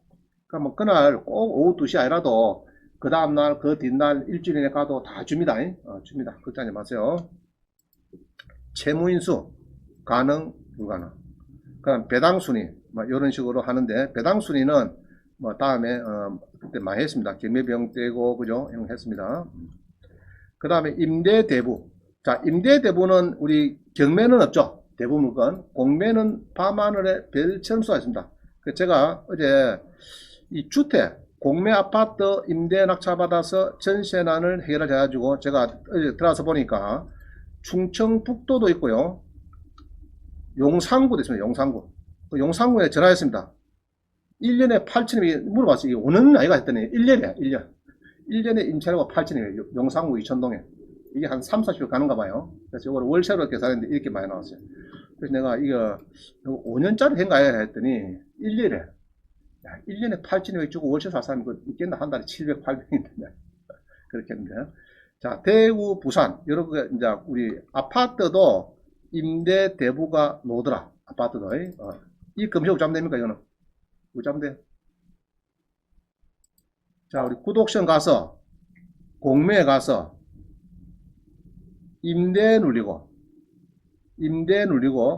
그러면 그날 꼭 오후 2시 아니라도 그 다음날 그 뒷날 일주일 이내 가도 다 줍니다. 줍니다. 걱정하지 마세요. 채무인수 가능 불가능. 그럼 배당순위 뭐 이런 식으로 하는데 배당순위는 뭐 다음에 그때 많이 했습니다. 경매비용 떼고 그죠? 이런 거 했습니다. 그 다음에 임대대부. 자, 임대대부는 우리 경매는 없죠. 대부 물건. 공매는 밤하늘에 별처럼 쏘아있습니다. 제가 어제 이 주택, 공매 아파트 임대 낙찰받아서 전세난을 해결해가지고 제가 어제 들어가서 보니까 충청북도도 있고요. 용산구도 있습니다. 용산구. 그 용산구에 전화했습니다. 1년에 8천이 물어봤어요. 5년 아이가 했더니 1년이야, 1년. 1년에 임차료가 8천이에요. 용산구 이천동에. 이게 한 3, 40일 가는가 봐요. 그래서 이걸 월세로 계산했는데 이렇게 많이 나왔어요. 그래서 내가 이거 5년짜리 된가요? 했더니 1년에. 야, 1년에 8천이 주고 월세 살 사람이 있겠나? 한 달에 700, 800인데. 그렇게 했는데. 자, 대구, 부산. 여러분, 이제 우리 아파트도 임대 대부가 노더라. 아파트도. 이 금시 우잠됩니까, 이거는? 우잠돼. 자, 우리 구독션 가서, 공매에 가서, 임대 눌리고,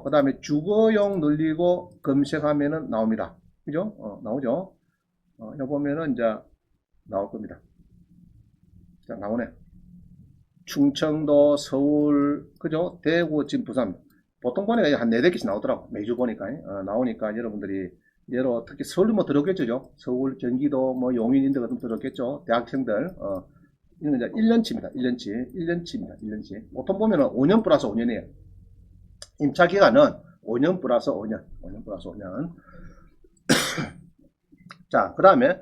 그 다음에 주거용 눌리고 검색하면은 나옵니다. 그죠? 나오죠? 여기 보면은 이제 나올 겁니다. 자, 나오네. 충청도, 서울, 그죠? 대구, 지금 부산. 보통 보니까 한 4개씩 나오더라고. 매주 보니까. 나오니까 여러분들이, 예로 특히 서울 뭐 들었겠죠? 서울, 경기도, 뭐 용인, 인도 같은 들었겠죠? 대학생들. 이건 이제 1년치입니다. 1년치입니다. 1년치. 보통 보면은 5년 플러스 5년이에요. 임차 기간은 5년 플러스 5년. 5년 플러스 5년. 자, 그 다음에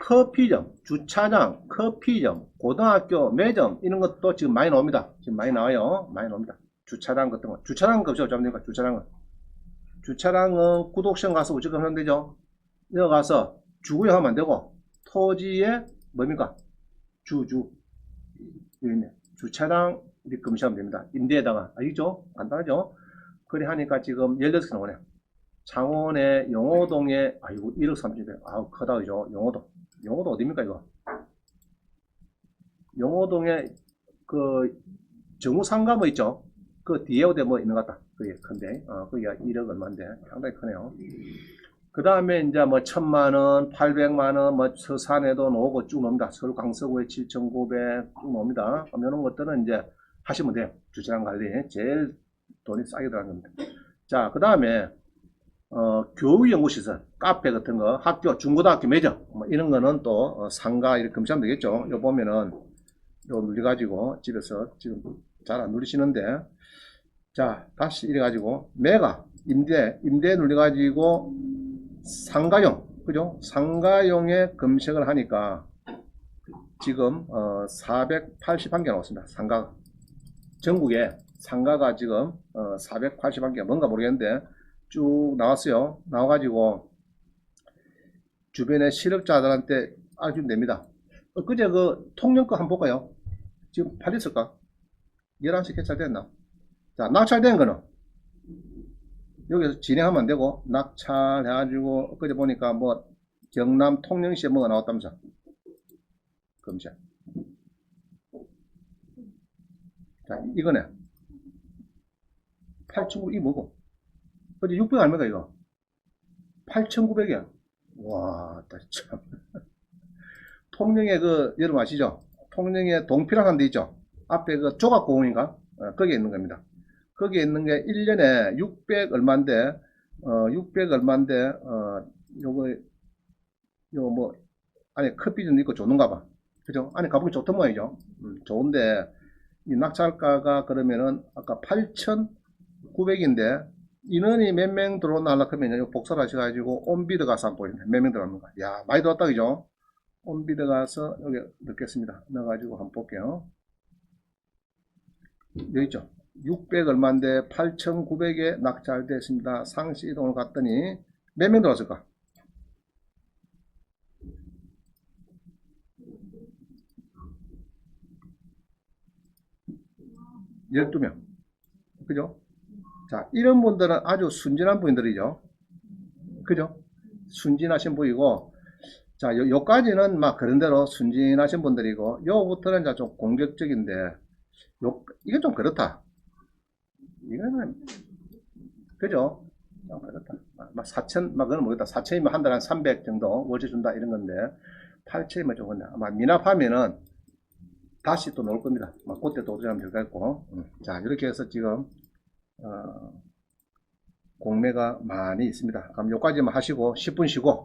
커피점, 주차장, 커피점, 고등학교, 매점 이런 것도 지금 많이 나옵니다. 지금 많이 나와요. 많이 나옵니다. 주차장 같은 거. 주차장은 없죠. 잡니까? 주차장은 구독션 가서 우측 하면 되죠. 여기 가서 주구역 하면 안 되고 토지에 뭡니까? 여기 있네. 주차장 우리 검시하면 됩니다. 임대에다가 알겠죠? 간단하죠? 그래 하니까 지금 16개 나오네. 창원의 영호동에 아이고 1억 30백 아우 크다 그죠? 영호동 어디입니까 이거? 영호동에 그 정우상가 뭐 있죠? 그 뒤에 어디 뭐 있는 것 같다. 그게 큰데 그게 1억 얼마인데 상당히 크네요. 그 다음에 이제 뭐 1000만원, 800만원, 뭐 서산에도 나오고 쭉 놉니다. 서울 강서구에 7,900 쭉 나옵니다. 이런 것들은 이제 하시면 돼요. 주차장 관리 제일 돈이 싸게 들어간 겁니다. 자, 그 다음에 교육연구시설, 카페 같은 거, 학교, 중고등학교 매점, 뭐 이런 거는 또 상가 이렇게 검시하면 되겠죠. 요 보면은 요 눌려가지고 집에서 지금 잘 안 누르시는데, 자, 다시 이래가지고 매가, 임대 눌려가지고 상가용, 그죠? 상가용에 검색을 하니까 지금 481개 나왔습니다. 상가. 전국에 상가가 지금 481개 뭔가 모르겠는데 쭉 나왔어요. 나와가지고 주변의 실업자들한테 알려주면 됩니다. 그제 그 통영 거 한번 볼까요? 지금 팔렸을까? 11시 개찰됐나? 자, 낙찰된 거는 여기서 진행하면 안 되고 낙찰해가지고 그제 보니까 뭐 경남 통영시에 뭐가 나왔다면서 검색. 자, 이거네. 8,900이 뭐고? 어제 600 얼마가 이거? 8,900이야. 와, 참. 통영에 그, 여러분 아시죠? 통영에 동피라는 데 있죠? 앞에 그 조각공원인가? 거기에 있는 겁니다. 거기에 있는 게 1년에 600 얼마인데, 600 얼마인데, 요거, 뭐, 안에 커피도 있고 좋는가 봐. 그죠? 안에 가보기 좋던 모양이죠? 좋은데, 이 낙찰가가 그러면은 아까 8,900인데, 인원이 몇 명 들어오나 하면 복사를 하셔가지고 온비드 가서 한번 보이네. 몇 명 들어왔는가. 야, 많이 들어왔다, 그죠? 온비드 가서 여기 넣겠습니다. 넣어가지고 한번 볼게요. 여기 있죠. 600 얼마인데 8,900에 낙찰됐습니다. 상시 이동을 갔더니 몇 명 들어왔을까? 12명. 그죠? 자, 이런 분들은 아주 순진한 분들이죠. 그죠? 순진하신 분이고, 자, 요까지는 막 그런 대로 순진하신 분들이고, 요부터는 이제 좀 공격적인데, 이게 좀 그렇다. 이거는, 그죠? 그렇다. 막 4천, 막 그건 모르겠다. 4천이면 한 달에 한 300 정도 월세 준다 이런 건데, 8천이면 좀 그런데 아마 미납하면은 다시 또 나올 겁니다. 막 그때 또 오자면 될겠고. 자, 이렇게 해서 지금, 공매가 많이 있습니다. 그럼 요까지만 하시고 10분 쉬고.